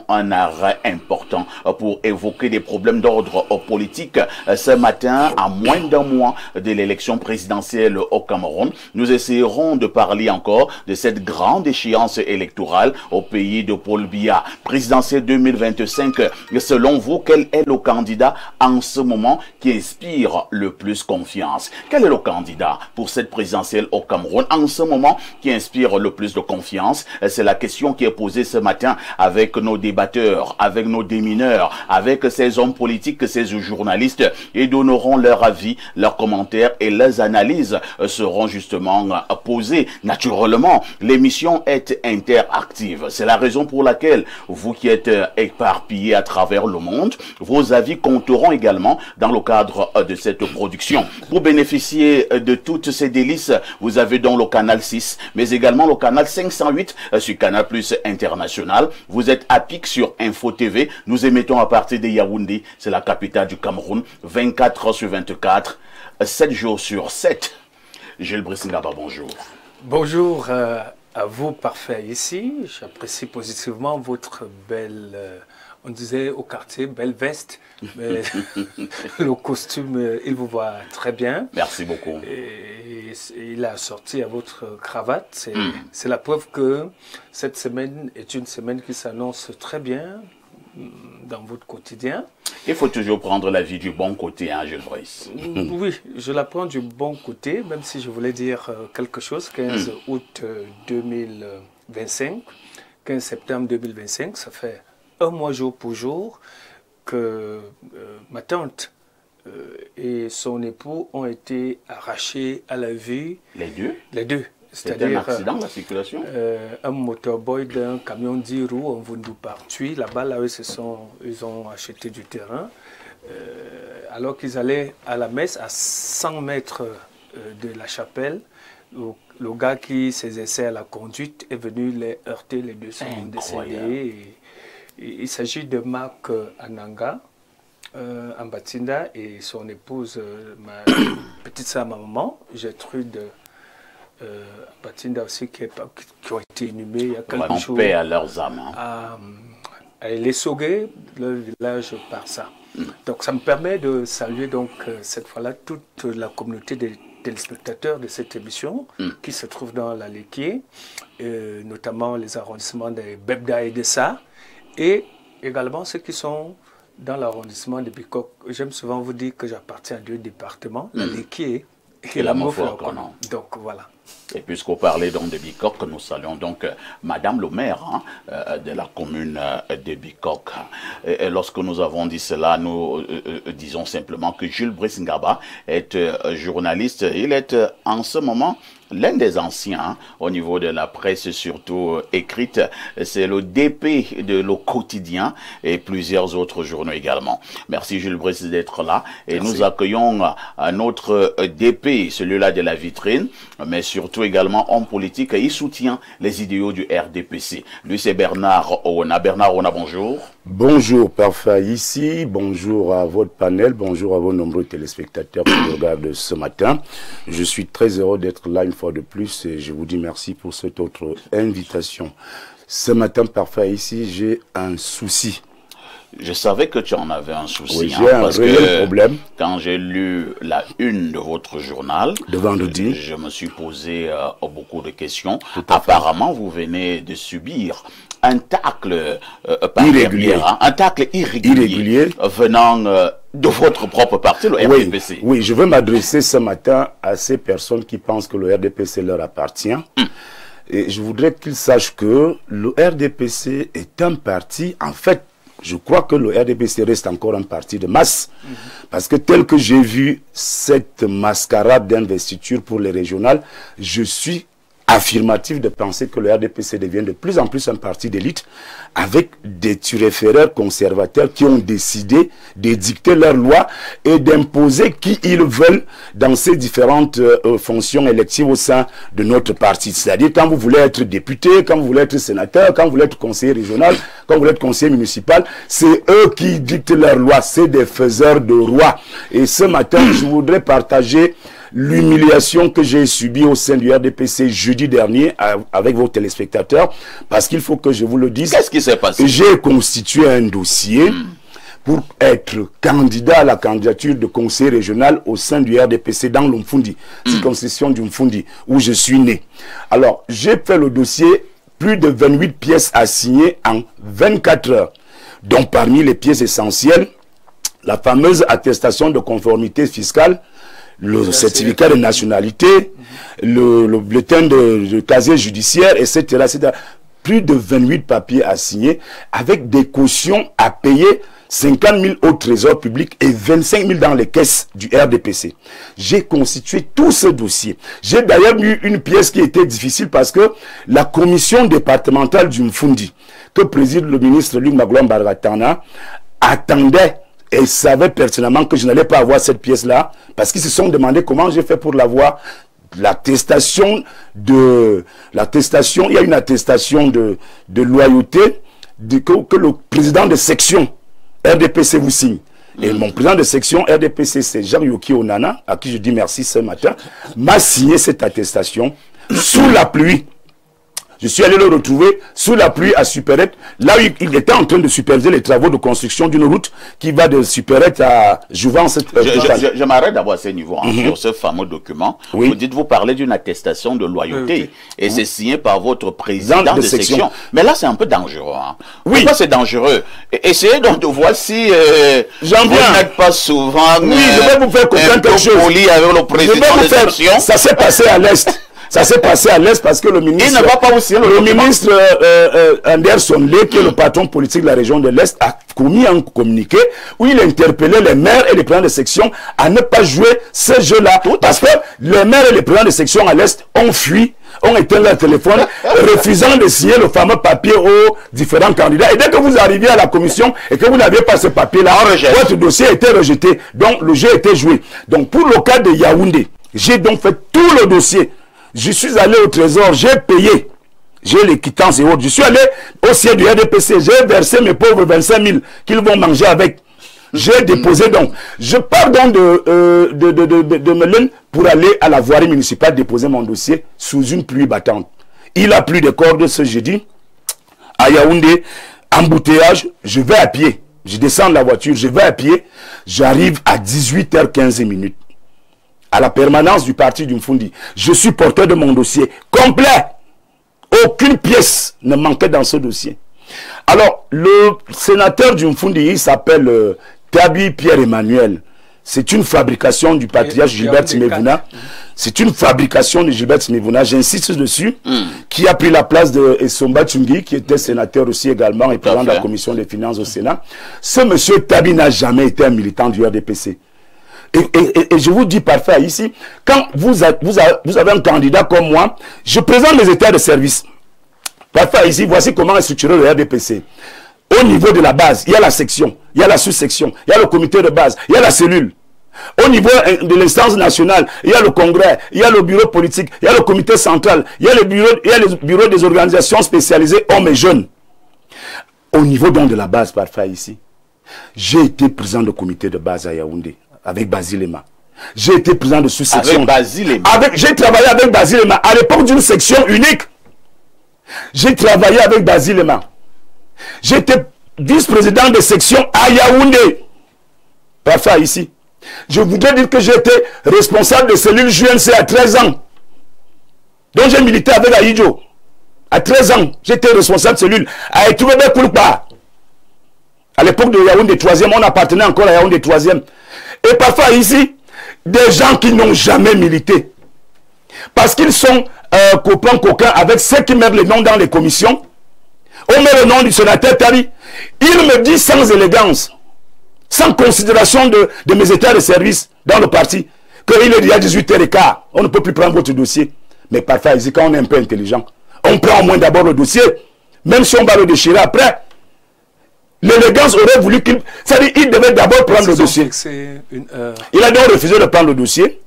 un arrêt important pour évoquer des problèmes d'ordre politique ce matin, à moins d'un mois de l'élection présidentielle au Cameroun. Nous essayerons de parler encore de cette grande échéance électorale au pays de Paul Biya. Présidentielle 2025, selon vous, quel est le candidat en ce moment qui inspire le plus confiance? Quel est le candidat pour cette présidentielle au Cameroun en ce moment qui inspire le plus de confiance? C'est la question qui est posée ce matin avec nos débatteurs, avec nos démineurs, avec ces hommes politiques, ces journalistes. Ils donneront leur avis, leurs commentaires et leurs analyses seront justement posées. Naturellement, l'émission est interactive. C'est la raison pour laquelle vous qui êtes éparpillés à travers le monde, vos avis compteront également dans le cadre de cette production. Pour bénéficier de toutes ces délices, vous avez donc le canal 6, mais également le canal 508 sur Canal Plus International. Vous êtes à pic sur Info TV. Nous émettons à partir de Yaoundé, c'est la capitale du Cameroun, 24 heures sur 24, 7 jours sur 7. Gilles Brissingaba, bonjour. Bonjour à vous, parfait ici. J'apprécie positivement votre belle, on disait au quartier, belle veste. Mais le costume, il vous voit très bien. Merci beaucoup. Et il a sorti à votre cravate. C'est la preuve que cette semaine est une semaine qui s'annonce très bien dans votre quotidien. Il faut toujours prendre la vie du bon côté, hein, Gilles Brice. Oui, je la prends du bon côté, même si je voulais dire quelque chose. 15 août 2025, 15 septembre 2025, ça fait un mois jour pour jour que ma tante et son époux ont été arrachés à la vue. Les deux? Les deux. C'était un accident de la circulation? Un motorboy d'un camion 10 roues en Vundu Partui. Là-bas, là, ils ont acheté du terrain. Alors qu'ils allaient à la messe, à 100 mètres de la chapelle, le gars qui s'exerçait à la conduite est venu les heurter. Les deux sont décédés. Il s'agit de Marc Ananga, Ambatinda, et son épouse, ma petite sœur, ma maman, Gertrude Ambatinda aussi, qui ont été inhumés il y a quelques jours. Paix à leurs âmes. À Les Sogués, le village par ça. Donc ça me permet de saluer donc cette fois-là toute la communauté des téléspectateurs de cette émission qui se trouve dans la Léquier, notamment les arrondissements de Bebda et de Sa, et également ceux qui sont dans l'arrondissement de Bikok. J'aime souvent vous dire que j'appartiens à deux départements, la Léquier et la Moufouakono. Donc voilà. Et puisqu'on parlait donc de Bikok, nous saluons donc Madame le maire de la commune de Bikok. Et lorsque nous avons dit cela, nous disons simplement que Jules Brissingaba est journaliste. Il est en ce moment l'un des anciens au niveau de la presse, surtout écrite. C'est le DP de Le Quotidien et plusieurs autres journaux également. Merci Jules Brice d'être là. Et Merci. Nous accueillons un autre DP, celui-là de la vitrine, mais surtout également homme politique. Il soutient les idéaux du RDPC. Lui, c'est Bernard Ouna. Bernard Ouna, bonjour. Bonjour, parfait ici. Bonjour à votre panel. Bonjour à vos nombreux téléspectateurs qui nous regardent ce matin. Je suis très heureux d'être là une fois de plus et je vous dis merci pour cette autre invitation. Ce matin, parfait ici, j'ai un souci. Je savais que tu en avais un souci. Oui, j'ai un réel problème. Quand j'ai lu la une de votre journal, de vendredi, je me suis posé beaucoup de questions. Apparemment, vous venez de subir un tacle irrégulier, un tacle irrégulier venant de votre propre parti, le RDPC. Oui, je veux m'adresser ce matin à ces personnes qui pensent que le RDPC leur appartient. Et je voudrais qu'ils sachent que le RDPC est un parti, en fait, je crois que le RDPC reste encore un parti de masse. Parce que tel que j'ai vu cette mascarade d'investiture pour les régionales, je suis affirmatif de penser que le RDPC devient de plus en plus un parti d'élite avec des turiféraires conservateurs qui ont décidé d'édicter leurs lois et d'imposer qui ils veulent dans ces différentes fonctions électives au sein de notre parti. C'est-à-dire quand vous voulez être député, quand vous voulez être sénateur, quand vous voulez être conseiller régional, quand vous voulez être conseiller municipal, c'est eux qui dictent leurs lois, c'est des faiseurs de lois. Et ce matin, je voudrais partager l'humiliation que j'ai subie au sein du RDPC jeudi dernier avec vos téléspectateurs, parce qu'il faut que je vous le dise. Qu'est-ce qui s'est passé? J'ai constitué un dossier pour être candidat à la candidature de conseil régional au sein du RDPC dans l'Umfundi, circonscription du Umfundi, où je suis né. Alors, j'ai fait le dossier, plus de 28 pièces à signer en 24 heures. Donc, parmi les pièces essentielles, la fameuse attestation de conformité fiscale, le certificat de nationalité, le bulletin de casier judiciaire, etc., etc. Plus de 28 papiers à signer, avec des cautions à payer, 50 000 au trésor public et 25 000 dans les caisses du RDPC. J'ai constitué tout ce dossier. J'ai d'ailleurs eu une pièce qui était difficile parce que la commission départementale du Mfundi, que préside le ministre Luc Magloire Bargatana, attendait et savait personnellement que je n'allais pas avoir cette pièce-là, parce qu'ils se sont demandé comment j'ai fait pour l'avoir. L'attestation, il y a une attestation de loyauté que le président de section RDPC vous signe. Et mon président de section RDPC, c'est Jean-Yoki Onana, à qui je dis merci ce matin, m'a signé cette attestation sous la pluie. Je suis allé le retrouver sous la pluie à Supérette, là où il était en train de superviser les travaux de construction d'une route qui va de Supérette à Jouvence. Je m'arrête d'abord à ce niveau, sur ce fameux document. Oui. Vous parlez d'une attestation de loyauté, et c'est signé par votre président de section. Mais là, c'est un peu dangereux. Hein. Oui. Pourquoi c'est dangereux? Essayez donc de voir si vous n'êtes pas souvent oui, je vais vous faire comprendre quelque chose. Poli avec le président de section. Ça s'est passé à l'Est. Ça s'est passé à l'Est parce que le ministre... Il ne va pas aussi le ministre Anderson Lee, qui est le patron politique de la région de l'Est, a commis un communiqué où il interpellait les maires et les présidents de section à ne pas jouer ce jeu-là. Parce que les maires et les présidents de section à l'Est ont fui, ont éteint leur téléphone, refusant de signer le fameux papier aux différents candidats. Et dès que vous arriviez à la commission et que vous n'aviez pas ce papier-là, votre dossier a été rejeté. Donc le jeu était joué. Donc pour le cas de Yaoundé, j'ai donc fait tout le dossier. Je suis allé au trésor, j'ai payé. J'ai les quittances et autres. Je suis allé au siège du RDPC, j'ai versé mes pauvres 25 000 qu'ils vont manger avec. J'ai déposé donc. Je pars donc de Melun pour aller à la voirie municipale déposer mon dossier sous une pluie battante. Il a plu de cordes ce jeudi. À Yaoundé, embouteillage, je vais à pied. Je descends de la voiture, je vais à pied. J'arrive à 18h15. À la permanence du parti du Mfundi. Je suis porteur de mon dossier complet. Aucune pièce ne manquait dans ce dossier. Alors, le sénateur du Mfundi, il s'appelle Tabi Pierre-Emmanuel. C'est une fabrication du patriarche Gilbert Timevuna. C'est une fabrication de Gilbert Timevuna, j'insiste dessus, qui a pris la place de Essomba Tchungi, qui était sénateur aussi également et président de la commission des finances au Sénat. Ce monsieur Tabi n'a jamais été un militant du RDPC. Et je vous dis parfait ici, quand vous avez un candidat comme moi, je présente les états de service. Parfait ici, voici comment est structuré le RDPC. Au niveau de la base, il y a la section, il y a la sous-section, il y a le comité de base, il y a la cellule. Au niveau de l'instance nationale, il y a le congrès, il y a le bureau politique, il y a le comité central, il y a les bureaux des organisations spécialisées hommes et jeunes. Au niveau donc de la base, parfait ici, j'ai été président du comité de base à Yaoundé. Avec Basilema. J'ai été président de sous-section. Avec Basilema. J'ai travaillé avec Basilema à l'époque d'une section unique. J'ai travaillé avec Basilema. J'étais vice-président de section à Yaoundé. Parfait ici. Je voudrais dire que j'étais responsable de cellule JNC à 13 ans. Donc j'ai milité avec Aïdjo. À 13 ans, j'étais responsable de cellule. À Etoubebe Koulpa. À l'époque de Yaoundé 3e, on appartenait encore à Yaoundé 3e. Et parfois ici, des gens qui n'ont jamais milité. Parce qu'ils sont copains avec ceux qui mettent les noms dans les commissions. On met le nom du sénateur Tari. Il me dit sans élégance, sans considération de mes états de service dans le parti, qu'il est déjà 18h15. On ne peut plus prendre votre dossier. Mais parfois ici, quand on est un peu intelligent, on prend au moins d'abord le dossier. Même si on va le déchirer après. L'élégance aurait voulu qu'il... C'est-à-dire qu'il devait d'abord prendre le dossier. Il a donc refusé de prendre le dossier.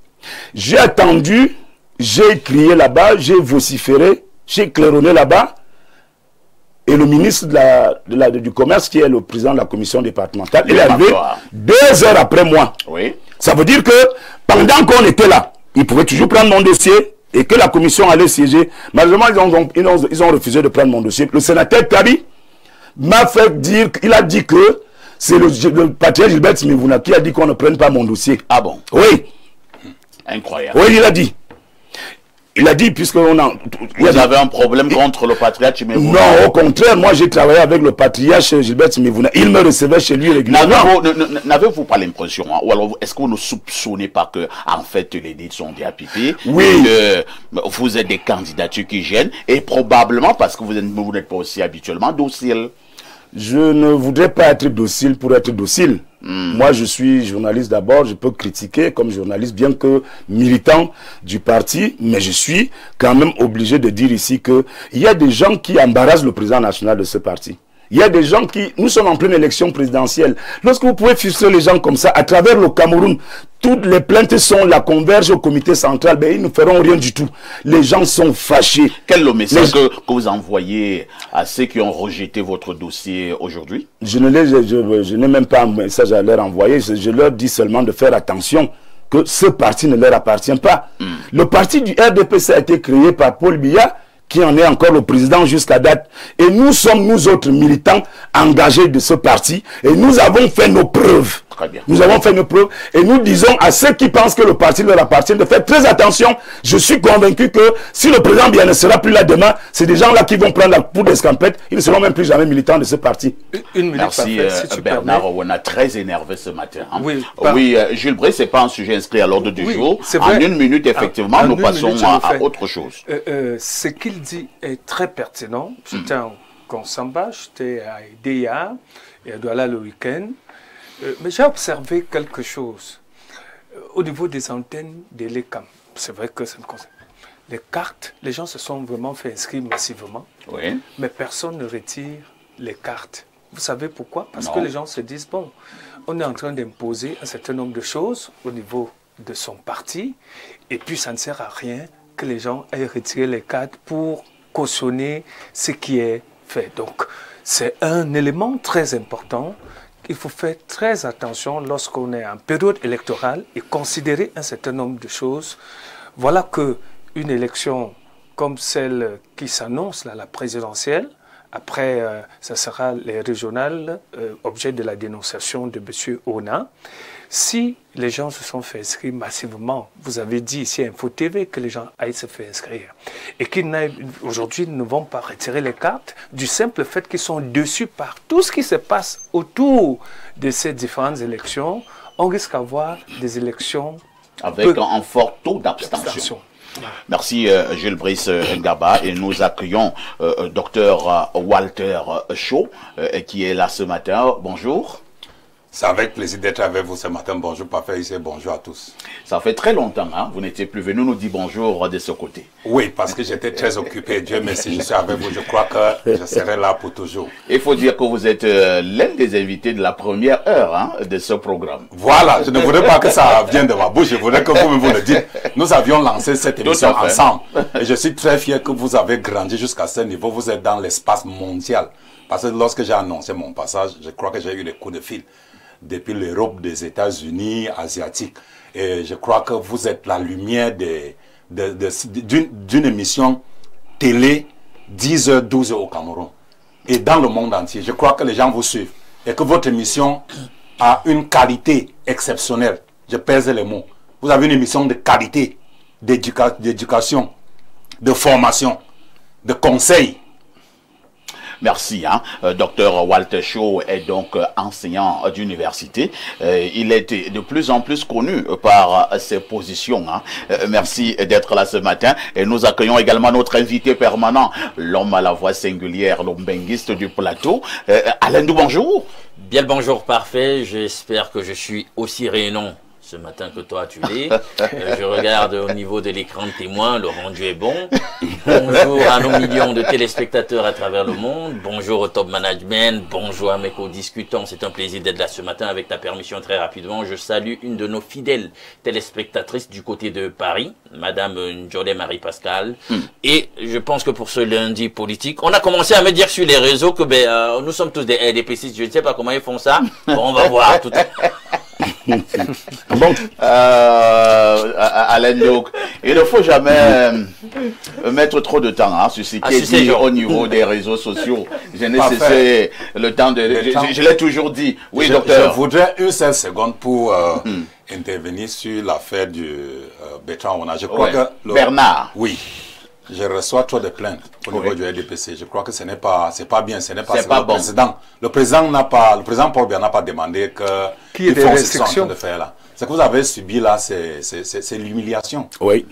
J'ai attendu, j'ai crié là-bas, j'ai vociféré, j'ai claironné là-bas. Et le ministre du Commerce, qui est le président de la commission départementale, il est arrivé 2 heures après moi. Oui. Ça veut dire que pendant qu'on était là, ils pouvaient toujours prendre mon dossier et que la commission allait siéger. Malheureusement, ils ont refusé de prendre mon dossier. Le sénateur Tabi m'a fait dire, il a dit que c'est le patriarche Gilbert Simivuna qui a dit qu'on ne prenne pas mon dossier. Ah bon? Oui. Incroyable. Oui, il a dit. Il a dit, puisqu'on a... Vous avez un problème contre le patriarche Simivuna? Non, au contraire, moi j'ai travaillé avec le patriarche Gilbert Simivuna. Il me recevait chez lui régulièrement. N'avez-vous pas l'impression, hein, ou alors est-ce que vous ne soupçonnez pas que, en fait, les dits sont déapipés? Oui. Que vous êtes des candidatures qui gênent, et probablement parce que vous n'êtes pas aussi habituellement docile. Je ne voudrais pas être docile pour être docile. Moi, je suis journaliste d'abord, je peux critiquer comme journaliste, bien que militant du parti, mais je suis quand même obligé de dire ici que il y a des gens qui embarrassent le président national de ce parti. Il y a des gens qui... Nous sommes en pleine élection présidentielle. Lorsque vous pouvez frustrer les gens comme ça, à travers le Cameroun, toutes les plaintes sont la convergent au comité central, mais ils ne feront rien du tout. Les gens sont fâchés. Quel est le message que vous envoyez à ceux qui ont rejeté votre dossier aujourd'hui? Je n'ai même pas un message à leur envoyer. Je leur dis seulement de faire attention que ce parti ne leur appartient pas. Le parti du RDPC a été créé par Paul Biya, qui en est encore le président jusqu'à date. Et nous sommes, nous autres militants, engagés de ce parti. Et nous avons fait nos preuves. Très bien. Nous avons fait nos preuves. Et nous disons à ceux qui pensent que le parti leur appartient de faire très attention. Je suis convaincu que si le président Biya ne sera plus là demain, c'est des gens-là qui vont prendre la poudre d'escampette. Ils ne seront même plus jamais militants de ce parti. Une minute. Merci parfait, si Bernard, on a très énervé ce matin. Hein. Oui, Jules Bray, ce n'est pas un sujet inscrit à l'ordre du jour. En vrai. une minute, effectivement, nous passons à autre chose. Ce qu'il dit est très pertinent. J'étais en Konsamba, j'étais à Ideya et à Douala le week-end. Mais j'ai observé quelque chose au niveau des antennes de l'ECAM. C'est vrai que ça me concerne. Les cartes, les gens se sont vraiment fait inscrire massivement, Oui. mais personne ne retire les cartes. Vous savez pourquoi? Parce que les gens se disent, bon, on est en train d'imposer un certain nombre de choses au niveau de son parti, et puis ça ne sert à rien que les gens aient retiré les cartes pour cautionner ce qui est fait. Donc, c'est un élément très important. Il faut faire très attention lorsqu'on est en période électorale et considérer un certain nombre de choses. Voilà qu'une élection comme celle qui s'annonce, la présidentielle, après, ça sera les régionales, objet de la dénonciation de M. Ona. Si les gens se sont fait inscrire massivement, vous avez dit ici à Info TV que les gens aillent se faire inscrire. Et qu'aujourd'hui, ils ne vont pas retirer les cartes du simple fait qu'ils sont déçus par tout ce qui se passe autour de ces différentes élections. On risque d'avoir des élections avec un fort taux d'abstention. Merci Jules Brice Ngaba, et nous accueillons Dr Walter Shaw qui est là ce matin. Bonjour. C'est avec plaisir d'être avec vous ce matin. Bonjour Parfait ici, bonjour à tous. Ça fait très longtemps, hein? Vous n'étiez plus venu nous dire bonjour de ce côté. Oui, parce que j'étais très occupé. Dieu merci, je suis avec vous. Je crois que je serai là pour toujours. Il faut dire que vous êtes l'un des invités de la première heure, hein, de ce programme. Voilà, je ne voudrais pas que ça vienne de ma bouche. Je voudrais que vous me le dites. Nous avions lancé cette émission ensemble. Et je suis très fier que vous avez grandi jusqu'à ce niveau. Vous êtes dans l'espace mondial. Parce que lorsque j'ai annoncé mon passage, je crois que j'ai eu des coups de fil depuis l'Europe, des États-Unis, asiatiques. Et je crois que vous êtes la lumière d'une émission télé 10h, 12h au Cameroun. Et dans le monde entier, je crois que les gens vous suivent. Et que votre émission a une qualité exceptionnelle. Je pèse les mots. Vous avez une émission de qualité, d'éducation, de formation, de conseil. Merci. Hein. Dr Walter Shaw est donc enseignant d'université. Il est de plus en plus connu par ses positions. Hein. Merci d'être là ce matin. Et nous accueillons également notre invité permanent, l'homme à la voix singulière, l'ombenguiste du plateau. Alain Dou, bonjour. Bien le bonjour Parfait. J'espère que je suis aussi rayonnant ce matin que toi tu l'es. Je regarde au niveau de l'écran de témoin, le rendu est bon. Bonjour à nos millions de téléspectateurs à travers le monde. Bonjour au top management. Bonjour à mes co-discutants. C'est un plaisir d'être là ce matin. Avec ta permission, très rapidement, je salue une de nos fidèles téléspectatrices du côté de Paris, Madame Njolé Marie-Pascal. Et je pense que pour ce lundi politique, on a commencé à me dire sur les réseaux que nous sommes tous des RDPcistes. Je ne sais pas comment ils font ça. Bon, on va voir tout à l'heure. Bon. Alain Diok, il ne faut jamais mettre trop de temps sur ce qui est dit au niveau des réseaux sociaux. Je n'ai cessé le temps de... Je l'ai toujours dit. Oui, docteur. Je voudrais une seule seconde pour intervenir sur l'affaire du Bertrand Onana. Je crois que... Bernard. Oui. Je reçois trop de plaintes au niveau du RDPC. Je crois que ce n'est pas bien, ce n'est pas le bon. Président. Le président Paul Biya n'a pas demandé qu'ils font ce qu'ils sont en train de faire là. Ce que vous avez subi là, c'est l'humiliation. Oui.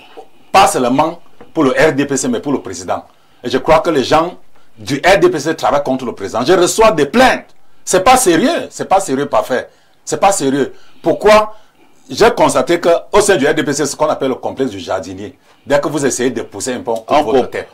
Pas seulement pour le RDPC, mais pour le président. Et je crois que les gens du RDPC travaillent contre le président. Je reçois des plaintes. C'est pas sérieux. C'est pas sérieux, parfait. C'est pas sérieux. Pourquoi? J'ai constaté qu'au sein du RDPC, ce qu'on appelle le complexe du jardinier, dès que vous essayez de pousser un pont pour votre tête,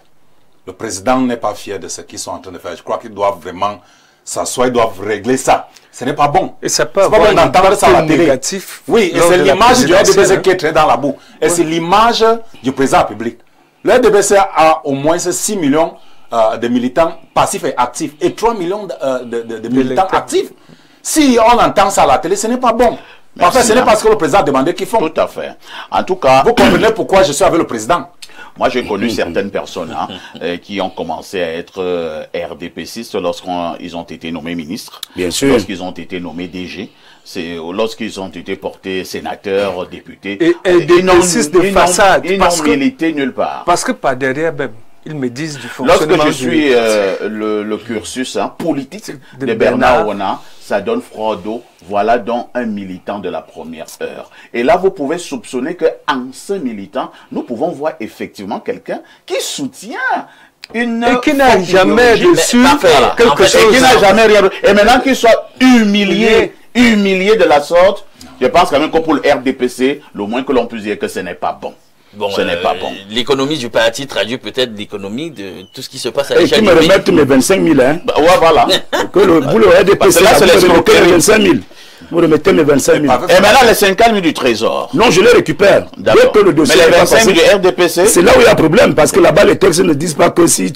le président n'est pas fier de ce qu'ils sont en train de faire. Je crois qu'ils doivent vraiment s'asseoir, ils doivent régler ça. Ce n'est pas bon. Et ça peut avoir pas bon d'entendre ça à la télé. Négatif. Oui, et c'est l'image du RDPC qui est très dans la boue. Et c'est l'image du président public. Le RDPC a au moins 6 millions de militants passifs et actifs et 3 millions de militants actifs. Si on entend ça à la télé, ce n'est pas bon. Merci, enfin, ce n'est pas ce que le président a demandé qu'ils font. Tout à fait. En tout cas... Vous comprenez pourquoi je suis avec le président. Moi, j'ai connu certaines personnes qui ont commencé à être RDPcistes lorsqu'ils ont été nommés ministres. Bien sûr. Lorsqu'ils ont été nommés DG. Lorsqu'ils ont été portés sénateurs, députés. Et RDPcistes de façade. Ils n'ont milité nulle part. Parce que par derrière même, ils me disent du fonctionnement. Lorsque je suis le cursus politique de Bernard Onana, ça donne froid d'eau. Voilà donc un militant de la première heure. Et là, vous pouvez soupçonner qu'en ce militant, nous pouvons voir effectivement quelqu'un qui soutient une... Et qui n'a jamais reçu quelque chose. Et qui n'a jamais rien... Et maintenant qu'il soit humilié de la sorte, je pense quand même que pour le RDPC, le moins que l'on puisse dire que ce n'est pas bon. Bon, ce n'est pas bon. L'économie du parti traduit peut-être l'économie de tout ce qui se passe à l'échelle du pays. Et qui me remettent mes 25 000, hein. Bah, ouais, voilà. Vous le RDPC, là, vous remettez mes 25 000. Vous remettez mes 25 000. Et maintenant, les 50 000 du Trésor. Non, je les récupère. Dès que le dossier mais les 25 000 du RDPC. C'est là où il y a problème, parce que là-bas, les textes ne disent pas que si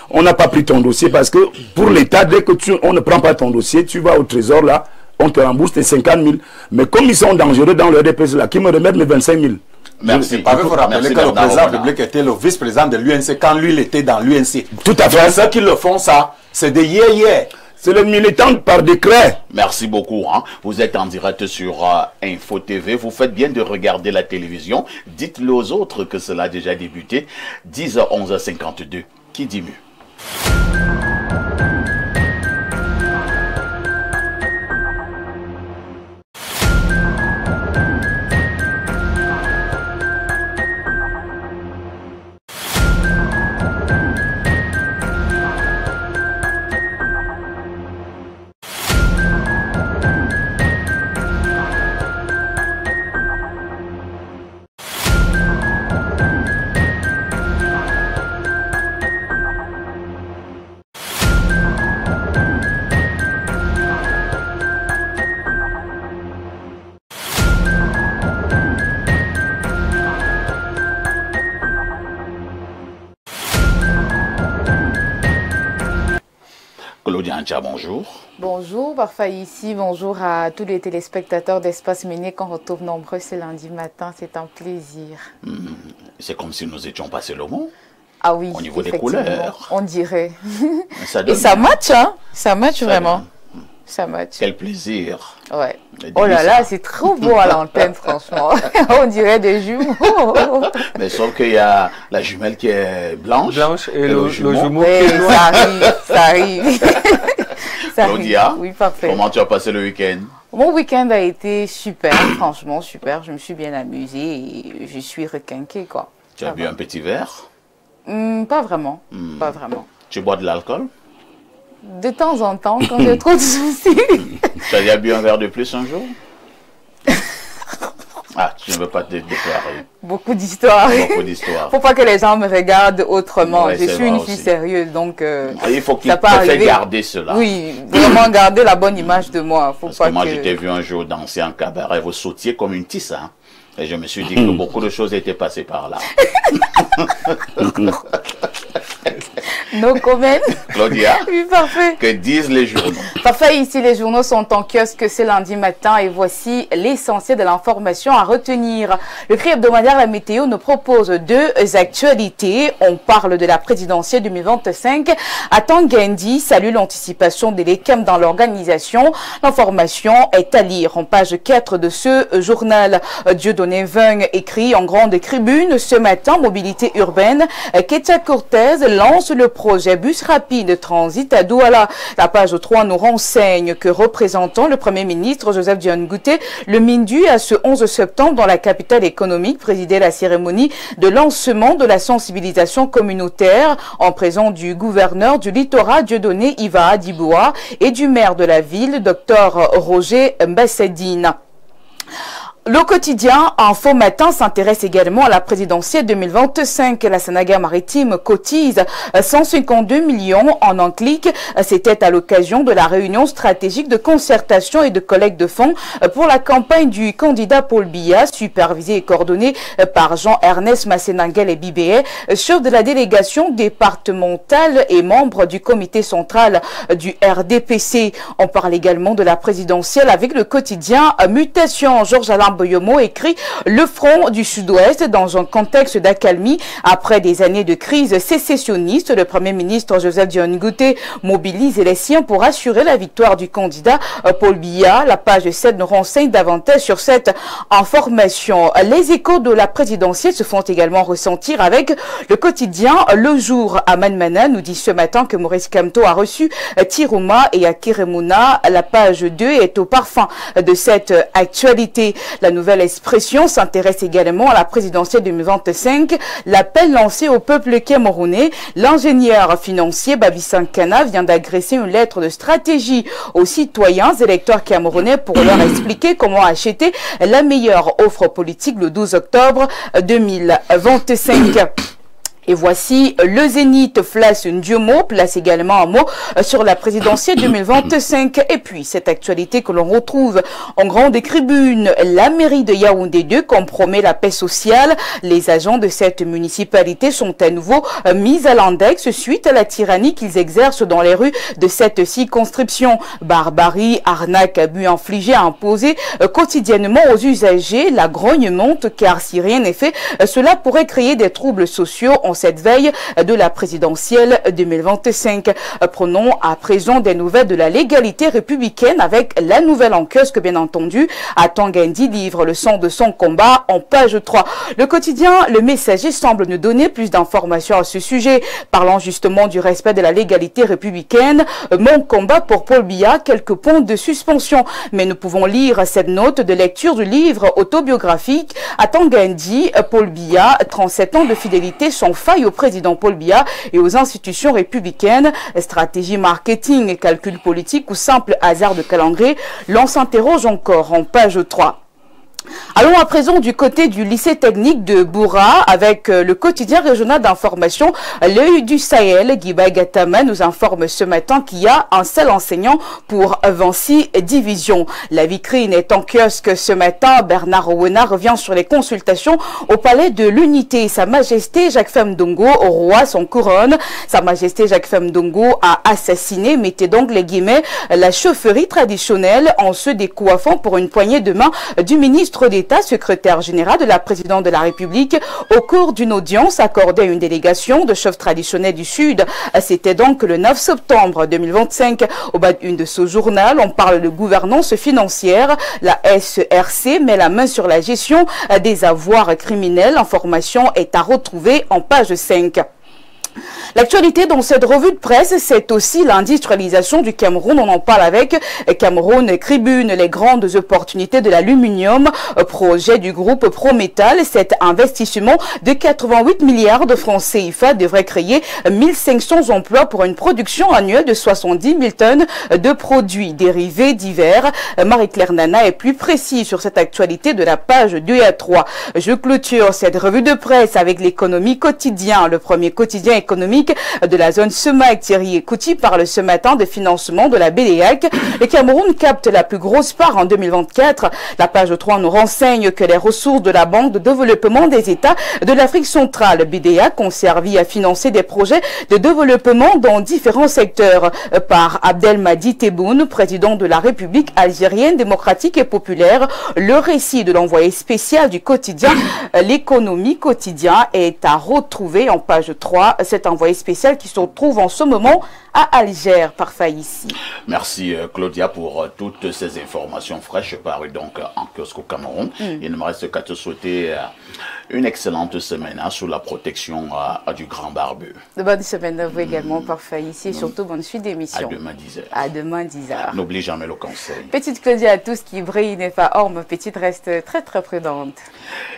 on n'a pas pris ton dossier, parce que pour l'État, dès que on ne prend pas ton dossier, tu vas au Trésor, là, on te rembourse tes 50 000. Mais comme ils sont dangereux dans le RDPC, là, qui me remettent mes 25 000. Merci. Il faut rappeler que le président public était le vice-président de l'UNC quand lui, il était dans l'UNC. Tout à fait. Ceux qui le font, ça, c'est des yé-yé. C'est le militant par décret. Merci beaucoup. Vous êtes en direct sur Info TV. Vous faites bien de regarder la télévision. Dites-le aux autres que cela a déjà débuté. 10h, 11h52. Qui dit mieux? Claudia Ancha, bonjour. Bonjour, parfois ici, bonjour à tous les téléspectateurs d'Espace Méné qu'on retrouve nombreux ce lundi matin, c'est un plaisir. C'est comme si nous étions passés le mot. Ah oui, au niveau des couleurs. On dirait. Et ça match, hein? Ça match vraiment. Ça match. Quel plaisir. Ouais. Oh là là, c'est trop beau à l'antenne, franchement. On dirait des jumeaux. Mais sauf qu'il y a la jumelle qui est blanche. Et le jumeau qui est noir. Ça arrive, ça arrive. Claudia, oui, parfait. Comment tu as passé le week-end? Mon week-end a été super, franchement super. Je me suis bien amusée et je suis requinquée, quoi. Tu as bu un petit verre? Pas vraiment, pas vraiment. Tu bois de l'alcool? De temps en temps, quand j'ai trop de soucis. Tu as déjà bu un verre de plus un jour? Ah, tu ne veux pas te déclarer. Beaucoup d'histoires. Beaucoup d'histoires. Faut pas que les gens me regardent autrement. Ouais, je suis une fille sérieuse, donc il faut qu'ils te fassent garder cela. Oui, vraiment garder la bonne image de moi. Faut Parce pas que moi, je t'ai vu un jour danser en cabaret, vous sautiez comme une tisse, hein. Et je me suis dit que beaucoup de choses étaient passées par là. No comment. Claudia, Oui, parfait. que disent les journaux? Parfait, ici les journaux sont en kiosque ce lundi matin et voici l'essentiel de l'information à retenir. Le cri hebdomadaire La Météo nous propose deux actualités. On parle de la présidentielle 2025. Atangendi salue l'anticipation de l'ECAM dans l'organisation. L'information est à lire en page 4 de ce journal. Dieudonné Vung écrit en grande tribune ce matin, mobilité urbaine. Ketia Cortez lance le projet bus rapide transit à Douala. La page 3 nous renseigne que représentant le Premier ministre Joseph Dione Ngouté, le Mindu à ce 11 septembre dans la capitale économique présidait la cérémonie de lancement de la sensibilisation communautaire en présence du gouverneur du littoral Dieudonné Iva Adiboua et du maire de la ville, Dr Roger Mbassedine. Le quotidien Info Matin s'intéresse également à la présidentielle 2025. La Sénaga maritime cotise 152 millions en un clic. C'était à l'occasion de la réunion stratégique de concertation et de collecte de fonds pour la campagne du candidat Paul Biya, supervisé et coordonné par Jean-Ernest Massénanguel et Bibé, chef de la délégation départementale et membre du comité central du RDPC. On parle également de la présidentielle avec le quotidien Mutation. Georges Alain Boyomo écrit « Le front du Sud-Ouest dans un contexte d'accalmie après des années de crise sécessionniste. Le Premier ministre Joseph Dione Ngouté mobilise les siens pour assurer la victoire du candidat Paul Biya. » La page 7 nous renseigne davantage sur cette information. Les échos de la présidentielle se font également ressentir avec le quotidien Le Jour. Aman Mana nous dit ce matin que Maurice Kamto a reçu Tiruma et Akiremuna. La page 2 est au parfum de cette actualité. La nouvelle expression s'intéresse également à la présidentielle 2025. L'appel lancé au peuple camerounais. L'ingénieur financier Babi Sankana vient d'agresser une lettre de stratégie aux citoyens électeurs camerounais pour leur expliquer comment acheter la meilleure offre politique le 12 octobre 2025. Et voici le Zénith Flash Ndiomo place également un mot sur la présidentielle 2025. Et puis cette actualité que l'on retrouve en grande tribune, la mairie de Yaoundé 2 compromet la paix sociale. Les agents de cette municipalité sont à nouveau mis à l'index suite à la tyrannie qu'ils exercent dans les rues de cette circonscription. Barbarie, arnaque, abus infligés à imposer quotidiennement aux usagers. La grogne monte car si rien n'est fait, cela pourrait créer des troubles sociaux en cette veille de la présidentielle 2025. Prenons à présent des nouvelles de la légalité républicaine avec la nouvelle en kiosque, bien entendu. Atangendi livre le son de son combat en page 3. Le quotidien Le Messager semble nous donner plus d'informations à ce sujet, parlant justement du respect de la légalité républicaine. Mon combat pour Paul Biya, quelques points de suspension. Mais nous pouvons lire cette note de lecture du livre autobiographique Atangendi, Paul Biya, 37 ans de fidélité sans faille au président Paul Biya et aux institutions républicaines. Stratégie marketing et calcul politique ou simple hasard de calendrier, l'on s'interroge encore en page 3. Allons à présent du côté du lycée technique de Boura avec le quotidien régional d'information L'œil du Sahel. Guiba Gatama nous informe ce matin qu'il y a un seul enseignant pour 26 divisions. La vitrine est en kiosque ce matin. Bernard Owena revient sur les consultations au palais de l'Unité. Sa Majesté Jacques Femdongo, au roi son couronne. Sa Majesté Jacques Femdongo a assassiné, mettez donc les guillemets, la chaufferie traditionnelle en se décoiffant pour une poignée de main du ministre d'État, secrétaire général de la présidente de la République, au cours d'une audience accordée à une délégation de chefs traditionnels du Sud. C'était donc le 9 septembre 2025. Au bas d'une de ce journal, on parle de gouvernance financière. La SRC met la main sur la gestion des avoirs criminels. L'information est à retrouver en page 5. L'actualité dans cette revue de presse, c'est aussi l'industrialisation du Cameroun. On en parle avec Cameroun Tribune, les grandes opportunités de l'aluminium, projet du groupe Prométal. Cet investissement de 88 milliards de francs CFA devrait créer 1500 emplois pour une production annuelle de 70 000 tonnes de produits dérivés divers. Marie-Claire Nana est plus précise sur cette actualité de la page 2 à 3. Je clôture cette revue de presse avec l'économie quotidien. Le premier quotidien économique de la zone Semac. Thierry Kouti parle ce matin de financement de la BDAC. Le Cameroun capte la plus grosse part en 2024. La page 3 nous renseigne que les ressources de la Banque de développement des États de l'Afrique centrale, BDAC, ont servi à financer des projets de développement dans différents secteurs. Par Abdelmadi Tebboune, président de la République algérienne démocratique et populaire, le récit de l'envoyé spécial du quotidien L'économie quotidien est à retrouver en page 3. Cet envoyé spécial qui se trouve en ce moment à Alger, par Faïssi. Merci Claudia pour toutes ces informations fraîches parues donc en kiosque au Cameroun. Il ne me reste qu'à te souhaiter une excellente semaine sous la protection du grand barbu. Bonne semaine à vous également, par Faïssi, et surtout bonne suite d'émission. À demain 10h. À demain 10h. N'oublie jamais le conseil. Petite Claudia à tous qui brille n'est pas orme, petite reste très très prudente.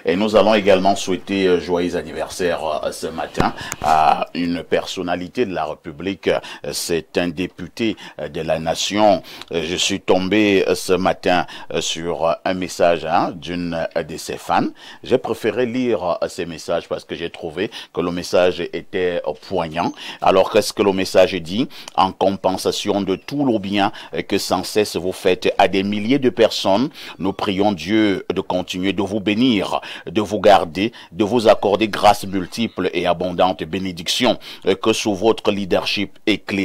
Et nous allons également souhaiter joyeux anniversaire ce matin à une personnalité de la République. C'est un député de la nation. Je suis tombé ce matin sur un message d'une de ses fans. J'ai préféré lire ces messages parce que j'ai trouvé que le message était poignant. Alors qu'est-ce que le message dit? En compensation de tout le bien que sans cesse vous faites à des milliers de personnes, nous prions Dieu de continuer de vous bénir, de vous garder, de vous accorder grâce multiples et abondantes bénédictions, que sous votre leadership éclairé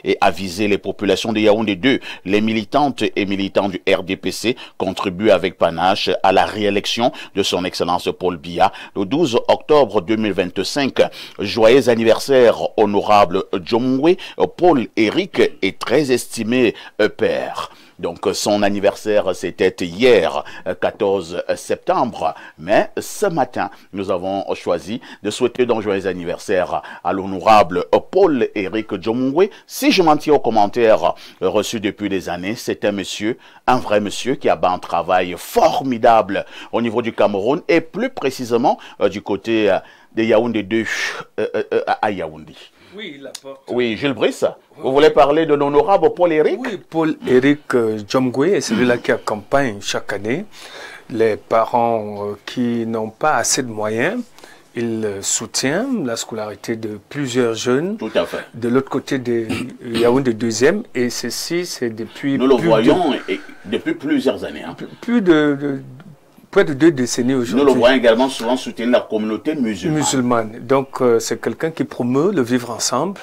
et aviser les populations de Yaoundé 2, les militantes et militants du RDPC contribuent avec panache à la réélection de son Excellence Paul Biya le 12 octobre 2025. Joyeux anniversaire, honorable Djomwe Paul Éric et très estimé père. Donc son anniversaire c'était hier 14 septembre, mais ce matin nous avons choisi de souhaiter donc joyeux anniversaire à l'honorable Paul Éric Djomwe. Si je m'en tiens aux commentaires reçus depuis des années, c'est un monsieur, un vrai monsieur qui a un travail formidable au niveau du Cameroun et plus précisément du côté de Yaoundé 2 à Yaoundé. Oui, il apporte. Oui, Gilles Brice, vous voulez parler de l'honorable Paul Éric? Oui, Paul Éric Djomwe est celui-là qui accompagne chaque année les parents qui n'ont pas assez de moyens. Il soutient la scolarité de plusieurs jeunes. Tout à fait. De l'autre côté de Yaoundé 2e, et ceci, c'est depuis... Nous le voyons depuis plusieurs années. Près de 2 décennies aujourd'hui. Nous le voyons également souvent soutenir la communauté musulmane. Donc, c'est quelqu'un qui promeut le vivre ensemble,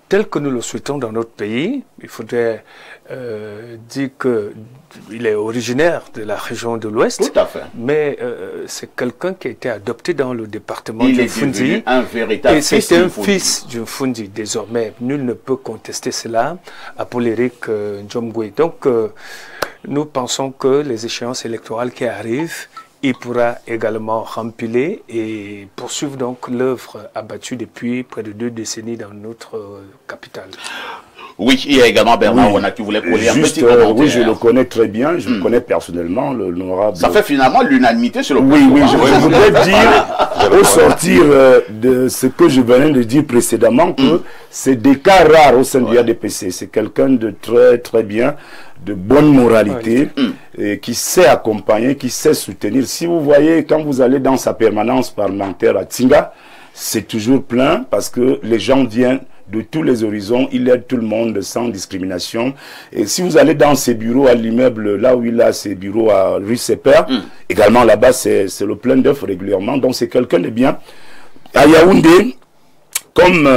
tel que nous le souhaitons dans notre pays. Il faudrait dire qu'il est originaire de la région de l'Ouest. Tout à fait. Mais c'est quelqu'un qui a été adopté dans le département du Fundi. Il est un véritable fils. Et c'est un fils du Fundi, désormais. Nul ne peut contester cela à Paul Éric Djomwe. Donc, nous pensons que les échéances électorales qui arrivent, il pourra également rempiler et poursuivre donc l'œuvre abattue depuis près de 2 décennies dans notre capitale. Oui, il y a également Bernard Rona qui voulait coller un petit commentaire. Oui, je le connais très bien, je le connais personnellement, l'honorable... Ça fait finalement l'unanimité sur le plateau. Oui, je voudrais dire, au sortir de ce que je venais de dire précédemment, que c'est des cas rares au sein du RDPC. C'est quelqu'un de très, très bien, de bonne moralité, et qui sait accompagner, qui sait soutenir. Si vous voyez, quand vous allez dans sa permanence parlementaire à Tsinga, c'est toujours plein parce que les gens viennent de tous les horizons, il aide tout le monde sans discrimination. Et si vous allez dans ses bureaux à l'immeuble, là où il a ses bureaux à rue Seper, également là-bas, c'est le plein d'œufs régulièrement. Donc c'est quelqu'un de bien. À Yaoundé, comme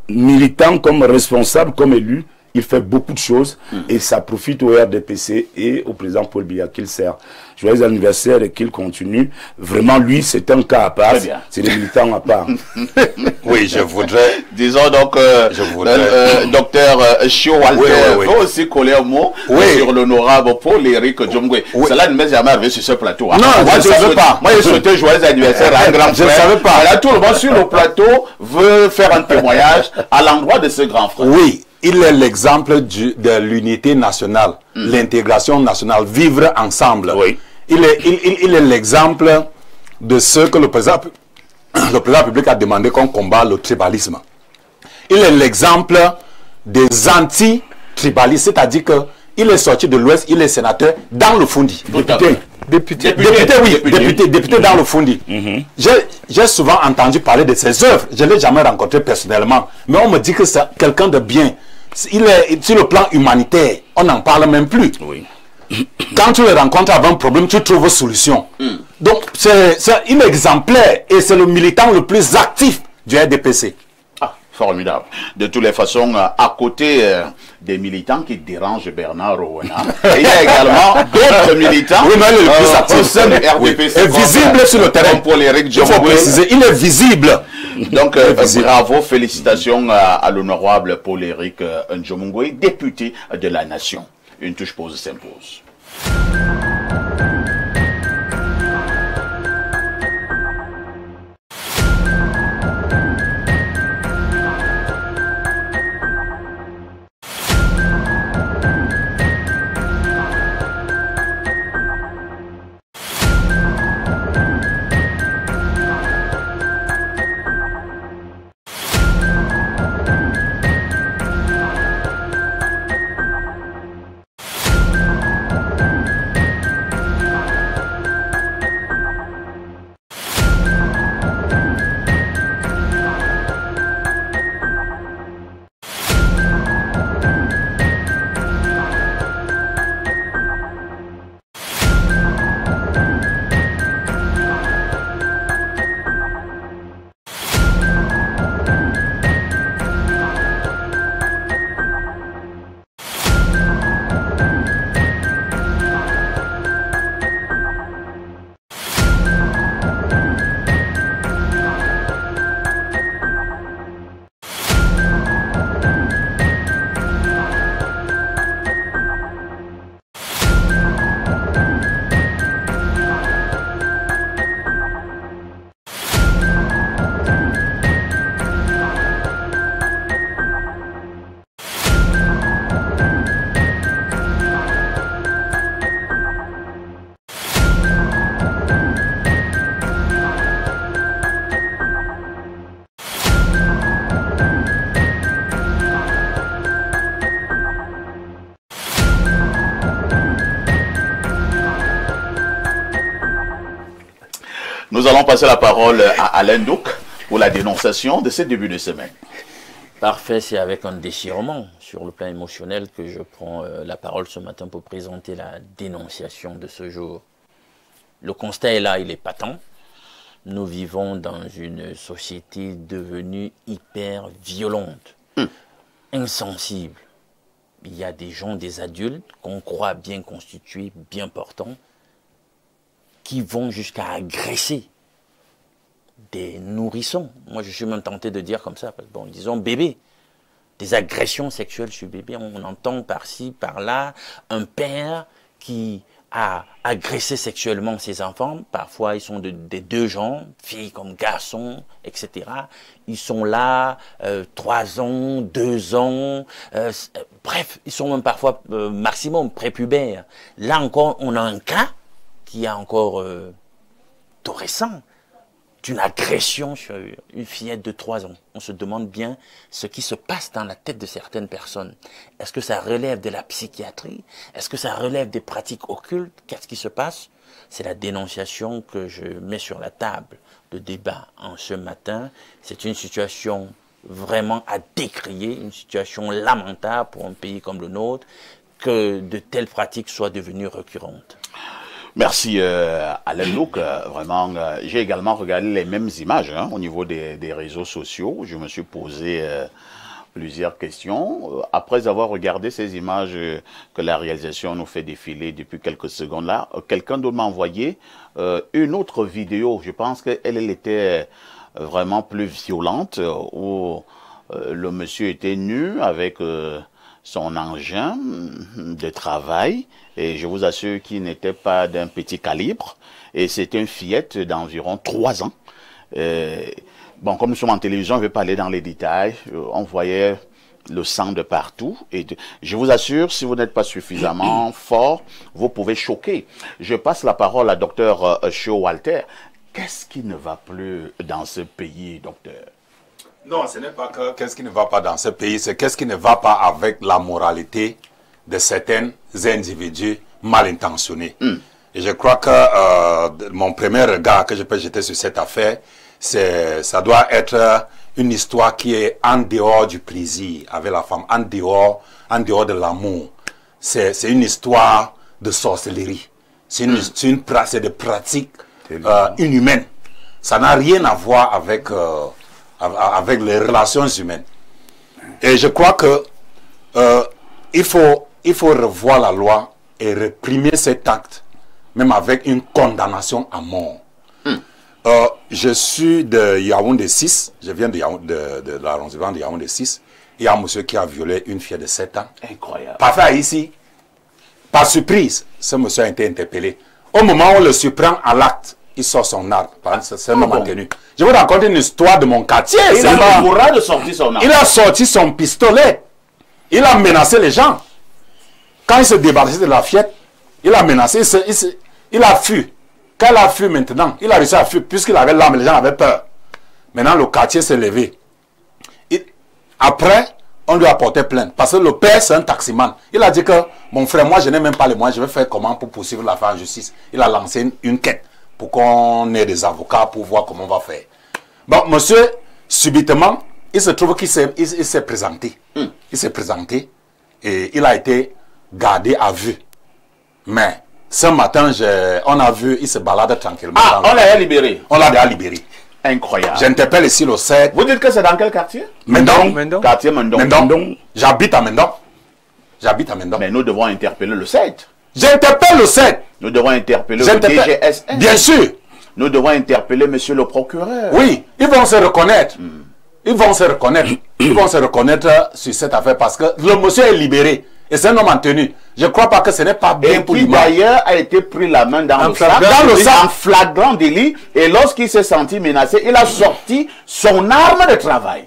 militant, comme responsable, comme élu, il fait beaucoup de choses et ça profite au RDPC et au président Paul Biya qu'il sert. Joyeux anniversaire et qu'il continue. Vraiment, lui, c'est un cas à part. C'est des militants à part. Oui, je voudrais... Disons donc, docteur Chio Walter veut aussi coller un mot sur l'honorable Paul Éric Djomwe. Cela ne m'est jamais arrivé sur ce plateau. Non, moi, je ne savais pas. Moi, je souhaitais joyeux anniversaire à un grand frère. Je ne savais pas. Là, tout le monde sur le plateau veut faire un témoignage à l'endroit de ce grand frère. Oui. Il est l'exemple de l'unité nationale, l'intégration nationale, vivre ensemble. Oui. Il est l'exemple de ce que le président public a demandé qu'on combat le tribalisme. Il est l'exemple des anti-tribalistes, c'est-à-dire qu'il est sorti de l'Ouest, il est sénateur dans le Fundi. Député. Député dans le Fundi. J'ai souvent entendu parler de ses œuvres. Je ne l'ai jamais rencontré personnellement. Mais on me dit que c'est quelqu'un de bien. Il est sur le plan humanitaire. On n'en parle même plus. Oui. Quand tu le rencontres avec un problème, tu trouves une solution. Donc, c'est il est exemplaire et c'est le militant le plus actif du RDPC. Ah, formidable. De toutes les façons, à côté des militants qui dérangent Bernard Rowena, il y a également d'autres militants oui, mais il est le plus actif. au sein du RDPC. Et visible sur le terrain. Il faut préciser, il est visible. Donc, bravo, félicitations à l'honorable Paul-Éric Njomungwe, député de la Nation. Une touche pause s'impose. Nous allons passer la parole à Alain Douk pour la dénonciation de ce début de semaine. Parfait, c'est avec un déchirement sur le plan émotionnel que je prends la parole ce matin pour présenter la dénonciation de ce jour. Le constat est là, il est patent. Nous vivons dans une société devenue hyper violente, insensible. Il y a des gens, des adultes qu'on croit bien constitués, bien portants, qui vont jusqu'à agresser des nourrissons. Moi, je suis même tenté de dire comme ça, bon, disons bébé. Des agressions sexuelles sur bébé, on entend par-ci, par-là, un père qui a agressé sexuellement ses enfants. Parfois, ils sont des deux genres, filles comme garçons, etc. Ils sont là, 3 ans, 2 ans, bref, ils sont même parfois maximum prépubères. Là encore, on a un cas qui est encore tout récent, d'une agression sur une fillette de 3 ans. On se demande bien ce qui se passe dans la tête de certaines personnes. Est-ce que ça relève de la psychiatrie? Est-ce que ça relève des pratiques occultes? Qu'est-ce qui se passe? C'est la dénonciation que je mets sur la table de débat en ce matin. C'est une situation vraiment à décrier, une situation lamentable pour un pays comme le nôtre, que de telles pratiques soient devenues récurrentes. Merci Alain Douk. Vraiment, j'ai également regardé les mêmes images au niveau des réseaux sociaux. Je me suis posé plusieurs questions. Après avoir regardé ces images que la réalisation nous fait défiler depuis quelques secondes là, quelqu'un d'autre m'a envoyé une autre vidéo. Je pense qu'elle était vraiment plus violente, où le monsieur était nu avec son engin de travail, et je vous assure qu'il n'était pas d'un petit calibre, et c'était une fillette d'environ 3 ans. Bon, comme nous sommes en télévision, je ne vais pas aller dans les détails, on voyait le sang de partout, et je vous assure, si vous n'êtes pas suffisamment fort, vous pouvez choquer. Je passe la parole à Dr Showalter. Qu'est-ce qui ne va plus dans ce pays, docteur? Non, ce n'est pas que qu'est-ce qui ne va pas dans ce pays, c'est qu'est-ce qui ne va pas avec la moralité de certains individus mal intentionnés. Et je crois que mon premier regard que je peux jeter sur cette affaire, ça doit être une histoire qui est en dehors du plaisir avec la femme, en dehors de l'amour. C'est une histoire de sorcellerie. C'est des pratiques inhumaines. Ça n'a rien à voir avec les relations humaines. Et je crois que il faut revoir la loi et réprimer cet acte, même avec une condamnation à mort. Je suis de Yaoundé 6, je viens de l'arrondissement de Yaoundé 6. Il y a un monsieur qui a violé une fille de 7 ans. Incroyable. Parfait, ici, par surprise, ce monsieur a été interpellé. Au moment où on le surprend à l'acte, il sort son arme. C'est un moment tenu. Je vous raconte une histoire de mon quartier. Il a le courage de sortir son arme. Il a sorti son pistolet. Il a menacé les gens. Quand il se débarrassait de la fillette, il a menacé, il a fui. Quand il a fui maintenant, il a réussi à fuir puisqu'il avait l'arme, les gens avaient peur. Maintenant, le quartier s'est levé. Après, on lui a porté plainte. Parce que le père, c'est un taximan. Il a dit que, mon frère, moi, je n'ai même pas les moyens. Je vais faire comment pour poursuivre l'affaire en justice. Il a lancé une quête pour qu'on ait des avocats pour voir comment on va faire. Bon, monsieur, subitement, il se trouve qu'il s'est présenté. Il s'est présenté et il a été gardé à vue. Mais ce matin, on a vu, il se balade tranquillement. Ah, on l'a libéré. On l'a déjà libéré. Incroyable. J'interpelle ici le 7. Vous dites que c'est dans quel quartier? Mendon. Quartier Mendon. Mendon. J'habite à Mendon. J'habite à Mendon. Mais nous devons interpeller le 7. J'interpelle le 7. Nous devons interpeller le DGSN. Bien sûr. Nous devons interpeller monsieur le procureur. Oui, ils vont se reconnaître. Ils vont se reconnaître. Ils vont se reconnaître sur cette affaire parce que le monsieur est libéré. Et c'est un homme en tenue. Je ne crois pas que ce n'est pas bien pour lui. Et qui d'ailleurs a été pris la main dans le sac. En flagrant délit. Et lorsqu'il s'est senti menacé, il a sorti son arme de travail.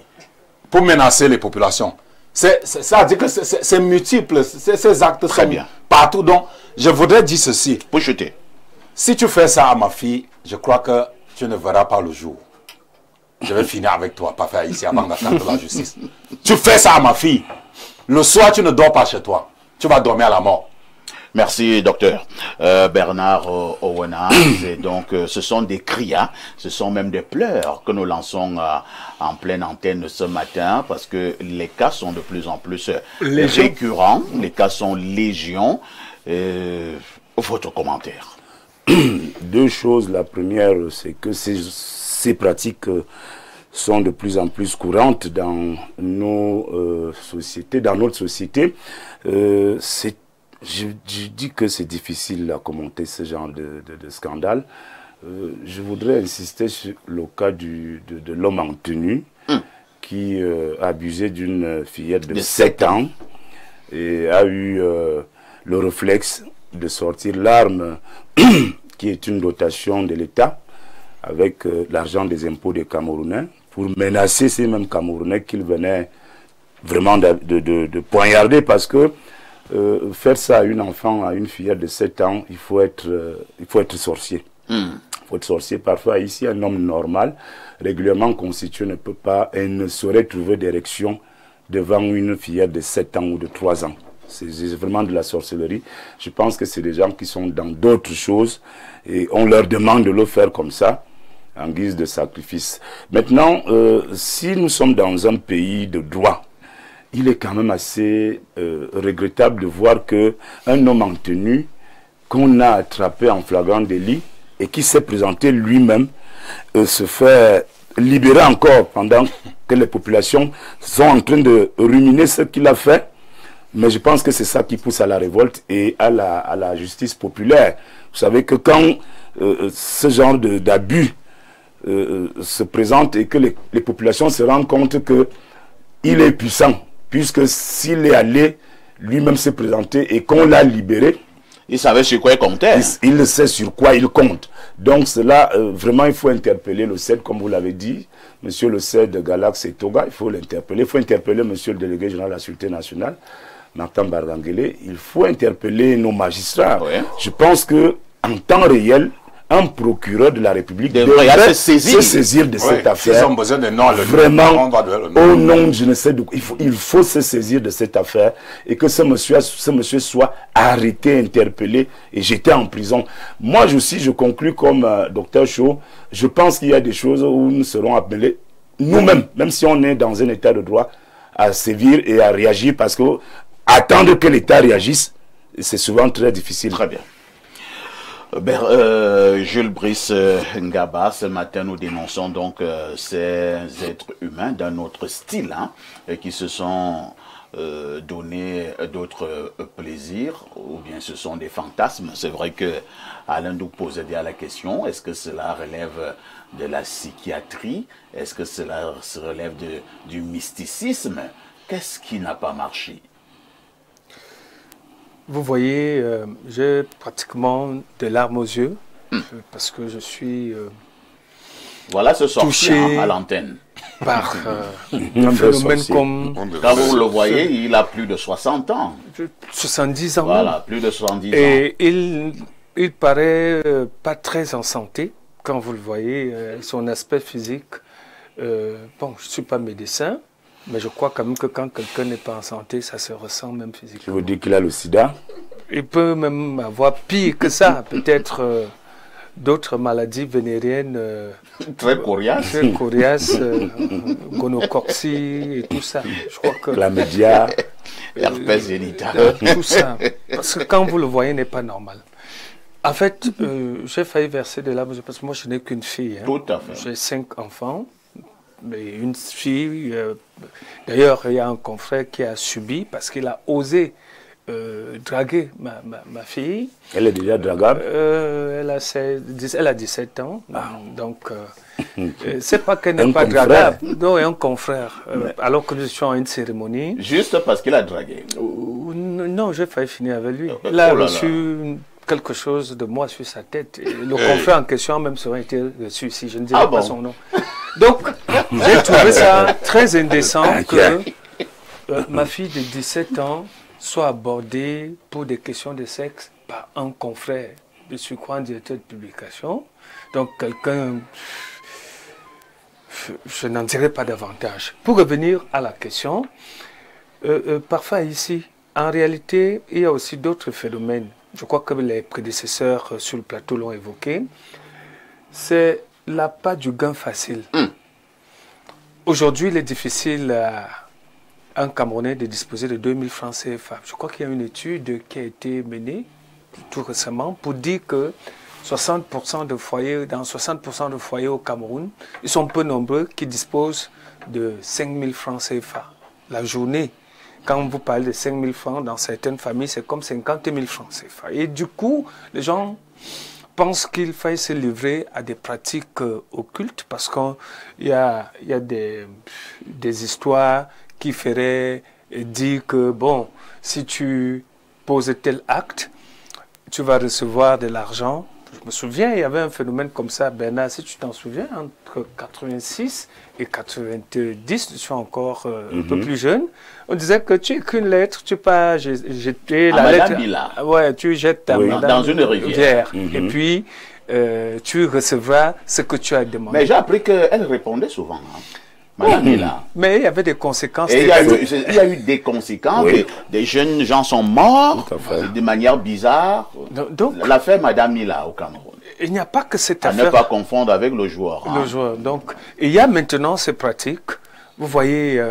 Pour menacer les populations. Ça veut dire que c'est multiple. Ces actes sont bien partout. Donc, je voudrais dire ceci. Pour chuter. Si tu fais ça à ma fille, je crois que tu ne verras pas le jour. Je vais finir avec toi, pas faire ici avant d'attendre la justice. Tu fais ça à ma fille. Le soir, tu ne dors pas chez toi. Tu vas dormir à la mort. Merci, docteur. Bernard Owena, donc, ce sont des cris, hein, ce sont même des pleurs que nous lançons en pleine antenne ce matin parce que les cas sont de plus en plus récurrents, les cas sont légion. Votre commentaire? Deux choses. La première, c'est que ces pratiques sont de plus en plus courantes dans nos sociétés, dans notre société. Je dis que c'est difficile à commenter ce genre de scandale. Je voudrais insister sur le cas de l'homme en tenue qui a abusé d'une fillette de 7 ans et a eu le réflexe de sortir l'arme qui est une dotation de l'État avec l'argent des impôts des Camerounais pour menacer ces mêmes Camerounais qu'il venait vraiment de poignarder parce que faire ça à une enfant, à une fillette de 7 ans, il faut être sorcier. Il faut être sorcier. Parfois, ici, un homme normal, régulièrement constitué, ne peut pas et ne saurait trouver d'érection devant une fillette de 7 ans ou de 3 ans. C'est vraiment de la sorcellerie. Je pense que c'est des gens qui sont dans d'autres choses et on leur demande de le faire comme ça, en guise de sacrifice. Maintenant, si nous sommes dans un pays de droit, il est quand même assez regrettable de voir qu'un homme en tenue qu'on a attrapé en flagrant délit et qui s'est présenté lui-même se fait libérer encore pendant que les populations sont en train de ruminer ce qu'il a fait. Mais je pense que c'est ça qui pousse à la révolte et à la justice populaire. Vous savez que quand ce genre d'abus se présente et que les populations se rendent compte qu'il est puissant, puisque s'il est allé lui-même se présenter et qu'on l'a libéré, il savait sur quoi il comptait. Il sait sur quoi il compte. Donc cela, vraiment, il faut interpeller le CED, comme vous l'avez dit, monsieur le CED de Galax et Toga, il faut l'interpeller. Il faut interpeller monsieur le délégué général de la Sûreté nationale, Martin Bargangele. Il faut interpeller nos magistrats. Ouais. Je pense qu'en temps réel, un procureur de la République devrait se saisir de cette affaire. Ils ont besoin de nom, vraiment, au nom, je ne sais de quoi, il faut se saisir de cette affaire et que ce monsieur soit arrêté, interpellé et jeté en prison. Moi aussi, je conclus comme Dr Cho, je pense qu'il y a des choses où nous serons appelés, nous-mêmes, même si on est dans un état de droit, à sévir et à réagir, parce que attendre que l'État réagisse, c'est souvent très difficile. Très bien. Jules Brice Ngaba, ce matin nous dénonçons donc ces êtres humains d'un autre style, hein, qui se sont donné d'autres plaisirs, ou bien ce sont des fantasmes. C'est vrai que Alain Douk posait bien la question, est-ce que cela relève de la psychiatrie? Est-ce que cela se relève du mysticisme? Qu'est-ce qui n'a pas marché? Vous voyez, j'ai pratiquement des larmes aux yeux, parce que je suis voilà ce sorcier touché à l'antenne. Par un phénomène comme... Quand vous le voyez, il a plus de 60 ans. 70 ans. Voilà, plus de 70 ans. Et il paraît pas très en santé, quand vous le voyez, son aspect physique. Bon, je ne suis pas médecin, mais je crois quand même que quand quelqu'un n'est pas en santé, ça se ressent même physiquement. Je vous dis qu'il a le sida? Il peut même avoir pire que ça, peut-être d'autres maladies vénériennes. Très coriaces. Très coriaces, gonocoxie et tout ça. Je crois que... La média. Herpès génital. Tout ça. Parce que quand vous le voyez, n'est pas normal. En fait, j'ai failli verser de larmes parce que moi, je n'ai qu'une fille. Hein. Tout à fait. J'ai 5 enfants. Mais une fille, d'ailleurs, il y a un confrère qui a subi parce qu'il a osé draguer ma fille. Elle est déjà dragable? Elle a 17 ans. Donc, c'est pas qu'elle n'est pas dragable. Non, et un confrère. Alors que nous étions à une cérémonie. Juste parce qu'il a dragué? Non, j'ai failli finir avec lui. Il a reçu quelque chose de moi sur sa tête. Et le confrère en question même serait été reçu ici. Je ne dirai pas son nom. Donc, j'ai trouvé ça très indécent que ma fille de 17 ans soit abordée pour des questions de sexe par un confrère de surcroît directeur de publication. Donc, quelqu'un... Je n'en dirai pas davantage. Pour revenir à la question, parfois ici, en réalité, il y a aussi d'autres phénomènes. Je crois que les prédécesseurs sur le plateau l'ont évoqué. C'est l'appât du gain facile. Aujourd'hui, il est difficile à un Camerounais de disposer de 2000 francs CFA. Je crois qu'il y a une étude qui a été menée tout récemment pour dire que 60% de foyers, dans 60% de foyers au Cameroun, ils sont peu nombreux qui disposent de 5000 francs CFA la journée. Quand vous parlez de 5000 francs, dans certaines familles, c'est comme 50 000 francs CFA. Et du coup, les gens pensent qu'il faille se livrer à des pratiques occultes parce qu'il y a des histoires qui feraient dire que, bon, si tu poses tel acte, tu vas recevoir de l'argent. Je me souviens, il y avait un phénomène comme ça, Bernard, si tu t'en souviens, entre 86 et 90, je suis encore un peu plus jeune, on disait que tu écris une lettre, tu peux jeter la lettre. Ouais, tu jettes ta madame dans une rivière. Et puis, tu recevras ce que tu as demandé. Mais j'ai appris qu'elle répondait souvent. Hein. Mais il y avait des conséquences. Et il y a eu des conséquences. Oui. Des jeunes gens sont morts de manière bizarre. L'affaire Madame Mila au Cameroun. Il n'y a pas que cette affaire. À ne pas confondre avec le joueur. Le joueur. Donc, il y a maintenant ces pratiques. Vous voyez,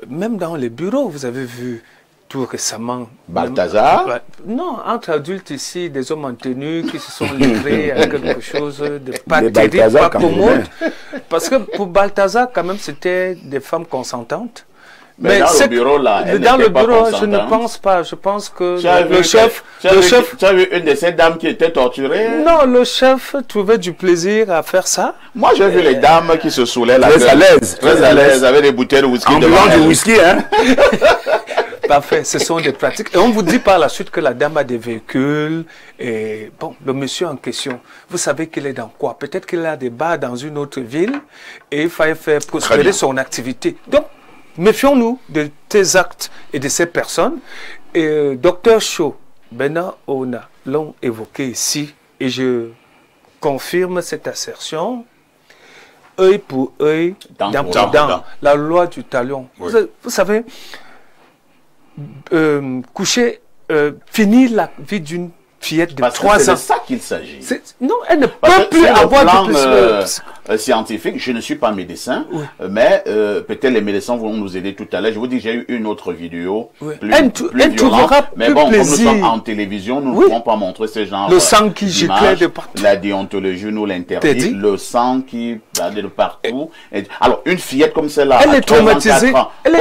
même dans les bureaux, vous avez vu tout récemment. Balthazar? Non, entre adultes ici, des hommes en tenue qui se sont livrés à quelque chose de pas terrible, pas commode. Parce que pour Balthazar, quand même, c'était des femmes consentantes. Mais dans le bureau, là, dans le bureau, je ne pense pas. Je pense que le chef... Tu as vu une de ces dames qui était torturée? Non, le chef trouvait du plaisir à faire ça. Moi, j'ai vu les dames qui se saoulaient très à l'aise. Très à l'aise, avec des bouteilles de whisky. En buvant du whisky, hein. Parfait, ce sont des pratiques. Et on vous dit par la suite que la dame a des véhicules. Et bon, le monsieur en question, vous savez qu'il est dans quoi? Peut-être qu'il a des bars dans une autre ville et il fallait faire prospérer son activité. Donc, méfions-nous de ces actes et de ces personnes. Et Dr Cho, Bernard Ona l'ont évoqué ici. Et je confirme cette assertion. Œil pour œil, dent pour dent. La loi du talion. Oui. Vous savez, finir la vie d'une fillette de 3 ans. C'est de ça qu'il s'agit. Non, elle ne peut plus avoir de scientifique. Je ne suis pas médecin, oui. Mais peut-être les médecins vont nous aider tout à l'heure. Je vous dis, j'ai eu une autre vidéo plus violente. Mais bon, comme nous sommes en télévision, nous ne pouvons pas montrer ce genre le sang qui giclait de partout. La déontologie nous l'interdit. Le sang qui va de partout. Alors, une fillette comme celle-là, elle est traumatisée.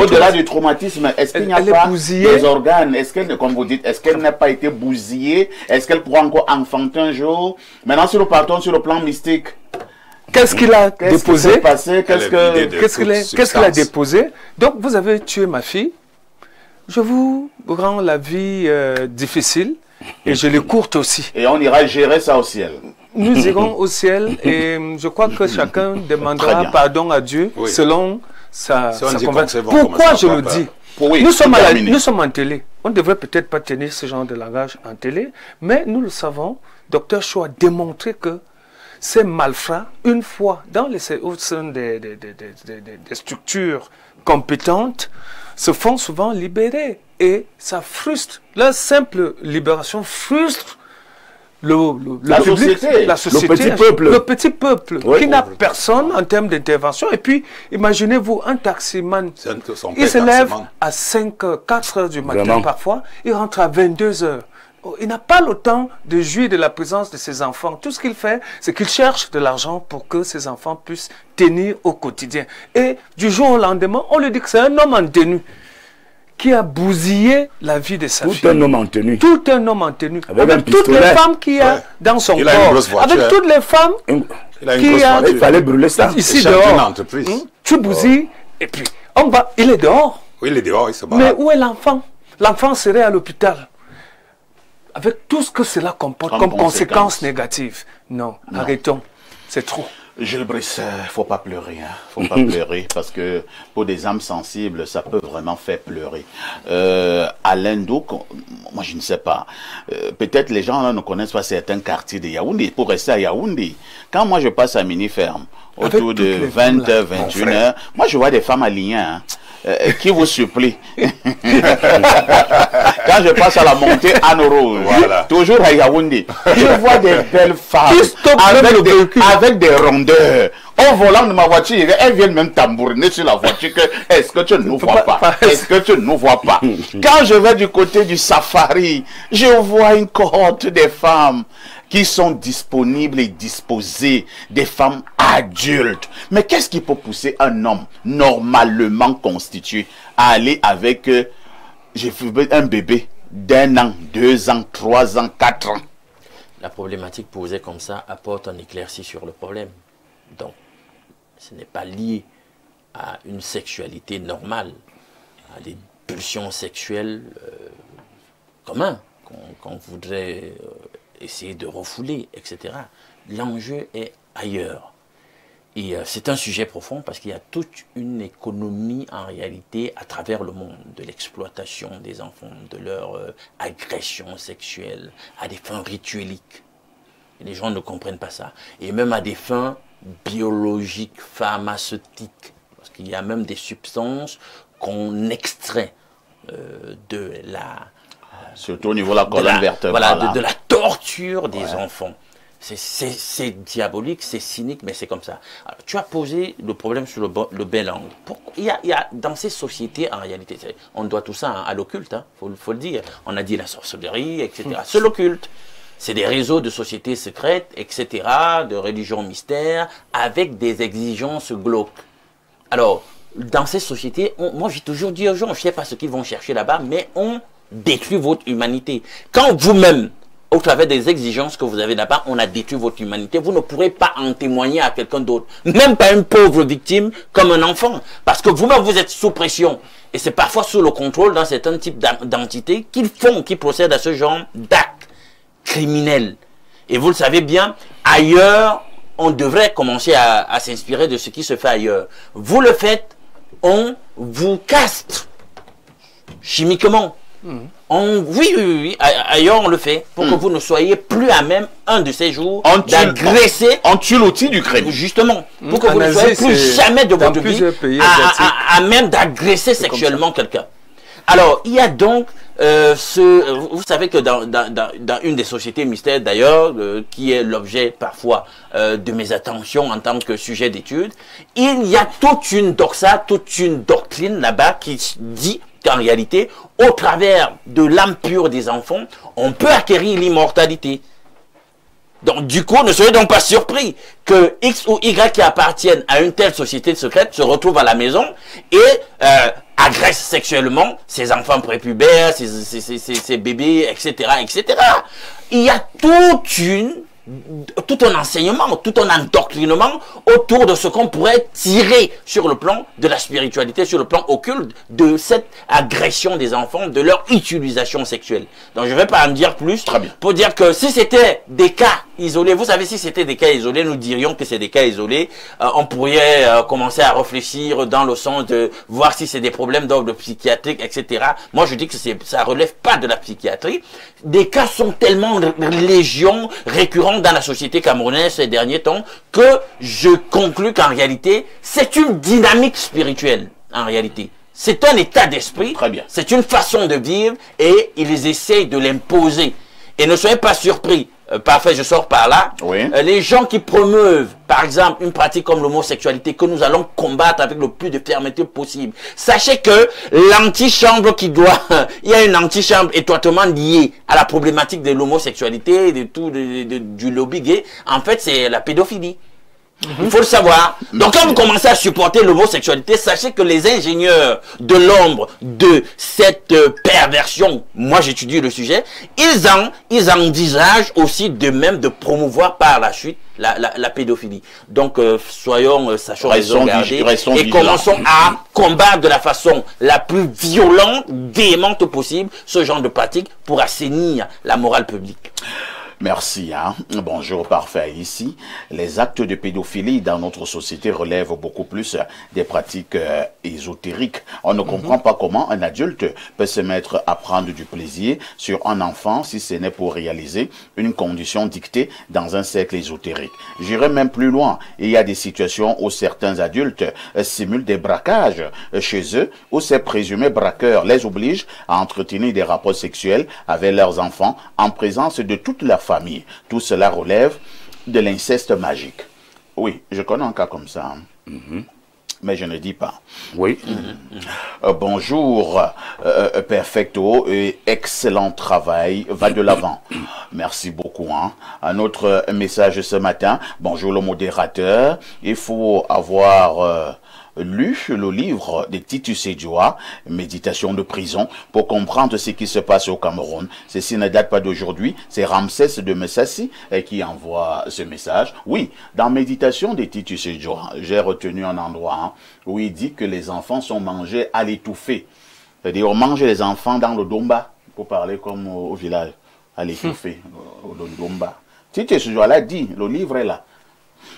Au-delà du traumatisme, est-ce qu'il n'y a pas des organes? Est-ce qu'elle, comme vous dites, est-ce qu'elle n'a pas été bousillée? Est-ce qu'elle pourra encore enfanter un jour? Maintenant, si nous partons sur le plan mystique, qu'est-ce qu'il a déposé? Qu'est-ce qu'il a déposé? Donc, vous avez tué ma fille. Je vous rends la vie difficile et je l'écourte aussi. Et on ira gérer ça au ciel. Nous irons au ciel et je crois que chacun demandera pardon à Dieu selon sa conviction. Pourquoi je le dis? Oui, nous sommes en télé. On ne devrait peut-être pas tenir ce genre de langage en télé, mais nous le savons. Dr Cho a démontré que ces malfrats, une fois dans les des structures compétentes, se font souvent libérer. Et ça frustre. La simple libération frustre la société, le petit peuple qui n'a personne en termes d'intervention. Et puis, imaginez-vous, un taximan, il se lève à 4 heures du matin parfois, il rentre à 22 heures. Il n'a pas le temps de jouir de la présence de ses enfants. Tout ce qu'il fait, c'est qu'il cherche de l'argent pour que ses enfants puissent tenir au quotidien. Et du jour au lendemain, on lui dit que c'est un homme en tenue qui a bousillé la vie de sa fille. Tout un homme en tenue. Tout un homme en tenue. Avec toutes les femmes qu'il y a dans son corps. Avec toutes les femmes qu'il a. Il fallait brûler ça. Ici dehors. Tu bousilles et puis on va. Il est dehors. Oui, il est dehors, il se bat. Mais où est l'enfant? L'enfant serait à l'hôpital. Avec tout ce que cela comporte comme conséquences négatives. Non, arrêtons. C'est trop. Gilles Brice, faut pas pleurer, hein. Faut pas pleurer parce que pour des âmes sensibles, ça peut vraiment faire pleurer. Alain Douk, moi je ne sais pas. Peut-être les gens là ne connaissent pas certains quartiers de Yaoundé. Pour rester à Yaoundé, quand moi je passe à Mini-Ferme, autour de 20h, 21h, moi je vois des femmes alignées, hein, qui vous supplient. Quand je passe à la montée Anne-Rose, toujours à Yaoundé, je vois des belles femmes avec des rondeurs. Au volant de ma voiture, elles viennent même tambouriner sur la voiture. Est-ce que tu ne nous vois pas? Est-ce que tu ne nous vois pas? Quand je vais du côté du safari, je vois une cohorte de femmes qui sont disponibles et disposées, des femmes adultes. Mais qu'est-ce qui peut pousser un homme normalement constitué à aller avec un bébé d'1 an, 2 ans, 3 ans, 4 ans? La problématique posée comme ça apporte un éclairci sur le problème. Donc, ce n'est pas lié à une sexualité normale, à des pulsions sexuelles communes qu'on voudrait essayer de refouler, etc. L'enjeu est ailleurs. Et c'est un sujet profond parce qu'il y a toute une économie en réalité à travers le monde de l'exploitation des enfants, de leur agression sexuelle à des fins ritueliques. Et les gens ne comprennent pas ça. Et même à des fins biologiques, pharmaceutiques. Parce qu'il y a même des substances qu'on extrait de la... surtout au niveau de la colonne vertébrale. Voilà, de la torture des enfants. C'est diabolique, c'est cynique, mais c'est comme ça. Alors, tu as posé le problème sur le bel angle. Il y a dans ces sociétés, en réalité, on doit tout ça à l'occulte, hein, faut le dire. On a dit la sorcellerie, etc. C'est l'occulte. C'est des réseaux de sociétés secrètes, etc., de religions mystères, avec des exigences glauques. Alors, dans ces sociétés, moi j'ai toujours dit aux gens, je ne sais pas ce qu'ils vont chercher là-bas, mais on détruit votre humanité. Quand vous-même, au travers des exigences que vous avez là-bas, on a détruit votre humanité, vous ne pourrez pas en témoigner à quelqu'un d'autre. Même pas une pauvre victime comme un enfant. Parce que vous-même, vous êtes sous pression. Et c'est parfois sous le contrôle d'un certain type d'entités qui procèdent à ce genre d'actes criminels. Et vous le savez bien, ailleurs, on devrait commencer à s'inspirer de ce qui se fait ailleurs. Vous le faites, on vous castre chimiquement. Oui. Ailleurs, on le fait. Pour que vous ne soyez plus à même, un de ces jours, d'agresser. On tue l'outil du crime. Justement. Pour que vous ne soyez plus jamais de votre vie à même d'agresser sexuellement quelqu'un. Alors, il y a donc vous savez que dans une des sociétés mystères d'ailleurs, qui est l'objet parfois de mes attentions en tant que sujet d'étude, il y a toute une doxa, toute une doctrine là-bas qui dit qu'en réalité, au travers de l'âme pure des enfants, on peut acquérir l'immortalité. Donc, du coup, ne soyez donc pas surpris que X ou Y qui appartiennent à une telle société secrète se retrouvent à la maison et agressent sexuellement ses enfants prépubères, ses bébés, etc., etc. Il y a tout un enseignement, tout un endoctrinement autour de ce qu'on pourrait tirer sur le plan de la spiritualité, sur le plan occulte de cette agression des enfants, de leur utilisation sexuelle. Donc je ne vais pas en dire plus. Très bien. Pour dire que si c'était des cas isolés, vous savez, si c'était des cas isolés, nous dirions que c'est des cas isolés. On pourrait commencer à réfléchir dans le sens de voir si c'est des problèmes d'ordre psychiatrique, etc. Moi je dis que ça relève pas de la psychiatrie. Des cas sont tellement légion, récurrents dans la société camerounaise ces derniers temps, que je conclus qu'en réalité, c'est une dynamique spirituelle, en réalité. C'est un état d'esprit, c'est une façon de vivre, et ils essayent de l'imposer. Et ne soyez pas surpris, parfait, je sors par là, les gens qui promeuvent, par exemple, une pratique comme l'homosexualité, que nous allons combattre avec le plus de fermeté possible. Sachez que l'antichambre il y a une antichambre étroitement liée à la problématique de l'homosexualité, du lobby gay. En fait, c'est la pédophilie. Il faut le savoir. Donc quand vous commencez à supporter l'homosexualité, sachez que les ingénieurs de l'ombre de cette perversion, moi j'étudie le sujet, ils envisagent aussi de même de promouvoir par la suite la pédophilie. Donc sachons raison garder et commençons à combattre de la façon la plus violente, véhémente possible ce genre de pratique pour assainir la morale publique. Merci. Bonjour, parfait. Ici, les actes de pédophilie dans notre société relèvent beaucoup plus des pratiques ésotériques. On ne comprend pas comment un adulte peut se mettre à prendre du plaisir sur un enfant si ce n'est pour réaliser une condition dictée dans un cercle ésotérique. J'irai même plus loin. Il y a des situations où certains adultes simulent des braquages chez eux, où ces présumés braqueurs les obligent à entretenir des rapports sexuels avec leurs enfants en présence de toute la famille. Tout cela relève de l'inceste magique. Oui, je connais un cas comme ça. Mais je ne dis pas. Oui. Bonjour, perfecto, et excellent travail, va de l'avant. Merci beaucoup. Un autre message ce matin. Bonjour le modérateur. Il faut avoir lu le livre de Titus Edjoa, Méditation de prison, pour comprendre ce qui se passe au Cameroun. Ceci ne date pas d'aujourd'hui, c'est Ramsès de Messassi qui envoie ce message. Oui, dans Méditation de Titus Edjoa, j'ai retenu un endroit où il dit que les enfants sont mangés à l'étouffée. C'est-à-dire on mange les enfants dans le domba, pour parler comme au village, à l'étouffée, au domba. Titus Edjoa l'a dit, le livre est là.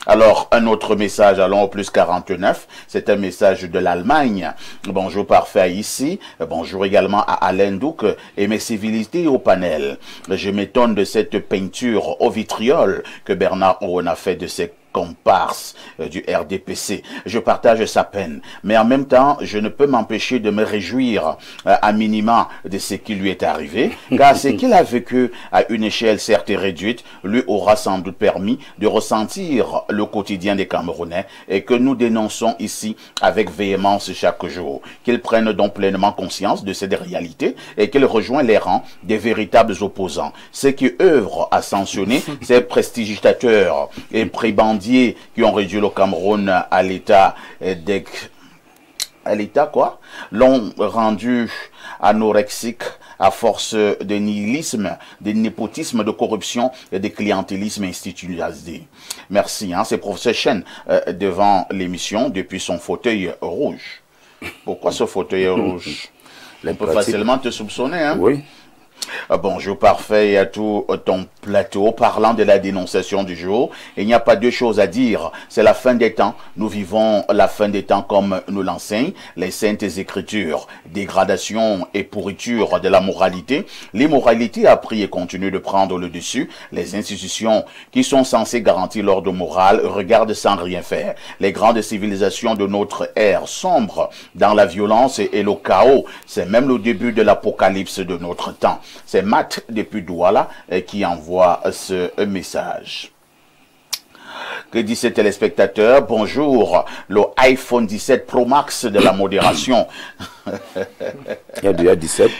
Alors, un autre message, allons au plus 49, c'est un message de l'Allemagne. Bonjour parfait ici, bonjour également à Alain Douc et mes civilités au panel. Je m'étonne de cette peinture au vitriol que Bernard Owen a fait de ses comparse du RDPC. Je partage sa peine, mais en même temps, je ne peux m'empêcher de me réjouir à minima de ce qui lui est arrivé, car ce qu'il a vécu à une échelle certes réduite lui aura sans doute permis de ressentir le quotidien des Camerounais et que nous dénonçons ici avec véhémence chaque jour. Qu'il prenne donc pleinement conscience de cette réalité et qu'il rejoigne les rangs des véritables opposants. Ceux qui œuvrent à sanctionner ces prestigitateurs et prébendiers qui ont réduit le Cameroun à l'état l'ont rendu anorexique à force de nihilisme, de népotisme, de corruption et de clientélisme institutionnalisé. Merci, c'est professeur Chen devant l'émission depuis son fauteuil rouge. Pourquoi ce fauteuil rouge? On peut facilement te soupçonner, Oui. Bonjour parfait et à tout ton plateau. Parlant de la dénonciation du jour, il n'y a pas deux choses à dire. C'est la fin des temps. Nous vivons la fin des temps comme nous l'enseignent les saintes écritures. Dégradation et pourriture de la moralité. L'immoralité a pris et continue de prendre le dessus. Les institutions qui sont censées garantir l'ordre moral regardent sans rien faire. Les grandes civilisations de notre ère sombrent dans la violence et le chaos. C'est même le début de l'apocalypse de notre temps. C'est Matt depuis Douala qui envoie ce message. Que dit ce téléspectateur? Bonjour, le iPhone 17 Pro Max de la modération. Il y a déjà 17.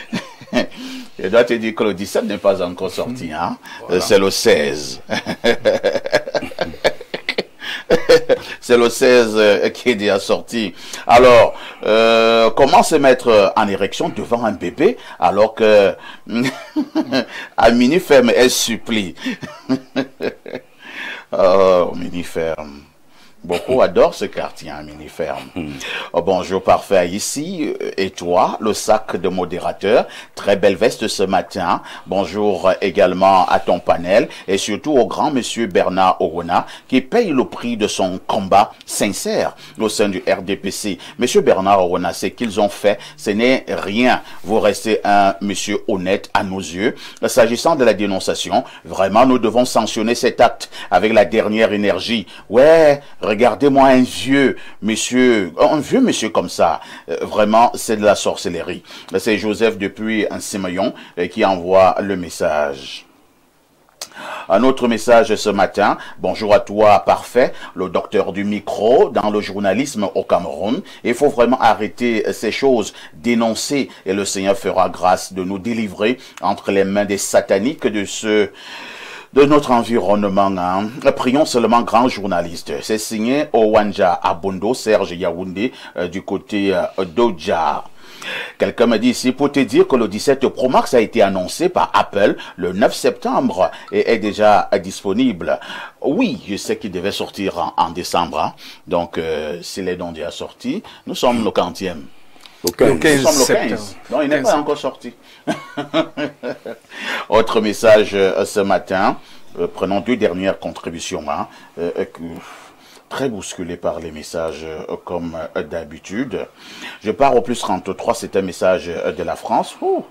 Je dois te dire que le 17 n'est pas encore sorti, hein? Voilà. C'est le 16. C'est le 16 qui est déjà sorti. Alors, comment se mettre en érection devant un bébé alors que à Mini-Ferme, elle supplie. Oh, Mini-Ferme. Beaucoup adorent ce quartier, hein, Mini-Ferme. Oh, bonjour, parfait. Ici, et toi, le sac de modérateur. Très belle veste ce matin. Bonjour également à ton panel et surtout au grand monsieur Bernard Orona qui paye le prix de son combat sincère au sein du RDPC. Monsieur Bernard Orona, ce qu'ils ont fait, ce n'est rien. Vous restez un monsieur honnête à nos yeux. S'agissant de la dénonciation, vraiment, nous devons sanctionner cet acte avec la dernière énergie. Ouais, regardez-moi un vieux monsieur comme ça. Vraiment, c'est de la sorcellerie. C'est Joseph depuis un Simeon qui envoie le message. Un autre message ce matin. Bonjour à toi, parfait, le docteur du micro dans le journalisme au Cameroun. Il faut vraiment arrêter ces choses, dénoncer et le Seigneur fera grâce de nous délivrer entre les mains des sataniques de notre environnement. Hein. Prions seulement, grand journaliste. C'est signé Owanja Abondo, Serge Yaoundé, du côté d'Oja. Quelqu'un me dit ici, pour te dire que le 17 Pro Max a été annoncé par Apple le 9 septembre et est déjà disponible. Oui, je sais qu'il devait sortir en décembre. Hein. Donc, s'il est donc déjà sorti, nous sommes le 40e. Le 15. Nous sommes le 15. Non, il n'est pas encore sorti. Autre message ce matin. Prenons deux dernières contributions. Hein, très bousculé par les messages comme d'habitude. Je pars au plus 33, c'est un message de la France. Ouh,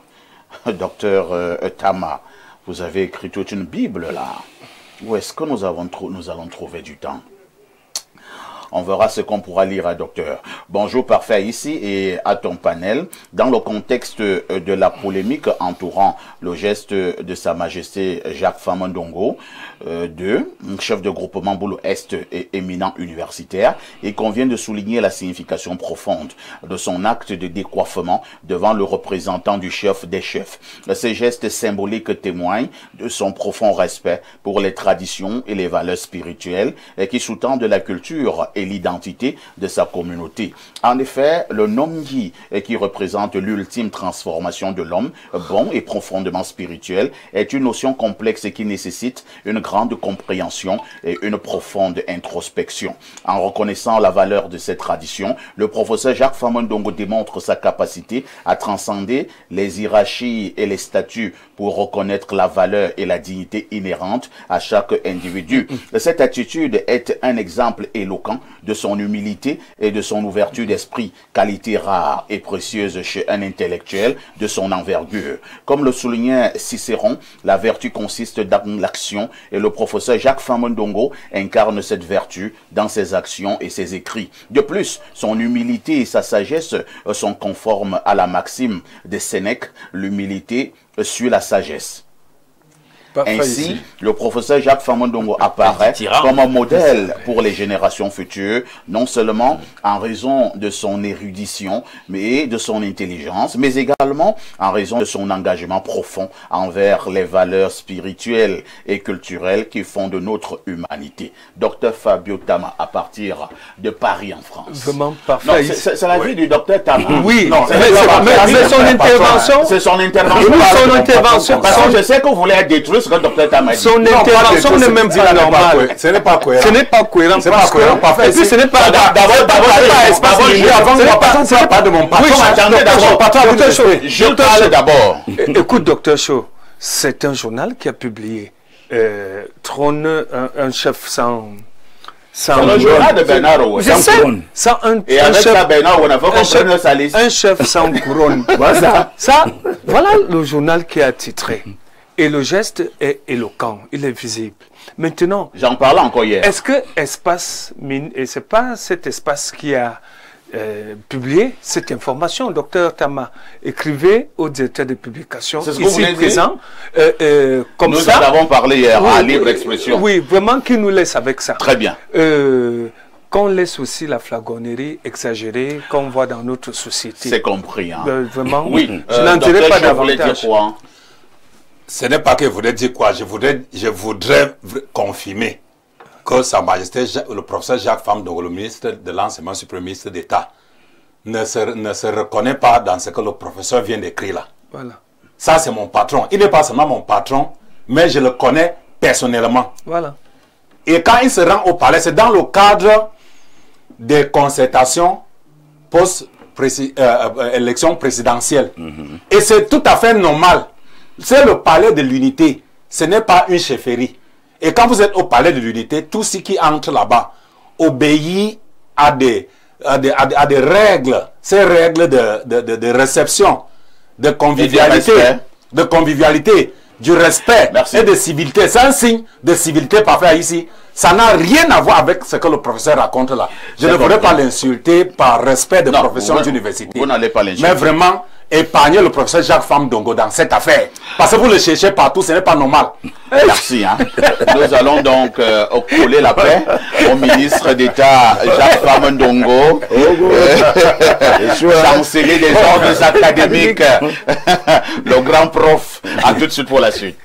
docteur Tama, vous avez écrit toute une Bible là. Où est-ce que nous allons trouver du temps? On verra ce qu'on pourra lire, docteur. Bonjour, parfait, ici et à ton panel. Dans le contexte de la polémique entourant le geste de Sa Majesté Jacques Famandongo, chef de groupement Boulou-Est et éminent universitaire, il convient de souligner la signification profonde de son acte de décoiffement devant le représentant du chef des chefs. Ces gestes symboliques témoignent de son profond respect pour les traditions et les valeurs spirituelles qui sous-tendent la culture et l'identité de sa communauté. En effet, le Nomgi, qui représente l'ultime transformation de l'homme, bon et profondément spirituel, est une notion complexe qui nécessite une grande compréhension et une profonde introspection. En reconnaissant la valeur de cette tradition, le professeur Jacques Famandongo démontre sa capacité à transcender les hiérarchies et les statuts pour reconnaître la valeur et la dignité inhérente à chaque individu. Cette attitude est un exemple éloquent de son humilité et de son ouverture d'esprit, qualité rare et précieuse chez un intellectuel de son envergure. Comme le soulignait Cicéron, la vertu consiste dans l'action et le professeur Jacques Famandongo incarne cette vertu dans ses actions et ses écrits. De plus, son humilité et sa sagesse sont conformes à la maxime de Sénèque, l'humilité suit la sagesse. Ainsi, le professeur Jacques Famandongo apparaît comme un modèle pour les générations futures, non seulement en raison de son érudition, mais de son intelligence, mais également en raison de son engagement profond envers les valeurs spirituelles et culturelles qui font de notre humanité. Docteur Fabio Tama, à partir de Paris en France. Vraiment parfait. C'est la vie du docteur Tama. Oui, mais son intervention. C'est son intervention. Son intervention. Parce que je sais que vous voulez être détruit ce que le docteur Tama dit. Son intervention n'est même pas normale. Ce n'est pas cohérent. Ce n'est pas cohérent. C'est pas cohérent. Et puis ce n'est pas... D'abord, pas de mon patron. Je parle d'abord. Écoute, docteur Cho, c'est un journal qui a publié Trône, un chef sans... C'est le journal de Bernard Owen. Je sais. Et avec ça, Bernard Owen a fait comprendre sa liste. Un chef sans couronne. Voilà. Voilà le journal qui a titré. Et le geste est éloquent, il est visible. Maintenant, j'en parlais encore hier. Est-ce que Espace Mine, et c'est pas cet espace qui a publié cette information, docteur Tama, écrivez au directeur de publication ici présent, comme nous ça. Nous en avons parlé hier à Libre Expression. Oui, vraiment qu'il nous laisse avec ça. Très bien. Qu'on laisse aussi la flagornerie exagérée qu'on voit dans notre société. C'est compris. Hein. Vraiment, oui. Je n'en dirai pas davantage. Ce n'est pas que je voudrais dire quoi, je voudrais confirmer que Sa Majesté, le professeur Jacques Famdongo, le ministre de l'Enseignement supérieur, ministre d'État, ne se reconnaît pas dans ce que le professeur vient d'écrire là. Voilà. Ça, c'est mon patron. Il n'est pas seulement mon patron, mais je le connais personnellement. Voilà. Et quand il se rend au palais, c'est dans le cadre des concertations post-élection présidentielle. Et c'est tout à fait normal. C'est le palais de l'unité. Ce n'est pas une chefferie. Et quand vous êtes au palais de l'unité, tout ce qui entre là-bas obéit à des règles. Ces règles de réception, de convivialité, du respect et de civilité. C'est un signe de civilité parfait ici. Ça n'a rien à voir avec ce que le professeur raconte là. Je ne voudrais pas l'insulter par respect de profession d'université. Vous n'allez pas l'insulter. Mais vraiment, épargnez le professeur Jacques Famdongo dans cette affaire. Parce que vous le cherchez partout, ce n'est pas normal. Merci. Hein. Nous allons donc coller la paix au ministre d'État Jacques Famdongo, chancelier des ordres académiques, le grand prof. À tout de suite pour la suite.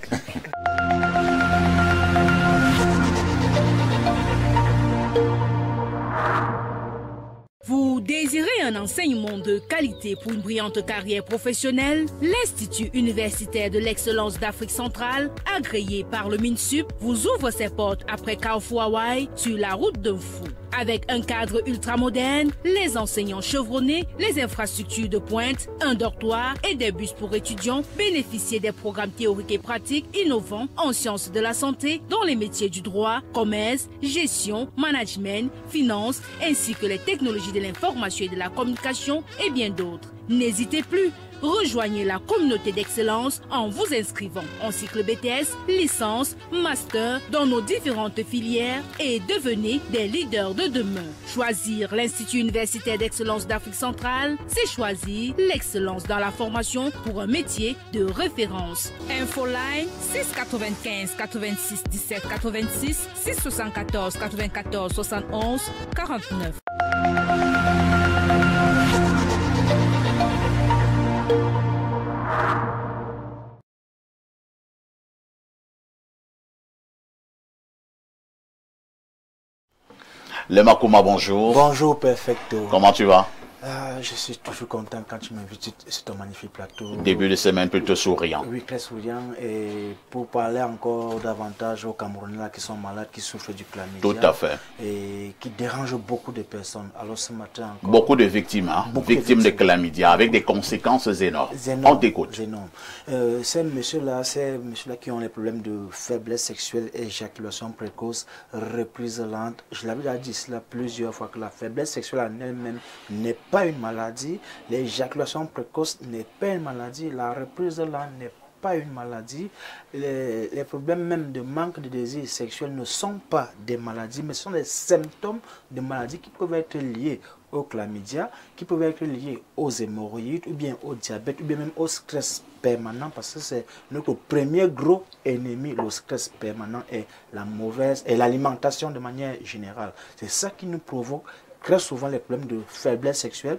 Vous désirez un enseignement de qualité pour une brillante carrière professionnelle? L'Institut universitaire de l'excellence d'Afrique centrale, agréé par le MINSUP, vous ouvre ses portes après Carrefour Hawaii sur la route d'un fou. Avec un cadre ultramoderne, les enseignants chevronnés, les infrastructures de pointe, un dortoir et des bus pour étudiants, bénéficiez des programmes théoriques et pratiques innovants en sciences de la santé dans les métiers du droit, commerce, gestion, management, finance, ainsi que les technologies de l'information et de la communication et bien d'autres. N'hésitez plus, rejoignez la communauté d'excellence en vous inscrivant en cycle BTS, licence, master dans nos différentes filières et devenez des leaders de demain. Choisir l'Institut universitaire d'excellence d'Afrique centrale, c'est choisir l'excellence dans la formation pour un métier de référence. Infoline 695 86 17 86 674 94 71 49. Le Makuma, bonjour. Bonjour, perfecto. Comment tu vas? Je suis toujours content quand tu m'invites sur ton magnifique plateau. Début de semaine plutôt souriant. Oui, très souriant. Et pour parler encore davantage aux Camerounais qui sont malades, qui souffrent du chlamydia. Tout à fait. Et qui dérangent beaucoup de personnes. Alors ce matin encore. Beaucoup de victimes, hein? Victimes de chlamydia avec des conséquences énormes. On t'écoute. Ces messieurs-là qui ont les problèmes de faiblesse sexuelle, éjaculation précoce, reprise lente. Je l'avais déjà dit cela plusieurs fois que la faiblesse sexuelle en elle-même n'est pas une maladie, l'éjaculation précoce n'est pas une maladie, la reprise lente n'est pas une maladie, les problèmes même de manque de désir sexuel ne sont pas des maladies, mais ce sont des symptômes de maladies qui peuvent être liés au chlamydia, qui peuvent être liés aux hémorroïdes, ou bien au diabète, ou bien même au stress permanent, parce que c'est notre premier gros ennemi, le stress permanent et la mauvaise, et l'alimentation de manière générale. C'est ça qui nous provoque très souvent les problèmes de faiblesse sexuelle.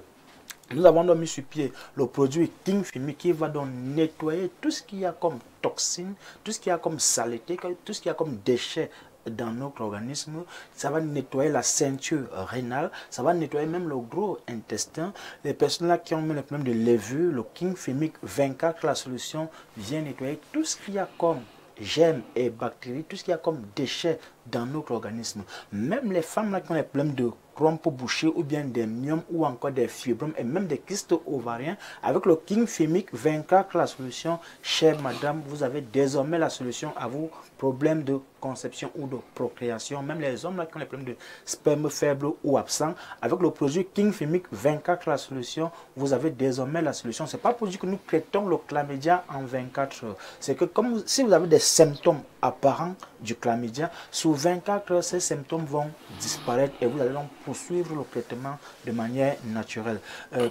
Nous avons donc mis sur pied le produit King Fimi qui va donc nettoyer tout ce qu'il y a comme toxines, tout ce qu'il y a comme saleté, tout ce qu'il y a comme déchets dans notre organisme. Ça va nettoyer la ceinture rénale, ça va nettoyer même le gros intestin. Les personnes là qui ont même les problèmes de levure, le King Fimi 24, la solution vient nettoyer tout ce qu'il y a comme germes et bactéries, tout ce qu'il y a comme déchets dans notre organisme. Même les femmes là qui ont des problèmes de chrompe bouchée ou bien des myomes ou encore des fibromes et même des kystes ovariens, avec le King Femic 24, la solution, chère madame, vous avez désormais la solution à vos problèmes de conception ou de procréation. Même les hommes là qui ont des problèmes de sperme faible ou absent, avec le produit King Femic 24, la solution, vous avez désormais la solution. C'est pas pour dire que nous traitons le chlamydia en 24 heures. C'est que comme si vous avez des symptômes apparents du chlamydia, sous 24 heures, ces symptômes vont disparaître et vous allez donc poursuivre le traitement de manière naturelle.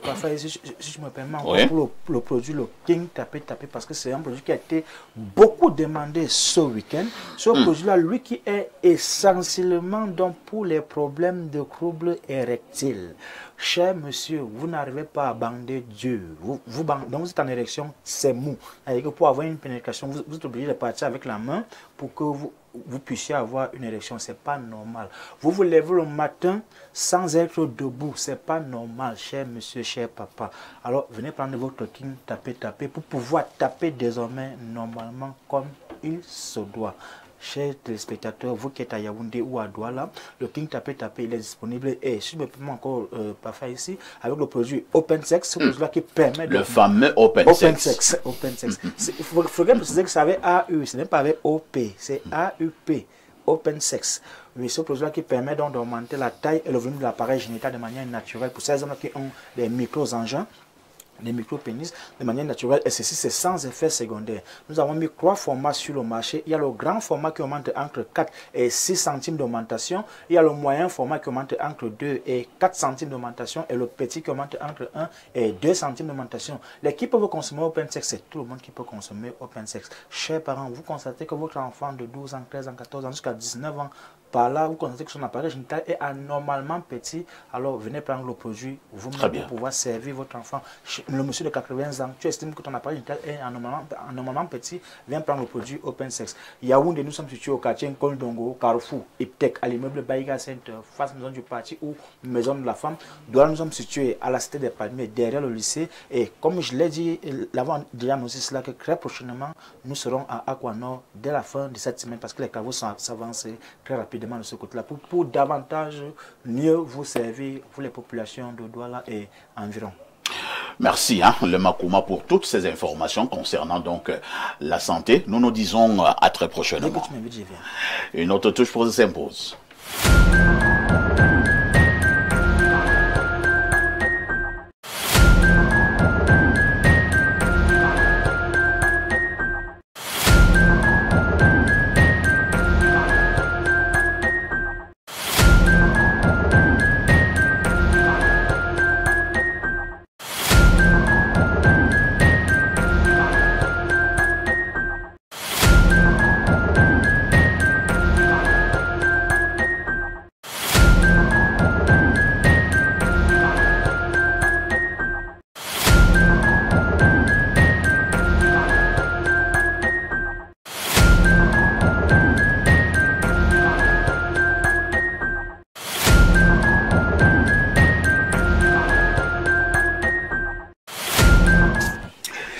Parfois, si je me permets encore pour le produit, le King Tapé, parce que c'est un produit qui a été beaucoup demandé ce week-end. Ce produit-là, lui qui est essentiellement donc pour les problèmes de troubles érectiles. Cher monsieur, vous n'arrivez pas à bander Dieu. Donc vous êtes en érection, c'est mou. Que pour avoir une pénétration, vous êtes obligé de partir avec la main pour que vous puissiez avoir une érection. C'est pas normal. Vous vous levez le matin sans être debout. C'est pas normal, cher monsieur, cher papa. Alors venez prendre votre King Tapé pour pouvoir taper désormais normalement comme il se doit. Chers téléspectateurs, vous qui êtes à Yaoundé ou à Douala, le King Tapé, il est disponible. Et si je me permets encore parfois ici, avec le produit Open Sex, ce produit-là qui permet de... Le fameux Open Sex. Il faudrait préciser que ça avait AU, ce n'est pas avec OP, c'est AUP. Open Sex. Oui, ce produit-là qui permet donc d'augmenter la taille et le volume de l'appareil génital de manière naturelle pour ces hommes qui ont des micro-engins, des micro-pénis de manière naturelle, et ceci c'est sans effet secondaire. Nous avons mis 3 formats sur le marché. Il y a le grand format qui augmente entre 4 et 6 centimes d'augmentation. Il y a le moyen format qui augmente entre 2 et 4 centimes d'augmentation et le petit qui augmente entre 1 et 2 centimes d'augmentation. Les qui peuvent consommer Open Sex, c'est tout le monde qui peut consommer Open Sex. Chers parents, vous constatez que votre enfant de 12 ans, 13 ans, 14 ans jusqu'à 19 ans, par là, vous constatez que son appareil génital est anormalement petit, alors venez prendre le produit, vous-même pour pouvoir servir votre enfant. Le monsieur de 80 ans, tu estimes que ton appareil génital est anormalement petit, viens prendre le produit Open Sex. Yaoundé, nous sommes situés au quartier Koldongo, Carrefour, Iptec, à l'immeuble Baïga Center, face maison du parti ou maison de la femme. Douala, nous sommes situés à la cité des Palmiers, derrière le lycée. Et comme je l'ai dit, l'avant déjà annoncé cela, que très prochainement, nous serons à Aquanor dès la fin de cette semaine, parce que les travaux s'avancent très rapidement de ce côté-là pour davantage mieux vous servir, vous les populations de Douala et environ. Merci, le Makouma, pour toutes ces informations concernant donc la santé. Nous nous disons à très prochainement. Dès que tu m'invites, je viens. Une autre touche pour s'impose.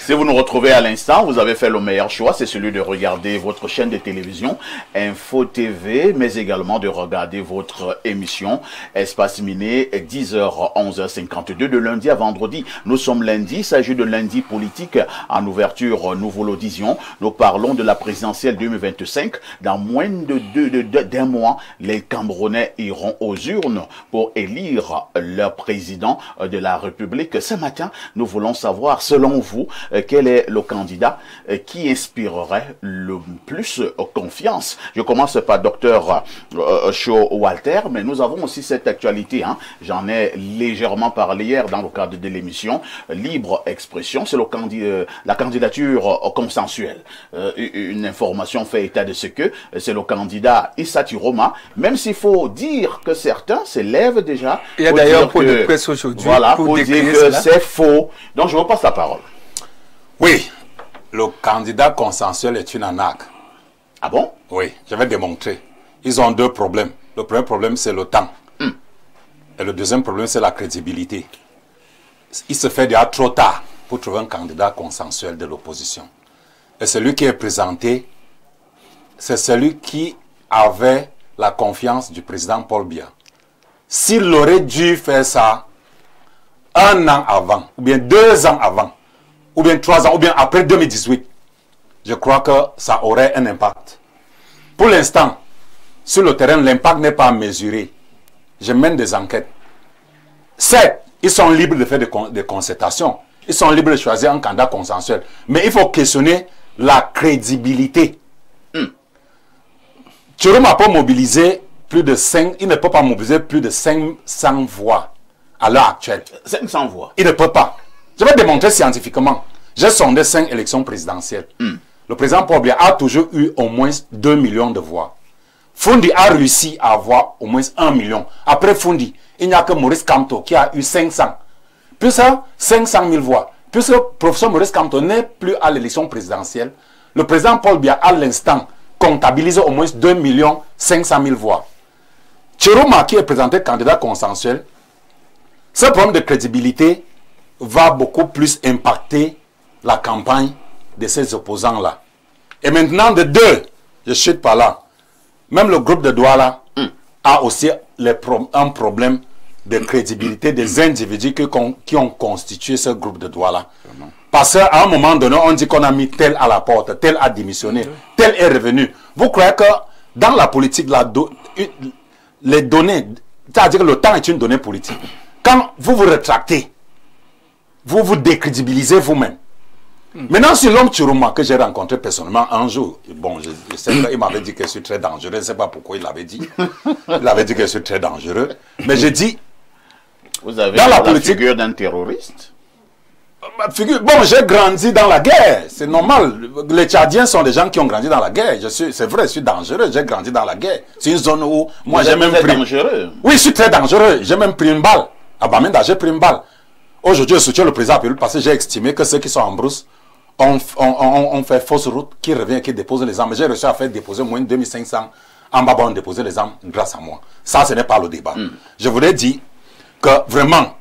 Si vous nous retrouvez à l'instant, vous avez fait le meilleur choix, c'est celui de regarder votre chaîne de télévision Info TV, mais également de regarder votre émission Espace Miné, 10h, 11h52, de lundi à vendredi. Nous sommes lundi, il s'agit de lundi politique. En ouverture, nous vous l'auditions, nous parlons de la présidentielle 2025. Dans moins d'un mois, les Camerounais iront aux urnes pour élire leur président de la République. Ce matin, nous voulons savoir, selon vous, quel est le candidat qui inspirerait le plus confiance. Je commence par Dr Shaw Walter, mais nous avons aussi cette actualité. J'en ai légèrement parlé hier dans le cadre de l'émission Libre Expression. C'est la candidature consensuelle. Une information fait état de ce que c'est le candidat Issa Tiroma, même s'il faut dire que certains s'élèvent déjà. Il y a d'ailleurs pour de presse aujourd'hui. Voilà, pour dire que c'est faux. Donc je vous passe la parole. Oui, le candidat consensuel est une arnaque. Ah bon? Oui, je vais démontrer. Ils ont 2 problèmes. Le premier problème, c'est le temps. Et le deuxième problème, c'est la crédibilité. Il se fait déjà trop tard pour trouver un candidat consensuel de l'opposition. Et celui qui est présenté c'est celui qui avait la confiance du président Paul Biya. S'il aurait dû faire ça 1 an avant, ou bien 2 ans avant, ou bien 3 ans, ou bien après 2018, je crois que ça aurait un impact. Pour l'instant, sur le terrain, l'impact n'est pas mesuré. Je mène des enquêtes. Certes, ils sont libres de faire des concertations. Ils sont libres de choisir un candidat consensuel. Mais il faut questionner la crédibilité. Tchiroma peut mobiliser plus de 5, il ne peut pas mobiliser plus de 500 voix à l'heure actuelle. 500 voix. Il ne peut pas. Je vais démontrer scientifiquement. J'ai sondé 5 élections présidentielles. Le président Paul Biya a toujours eu au moins 2 millions de voix. Fundi a réussi à avoir au moins 1 million. Après Fundi, il n'y a que Maurice Kamto qui a eu 500. Plus ça, 500 000 voix. Puisque le professeur Maurice Kamto n'est plus à l'élection présidentielle, le président Paul Biya, à l'instant, comptabilise au moins 2 500 000 voix. Tchiroma, qui est présenté candidat consensuel, ce problème de crédibilité va beaucoup plus impacter la campagne de ces opposants-là. Et maintenant, de deux, je chute par là, même le groupe de Douala a aussi un problème de crédibilité des individus qui ont constitué ce groupe de Douala. Parce qu'à un moment donné, on dit qu'on a mis tel à la porte, tel a démissionné, tel est revenu. Vous croyez que dans la politique, les données, c'est-à-dire que le temps est une donnée politique. Quand vous vous rétractez, vous vous décrédibilisez vous-même. Maintenant, c'est l'homme Tchiroma que j'ai rencontré personnellement un jour. Bon, je sais qu'il m'avait dit que je suis très dangereux. Je ne sais pas pourquoi il l'avait dit. Il avait dit que je suis très dangereux. Mais j'ai dit... Vous avez dans la politique, figure d'un terroriste. Bon, j'ai grandi dans la guerre. C'est normal. Les Tchadiens sont des gens qui ont grandi dans la guerre. C'est vrai, je suis dangereux. J'ai grandi dans la guerre. C'est une zone où... moi, j'ai même pris... dangereux. Oui, je suis très dangereux. J'ai même pris une balle. À Bamenda, j'ai pris une balle. Aujourd'hui, je soutiens le président parce que j'ai estimé que ceux qui sont en brousse on fait fausse route, qui revient, qui dépose les armes. J'ai réussi à faire déposer moins de 2500 en bas, on déposer les armes grâce à moi. Ça, ce n'est pas le débat. Je voulais dire que vraiment,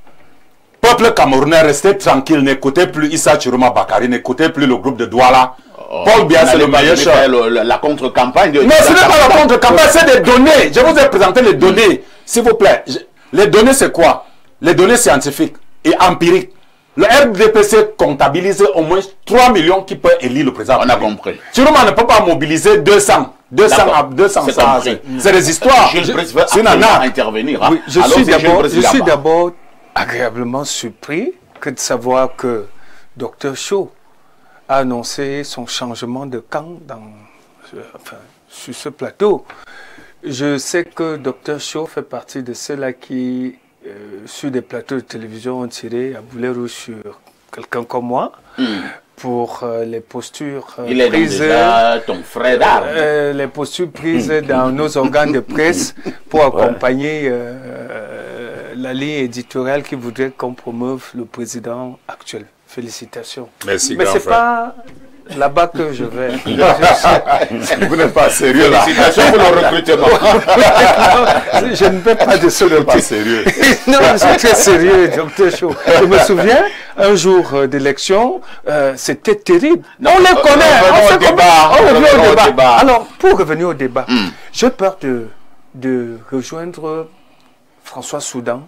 peuple camerounais, restez tranquille, n'écoutez plus Issa Tchiroma Bakari, n'écoutez plus le groupe de Douala. Paul Biya, c'est le meilleur choix. La contre-campagne de... Non, ce n'est pas la contre-campagne, c'est des données. Je vous ai présenté les données. S'il vous plaît, les données, c'est quoi? Les données scientifiques et empiriques. Le RDPC comptabilise au moins 3 millions qui peuvent élire le président. On a compris. Tchiroma ne peut pas mobiliser 200 à 200. C'est des histoires. C'est une intervenir. Hein? Oui, je suis d'abord agréablement surpris de savoir que Dr Cho a annoncé son changement de camp sur ce plateau. Je sais que Dr Cho fait partie de ceux-là qui... sur des plateaux de télévision, on tirait à boulet rouge sur quelqu'un comme moi pour les postures prises, déjà ton frère d'armes. Les postures prises dans nos organes de presse pour accompagner la ligne éditoriale qui voudrait qu'on promeuve le président actuel. Félicitations. Merci. Mais c'est pas là-bas que je vais. Vous n'êtes pas sérieux là. Félicitations pour le recrutement. Je ne vais pas de ce côté. Pas sérieux. Non, c'est très sérieux, Dr Cho. Je me souviens, un jour d'élection, c'était terrible. On les connaît. On revient au débat. Alors, pour revenir au débat, j'ai peur de rejoindre François Soudan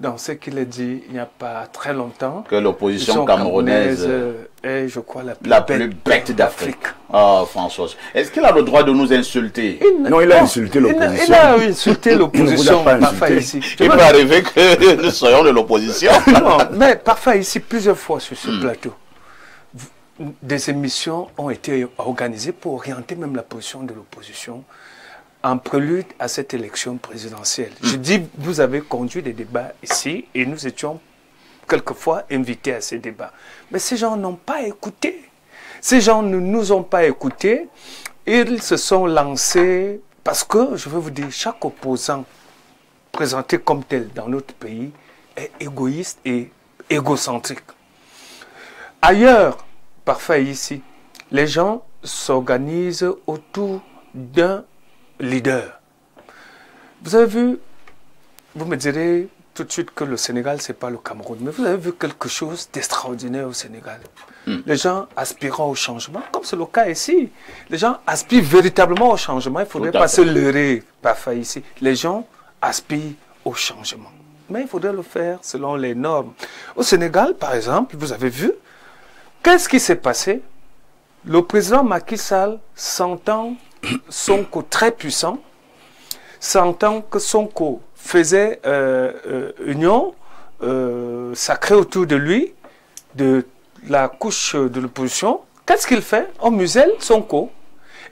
dans ce qu'il a dit il n'y a pas très longtemps. Que l'opposition camerounaise est, je crois, la plus bête d'Afrique. Oh, François. Est-ce qu'il a le droit de nous insulter? Non, il a insulté l'opposition. Il a insulté l'opposition. Parfois ici. Il peut arriver que nous soyons de l'opposition. Non, mais parfois ici, plusieurs fois sur ce plateau, des émissions ont été organisées pour orienter même la position de l'opposition en prélude à cette élection présidentielle. Je dis, vous avez conduit des débats ici et nous étions quelquefois invités à ces débats. Mais ces gens n'ont pas écouté. Ces gens ne nous ont pas écoutés. Ils se sont lancés parce que, je veux vous dire, chaque opposant présenté comme tel dans notre pays est égoïste et égocentrique. Ailleurs, parfois ici, les gens s'organisent autour d'un leader. Vous avez vu, vous me direz, tout de suite que le Sénégal, ce n'est pas le Cameroun. Mais vous avez vu quelque chose d'extraordinaire au Sénégal. Les gens aspirant au changement, comme c'est le cas ici. Les gens aspirent véritablement au changement. Il ne faudrait pas se leurrer parfois ici. Les gens aspirent au changement. Mais il faudrait le faire selon les normes. Au Sénégal, par exemple, vous avez vu, qu'est-ce qui s'est passé? Le président Macky Sall, sentant Sonko très puissant, sentant que Sonko faisait union sacrée autour de lui, de la couche de l'opposition, qu'est-ce qu'il fait? On muselle Sonko.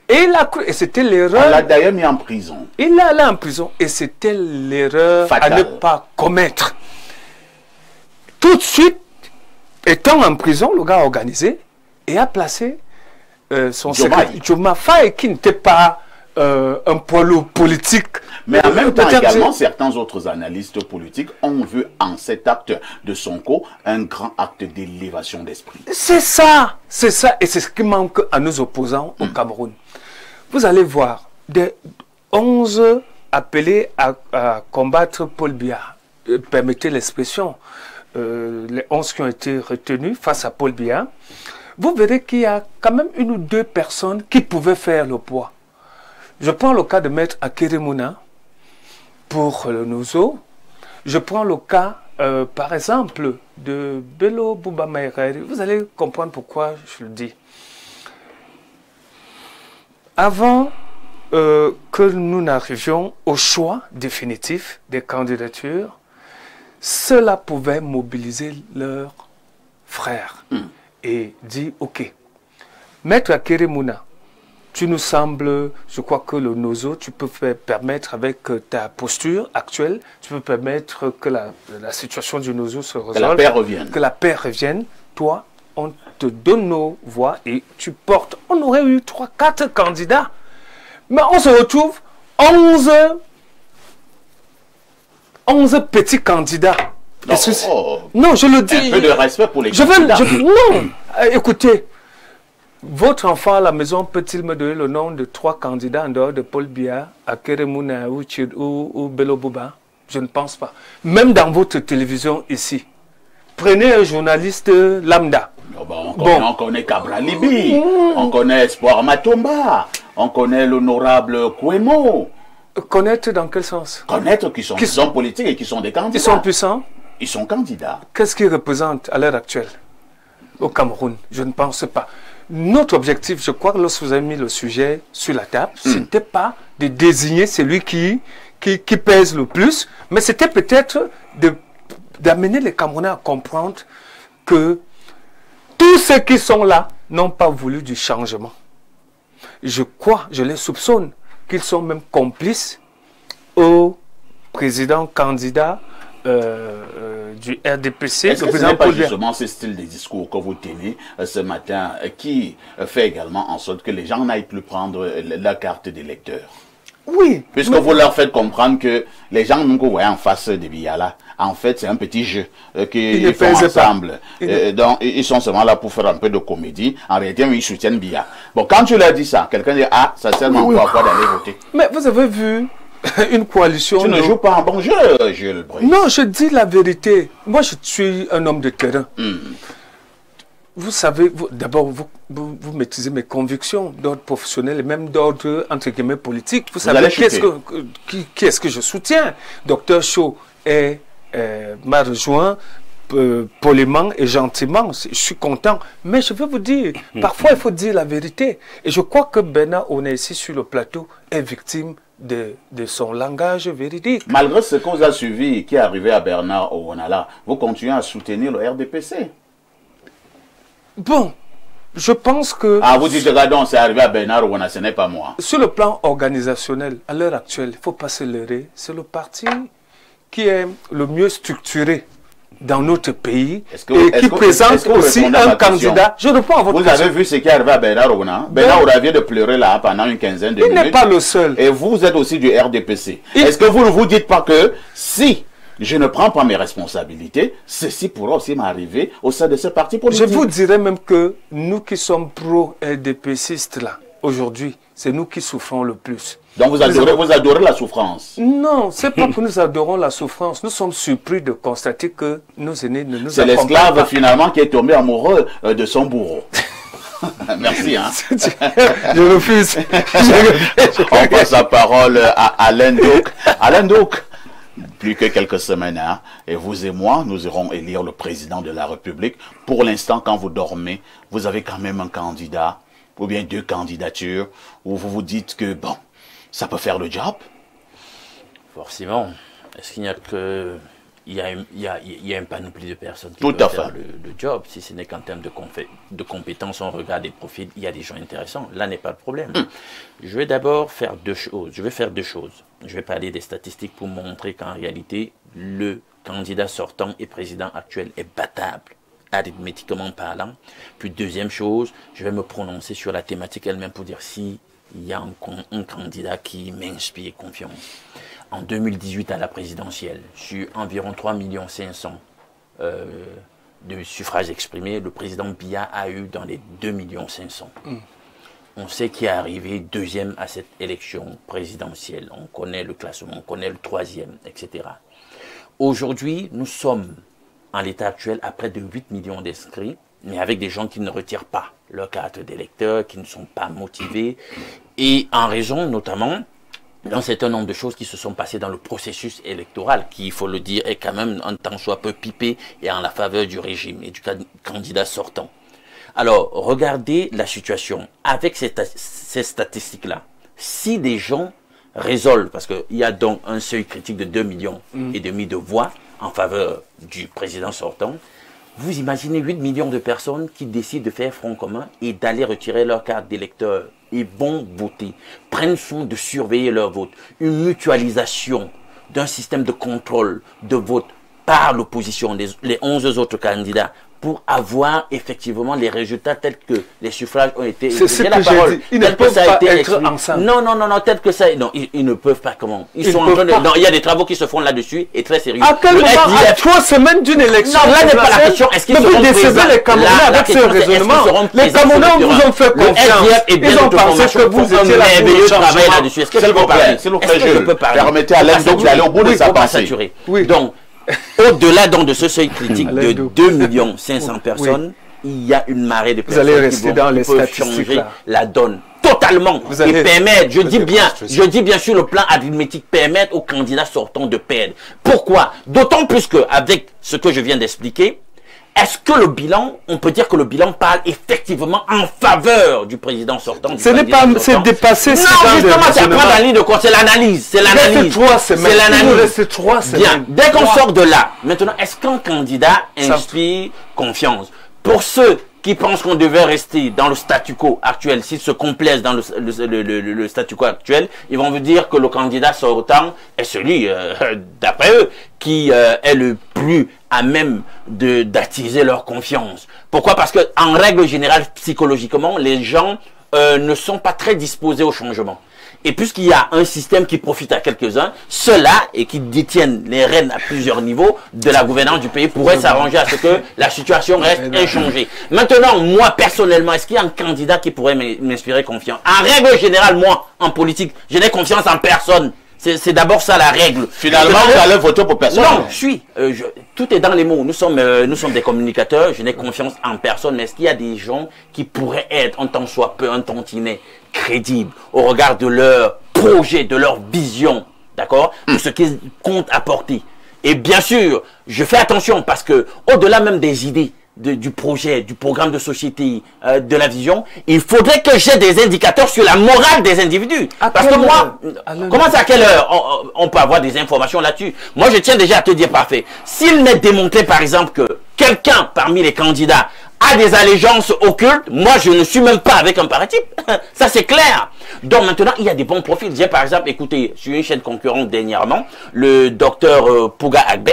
Et c'était l'erreur. On l'a d'ailleurs mis en prison. Il l'a allé en prison. Et c'était l'erreur à ne pas commettre. Tout de suite, étant en prison, le gars a organisé et a placé son secrétaire, Diomaye Faye, qui n'était pas un poids lourd politique. Mais en même temps, également, certains autres analystes politiques ont vu en cet acte de Sonko un grand acte d'élévation d'esprit. C'est ça, et c'est ce qui manque à nos opposants au Cameroun. Vous allez voir, des 11 appelés à combattre Paul Biya, permettez l'expression, les 11 qui ont été retenus face à Paul Biya, vous verrez qu'il y a quand même une ou deux personnes qui pouvaient faire le poids. Je prends le cas de Maître Akeremouna pour le Nozo. Je prends le cas, par exemple, de Bello Bouba Maïrari. Vous allez comprendre pourquoi je le dis. Avant que nous n'arrivions au choix définitif des candidatures, ceux-là pouvaient mobiliser leurs frères et dire, ok, Maître Akeremouna, tu nous sembles, je crois que le Nozo, tu peux permettre avec ta posture actuelle, tu peux permettre que la situation du Nozo se résolve. Que la paix revienne. Que la paix revienne. Toi, on te donne nos voix et tu portes. On aurait eu 3-4 candidats. Mais on se retrouve 11 petits candidats. Non, je le dis. Un peu de respect pour les candidats. Non, écoutez. Votre enfant à la maison peut-il me donner le nom de 3 candidats en dehors de Paul Biya, Akeremouna ou Bello Bouba? Je ne pense pas. Même dans votre télévision ici, prenez un journaliste lambda. On connaît Cabra Libi, on connaît Espoir Matomba, on connaît l'honorable Kouemo. Connaître dans quel sens? Connaître qui sont politiques et qui sont des candidats. Ils sont puissants? Ils sont candidats. Qu'est-ce qu'ils représentent à l'heure actuelle au Cameroun? Je ne pense pas. Notre objectif, je crois que lorsque vous avez mis le sujet sur la table, ce n'était pas de désigner celui qui pèse le plus, mais c'était peut-être d'amener les Camerounais à comprendre que tous ceux qui sont là n'ont pas voulu du changement. Je crois, je les soupçonne, qu'ils sont même complices au président candidat du RDPC. Est-ce que ce n'est pas justement ce style de discours que vous tenez ce matin qui fait également en sorte que les gens n'aillent plus prendre la carte d'électeur? Oui. Puisque vous leur faites comprendre que les gens que vous voyez en face de Biya là, en fait c'est un petit jeu qu'ils font ensemble. Donc ils sont seulement là pour faire un peu de comédie. En réalité ils soutiennent Biya. Bon, quand tu leur dis ça, quelqu'un dit ah ça sert encore à quoi d'aller voter. Mais vous avez vu une coalition. Tu ne joues pas un bon jeu, Jules Brice. Non, je dis la vérité. Moi, je suis un homme de terrain. Vous savez, d'abord, vous maîtrisez mes convictions d'ordre professionnel et même d'ordre, entre guillemets, politique. Vous savez qui est-ce que je soutiens. Dr Cho m'a rejoint poliment et gentiment. Je suis content. Mais je veux vous dire, parfois, il faut dire la vérité. Et je crois que Bernard, on est ici sur le plateau, est victime de son langage véridique. Malgré ce qu'on a suivi qui est arrivé à Bernard Ouonala, vous continuez à soutenir le RDPC? Bon, je pense que... Ah, vous dites, regardons, c'est arrivé à Bernard Ouonala, ce n'est pas moi. Sur le plan organisationnel, à l'heure actuelle, il ne faut pas se leurrer, c'est le parti qui est le mieux structuré dans notre pays et qui présente aussi un candidat. Je réponds à votre question. Vous avez vu ce qui est arrivé à Bernard Ouonala? Bernard Ouonala vient de pleurer là pendant une quinzaine de minutes. Il n'est pas le seul. Et vous êtes aussi du RDPC. Est-ce que vous ne vous dites pas que si je ne prends pas mes responsabilités, ceci pourra aussi m'arriver au sein de ce parti politique? Je vous dirais même que nous qui sommes pro-RDPCistes là, aujourd'hui, c'est nous qui souffrons le plus. Donc vous adorez la souffrance? Non, c'est pas que nous adorons la souffrance. Nous sommes surpris de constater que nos aînés ne nous accompagnent pas. C'est l'esclave finalement qui est tombé amoureux de son bourreau. Merci. Hein. Je refuse. On passe la parole à Alain Douk. Alain Douk, plus que quelques semaines, hein, et vous et moi, nous irons élire le président de la République. Pour l'instant, quand vous dormez, vous avez quand même un candidat, ou bien 2 candidatures, où vous vous dites que, bon, ça peut faire le job? Forcément. Est-ce qu'il n'y a que... Il y a un panoplie de personnes qui peuvent faire le job. Si ce n'est qu'en termes de compétences, on regarde des profils, il y a des gens intéressants. Là n'est pas le problème. Je vais d'abord faire 2 choses. Je vais parler des statistiques pour montrer qu'en réalité, le candidat sortant et président actuel est battable, arithmétiquement parlant. Puis deuxième chose, je vais me prononcer sur la thématique elle-même pour dire s'il y a un candidat qui m'inspire confiance. En 2018 à la présidentielle, sur environ 3,5 millions de suffrages exprimés, le président Biya a eu dans les 2,5 millions. On sait qui est arrivé 2e à cette élection présidentielle. On connaît le classement, on connaît le 3e, etc. Aujourd'hui, nous sommes en l'état actuel à près de 8 millions d'inscrits, mais avec des gens qui ne retirent pas leur carte d'électeur, qui ne sont pas motivés, et en raison notamment d'un certain nombre de choses qui se sont passées dans le processus électoral, qui, il faut le dire, est quand même un tant soit peu pipé et en la faveur du régime et du candidat sortant. Alors, regardez la situation. Avec ces statistiques-là, si des gens résolvent, parce qu'il y a donc un seuil critique de 2,5 millions de voix en faveur du président sortant, vous imaginez 8 millions de personnes qui décident de faire front commun et d'aller retirer leur carte d'électeur et vont voter, prennent soin de surveiller leur vote, une mutualisation d'un système de contrôle de vote par l'opposition, les 11 autres candidats, pour avoir effectivement les résultats tels que les suffrages ont été... C'est ce que j'ai dit. Ils ne peuvent pas être ensemble. Non, tel que ça... Non, ils ne peuvent pas. Comment? Ils sont en train de... Non, il y a des travaux qui se font là-dessus et très sérieux. À quel moment, à 3 semaines d'une élection... Non, là n'est pas la question. Est-ce qu'ils seront présents? Les Camerounais avec ce raisonnement. Les Camerounais vous ont fait confiance. Ils ont pensé que vous étiez la merveilleux travail là-dessus. Est-ce que je peux parler? Est-ce que je peux parler? Permettez à l'aide d'aller au bout de sa pensée. Donc, au-delà de ce seuil critique de 2,5 millions de personnes, il y a une marée de personnes qui peuvent changer la donne totalement et permettre, je dis bien sur le plan arithmétique, permettre aux candidats sortants de perdre. Pourquoi? D'autant plus qu'avec ce que je viens d'expliquer, est-ce que le bilan, on peut dire que le bilan parle effectivement en faveur du président sortant? Ce n'est pas, c'est dépassé. Non, justement, c'est pas la ligne de compte, c'est l'analyse. C'est l'analyse. C'est l'analyse. Bien, dès qu'on sort de là, maintenant, est-ce qu'un candidat inspire confiance? Pour ceux qui pensent qu'on devait rester dans le statu quo actuel, s'ils se complaisent dans le statu quo actuel, ils vont vous dire que le candidat sortant est celui, d'après eux, qui est le plus à même d'attiser leur confiance. Pourquoi? Parce que en règle générale, psychologiquement, les gens ne sont pas très disposés au changement. Et puisqu'il y a un système qui profite à quelques-uns, ceux-là, et qui détiennent les rênes à plusieurs niveaux de la gouvernance du pays, pourraient s'arranger à ce que la situation reste inchangée. Maintenant, moi, personnellement, est-ce qu'il y a un candidat qui pourrait m'inspirer confiance? En règle générale, moi, en politique, je n'ai confiance en personne. C'est d'abord ça la règle. Finalement, vous allez voter pour personne. Non, tout est dans les mots. Nous sommes des communicateurs. Je n'ai confiance en personne. Mais est-ce qu'il y a des gens qui pourraient être, en tant soit peu, un tantinet crédible au regard de leur projet, de leur vision, d'accord, de ce qu'ils comptent apporter? Et bien sûr, je fais attention parce que au-delà même des idées, du projet, du programme de société, de la vision, il faudrait que j'ai des indicateurs sur la morale des individus. Parce que moi, comment c'est à quelle heure on peut avoir des informations là-dessus? Moi, je tiens déjà à te dire, parfait, s'il m'est démontré, par exemple, que quelqu'un parmi les candidats a des allégeances occultes, moi, je ne suis même pas avec un paratype. Ça, c'est clair. Donc, maintenant, il y a des bons profils. J'ai, par exemple, écouté sur une chaîne concurrente dernièrement, le docteur Pouga Agbe,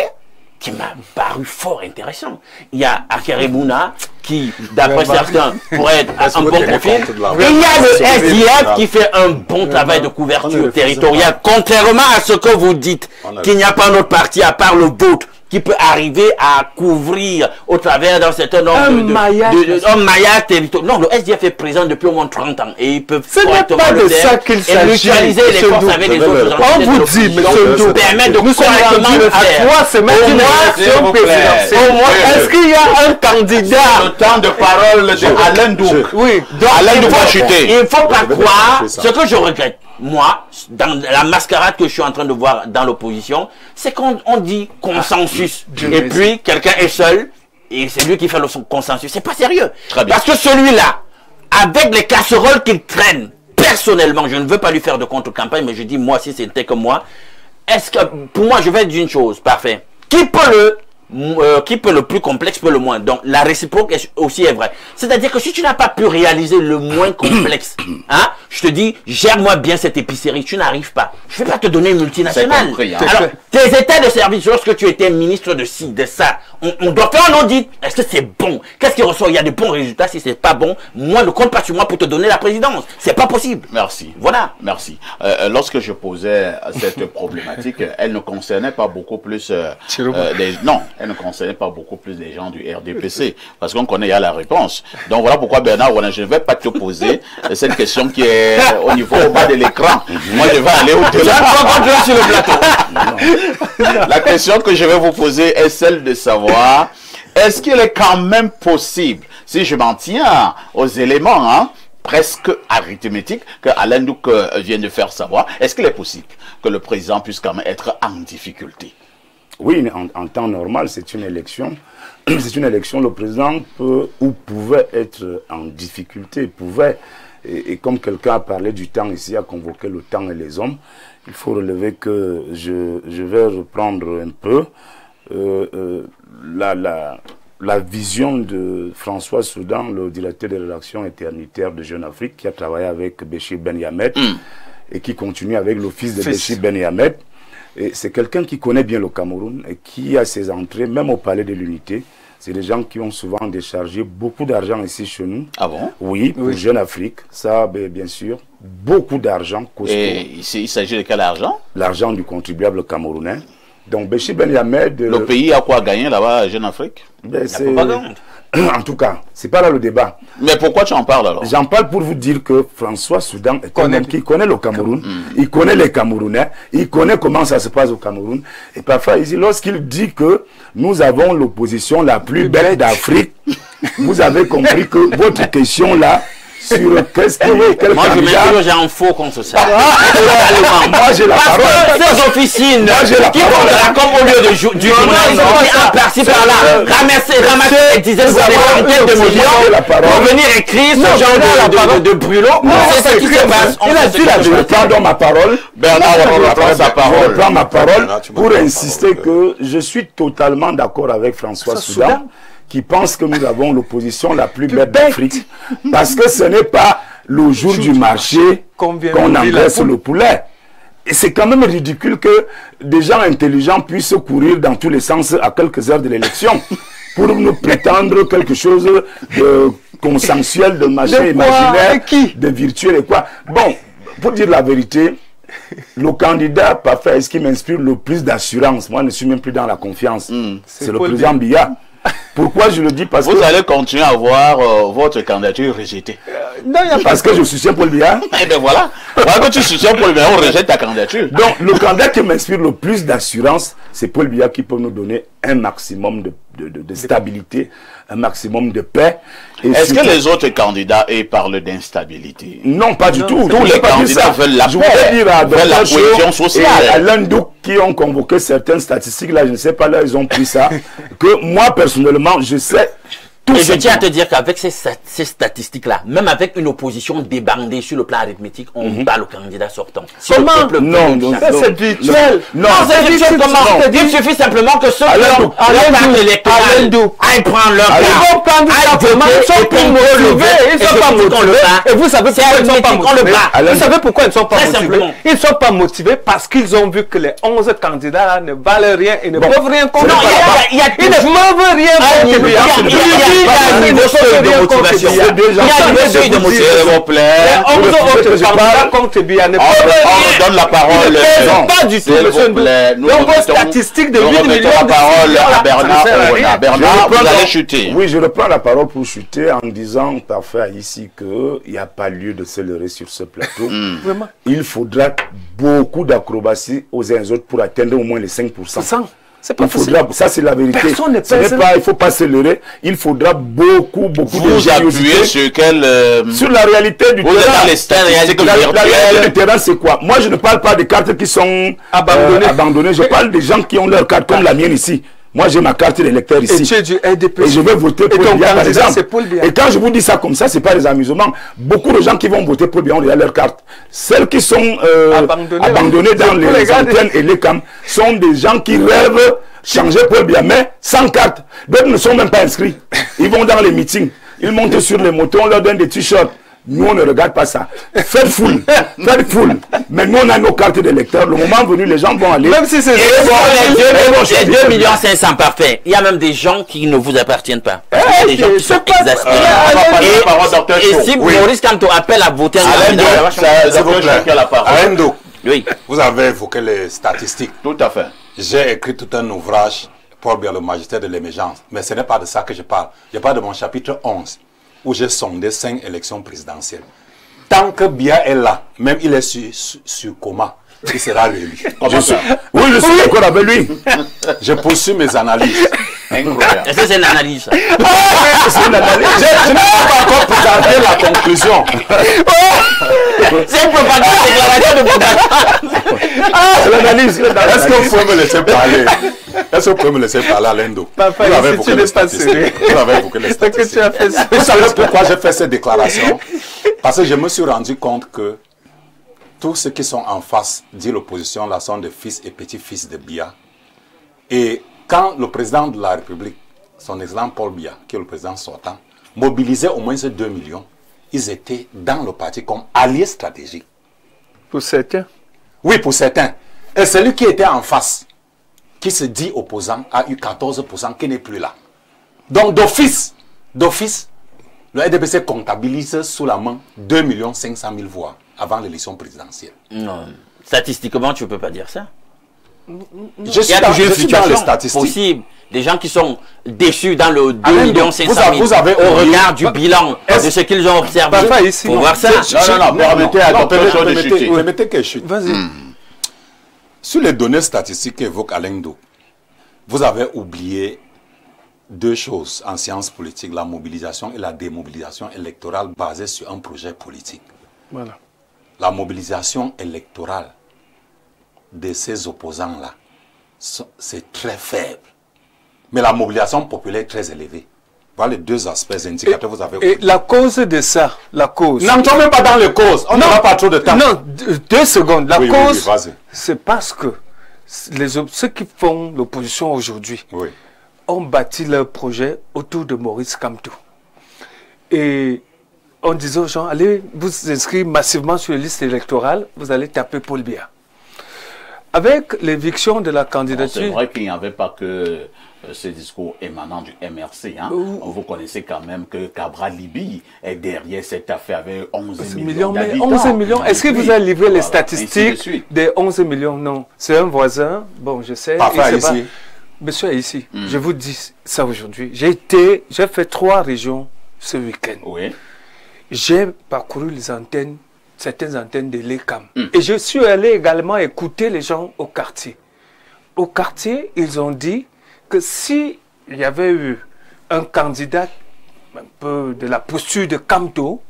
qui m'a paru fort intéressant. Il y a Akerebouna, qui, d'après certains, pourrait être un bon profil. Et il y a le SDF qui fait un bon travail de couverture territoriale, contrairement à ce que vous dites, qu'il n'y a pas d'autre parti à part le vôtre qui peut arriver à couvrir au travers d'un certain nombre un maillage territorial. Non, le SDF est présent depuis au moins 30 ans et ils peuvent ce n'est pas de ça qu'il s'agit. Et mutualiser les forces avec les autres. On vous dit, monsieur permet de correctement le faire. À 3 semaines d'une élection présidentielle. Est-ce qu'il y a un candidat? Le temps de parole de Alain Douk. Oui. Alain Douk va chuter. Il ne faut pas croire ce que je regrette. Moi, dans la mascarade que je suis en train de voir dans l'opposition, c'est qu'on dit consensus. Et puis, quelqu'un est seul, et c'est lui qui fait le consensus. C'est pas sérieux. Parce que celui-là, avec les casseroles qu'il traîne, personnellement, je ne veux pas lui faire de contre-campagne, mais je dis, moi, si c'était comme moi, est-ce que, pour moi, je vais dire une chose, parfait. Qui peut le plus complexe peut le moins. Donc la réciproque aussi est vraie. C'est-à-dire que si tu n'as pas pu réaliser le moins complexe, hein, je te dis, gère-moi bien cette épicerie, tu n'arrives pas. Je ne vais pas te donner une multinationale. Compris, hein. Alors, tes états de service, lorsque tu étais ministre de ci, de ça, on doit faire un audit. Est-ce que c'est bon? Qu'est-ce qui ressort? Il y a des bons résultats. Si c'est pas bon, moi, ne compte pas sur moi pour te donner la présidence. C'est pas possible. Merci. Voilà. Merci. Lorsque je posais cette problématique, elle ne concernait pas beaucoup plus non, elle ne concernait pas beaucoup plus les gens du RDPC, parce qu'on connaît la réponse. Donc voilà pourquoi, Bernard, je ne vais pas te poser cette question qui est au niveau au bas de l'écran. Moi, je vais aller au-delà. Sur le plateau. La question que je vais vous poser est celle de savoir, est-ce qu'il est quand même possible, si je m'en tiens aux éléments, hein, presque arithmétique que Alain Douk vient de faire savoir, est-ce qu'il est possible que le président puisse quand même être en difficulté? Oui, en temps normal, c'est une élection. C'est une élection, le président peut ou pouvait être en difficulté, pouvait. Et comme quelqu'un a parlé du temps ici, a convoqué le temps et les hommes, il faut relever que je vais reprendre un peu la vision de François Soudan, le directeur de rédaction éternitaire de Jeune Afrique, qui a travaillé avec Béchir Ben Yamed et qui continue avec l'office de Béchir Ben Yamed. C'est quelqu'un qui connaît bien le Cameroun et qui a ses entrées, même au Palais de l'Unité. C'est des gens qui ont souvent déchargé beaucoup d'argent ici chez nous. Ah bon? Oui, pour Jeune Afrique. Ça, bien sûr, beaucoup d'argent. Et il s'agit de quel argent? L'argent du contribuable camerounais. Donc, Béchir Ben Yamed... Le pays a quoi gagner là-bas, Jeune Afrique? En tout cas, c'est pas là le débat. Mais pourquoi tu en parles alors? J'en parle pour vous dire que François Soudan est un homme qui connaît le Cameroun, il connaît les Camerounais, il connaît comment ça se passe au Cameroun. Et parfois, lorsqu'il dit que nous avons l'opposition la plus belle d'Afrique, vous avez compris que votre question là, sur qu'est-ce qui est, quel moi je m'insurge en faux contre ça. Moi j'ai la parole. Ces officines qui font de la com au lieu du journalisme, par-ci par-là, ramasser des dizaines de millions pour venir écrire ce genre de brûlot. C'est ce qui se passe. Il a dit la vérité. Pardon ma parole. Bernard, on reprend sa parole. Je reprends ma parole pour insister que je suis totalement d'accord avec François Soudan, qui pense que nous avons l'opposition la plus belle d'Afrique, parce que ce n'est pas le jour du marché qu'on engraisse le poulet. Et c'est quand même ridicule que des gens intelligents puissent courir dans tous les sens à quelques heures de l'élection pour nous prétendre quelque chose de consensuel, de machin imaginaire, de virtuel et quoi. Bon, pour dire la vérité, le candidat parfait, ce qui m'inspire le plus d'assurance, moi je ne suis même plus dans la confiance, c'est le président Biya. Pourquoi je le dis? Parce que vous allez continuer à voir votre candidature rejetée. Non, parce que je soutiens Paul Biya. Et bien voilà. Voilà que tu soutiens Paul Biya, on rejette ta candidature. Donc le candidat qui m'inspire le plus d'assurance, c'est Paul Biya qui peut nous donner un maximum de stabilité, un maximum de paix. Est-ce que les autres candidats parlent d'instabilité? Non, pas du tout. Tous les candidats veulent la paix, veulent la cohésion sociale. Alain Douk qui ont convoqué certaines statistiques, là, je ne sais pas, là, ils ont pris ça. Que moi, personnellement, je sais... Et je tiens à te dire qu'avec ces statistiques-là, même avec une opposition débandée sur le plan arithmétique, on bat le candidat sortant. Si comment? Non, c'est virtuel. Non, c'est virtuel comment? Il suffit simplement que ceux qui ont la carte électorale aillent prendre leur carte. Ils vont prendre simplement, ils sont pas motivés. Ils sont pas motivés. Et vous savez pourquoi ils ne sont pas motivés? Vous savez pourquoi ils ne sont pas motivés? Ils ne sont pas motivés parce qu'ils ont vu que les 11 candidats ne valent rien et ne peuvent rien contre. Ils ne peuvent rien contre. y a un niveau seuil de motivation. Il y a un niveau seuil de motivation. S'il vous plaît. On donne la parole. Pas du tout, monsieur Ndou. Donc, vos statistiques de 8 millions la parole à Bernard Ouna. Bernard, vous allez chuter. Oui, je reprends la parole pour chuter en disant parfait ici qu'il n'y a pas lieu de se leurrer sur ce plateau. Vraiment. Il faudra beaucoup d'acrobatie aux uns et aux autres pour atteindre au moins les 5%. C'est pas possible. Ça, c'est la vérité. Personne n'est il ne faut pas se leurrer. Il faudra beaucoup de vous appuyez sur quel... sur la réalité du terrain. La réalité du terrain, c'est quoi? Moi, je ne parle pas des cartes qui sont abandonnées. Je parle des gens qui ont leur carte, comme la mienne ici. Moi, j'ai ma carte d'électeur ici. Et je vais voter pour Biya, par exemple. Et quand je vous dis ça comme ça, ce n'est pas des amusements. Beaucoup de gens qui vont voter pour Biya ont déjà leur carte. Celles qui sont abandonnées dans les antennes et les cams sont des gens qui rêvent changer pour Biya, mais sans carte. D'autres ne sont même pas inscrits. Ils vont dans les meetings. Ils montent sur les motos, on leur donne des t-shirts. Nous, on ne regarde pas ça. Faites foule. Faites foule. Mais nous, on a nos cartes d'électeurs. Le moment venu, les gens vont aller. Même si c'est les 2 millions 500 parfaits. Il y a même des gens qui ne vous appartiennent pas. Il y a des gens qui sont exaspérés. Et si Maurice Kamto appelle à voter Alendo, vous avez évoqué les statistiques. Tout à fait. J'ai écrit tout un ouvrage pour le magistère de l'émergence. Mais ce n'est pas de ça que je parle. Je parle de mon chapitre 11. Où j'ai sondé 5 élections présidentielles. Tant que Biya est là, même il est sur coma, il sera réélu. Oui, je suis d'accord avec lui. Je poursuis mes analyses. Incroyable. Est-ce que c'est une analyse? C'est une analyse. Je n'ai pas encore présenté la conclusion. C'est une propagande, déclaration de propagande. C'est l'analyse. Est-ce que vous pouvez me laisser parler? Est-ce que vous pouvez me laisser parler à Lendo? Vous avez évoqué les statistiques. Vous avez évoqué les statistiques. Vous savez pourquoi j'ai fait cette déclaration? Parce que je me suis rendu compte que tous ceux qui sont en face, dit l'opposition, là, sont des fils et petits-fils de Biya. Et quand le président de la République, son excellent Paul Biya, qui est le président sortant, mobilisait au moins ces 2 millions, ils étaient dans le parti comme alliés stratégiques. Pour certains? Oui, pour certains. Et celui qui était en face, qui se dit opposant, a eu 14% qui n'est plus là. Donc d'office, le RDPC comptabilise sous la main 2 500 000 voix avant l'élection présidentielle. Non, statistiquement, tu ne peux pas dire ça. Je suis dans les statistiques. Possible. Des gens qui sont déçus dans le 2 500 000 vous avez au regard du bilan de ce qu'ils ont observé. Ici, pour voir ça. Permettez que je chute. Vas-y. Sur les données statistiques qu'évoque Alendo, vous avez oublié 2 choses en sciences politiques, la mobilisation et la démobilisation électorale basée sur un projet politique. Voilà. La mobilisation électorale de ces opposants-là, c'est très faible. Mais la mobilisation populaire est très élevée. Voilà les 2 aspects indicateurs que vous avez. Et la cause de ça, la cause. N'entrons même pas dans les causes. On n'aura pas trop de temps. Non, 2 secondes. La cause, oui, c'est parce que ceux qui font l'opposition aujourd'hui ont bâti leur projet autour de Maurice Kamto. Et on disait aux gens, allez vous inscrire massivement sur les listes électorales, vous allez taper Paul Biya. Avec l'éviction de la candidature... C'est vrai qu'il n'y avait pas que ce discours émanant du MRC. Hein. Vous connaissez quand même que Cabral Libi est derrière cette affaire avec 11 millions d'habitants. 11 millions. Est-ce que vous avez livré les statistiques des 11 millions? Non. C'est un voisin. Bon, je sais. Ici. Monsieur est ici. Je vous dis ça aujourd'hui. J'ai fait 3 régions ce week-end. Oui. J'ai parcouru les antennes, certaines antennes de l'ECAM. Et je suis allé également écouter les gens au quartier. Au quartier, ils ont dit que s'il y avait eu un candidat un peu de la posture de Kamto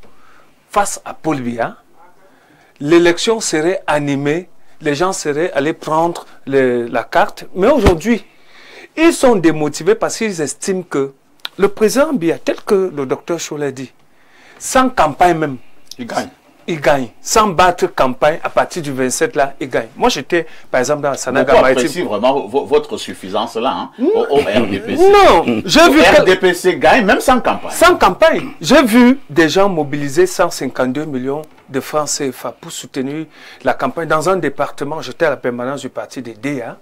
face à Paul Biya, l'élection serait animée, les gens seraient allés prendre la carte. Mais aujourd'hui, ils sont démotivés parce qu'ils estiment que le président Biya, tel que le docteur Choul l'a dit, sans campagne même, il gagne. Sans battre campagne, à partir du 27 là, il gagne. Moi j'étais par exemple dans Sanaga. Pourquoi apprécie vraiment votre suffisance là au RDPC? Non, j'ai vu que RDPC gagne même sans campagne. Sans campagne. J'ai vu des gens mobiliser 152 millions de francs CFA pour soutenir la campagne. Dans un département, j'étais à la permanence du parti des DA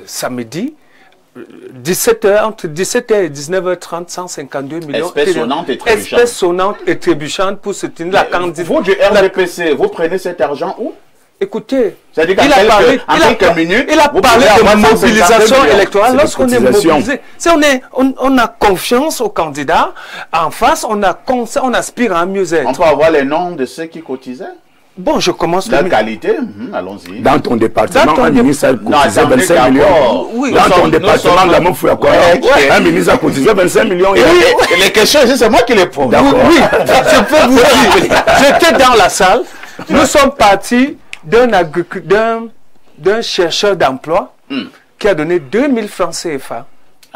samedi. 17h, entre 17h et 19h30, 152 millions. Espèce sonnante et trébuchante. Espèce sonnante et trébuchante pour soutenir la candidature. Vous, du RDPC, vous prenez cet argent où? Écoutez, il a parlé de mobilisation électorale. Lorsqu'on est mobilisé, on a confiance aux candidats. En face, on aspire à mieux être. On peut avoir les noms de ceux qui cotisaient? Bon, je commence. La qualité, allons-y. Dans ton département, un ministre a cotisé 25 millions. Oui. Dans ton département, la même fois quoi. Un ministre a cotisé 25 millions. Et les questions, c'est moi qui les pose. Oui, je peux vous dire. J'étais dans la salle. Nous sommes partis d'un chercheur d'emploi qui a donné 2000 francs CFA.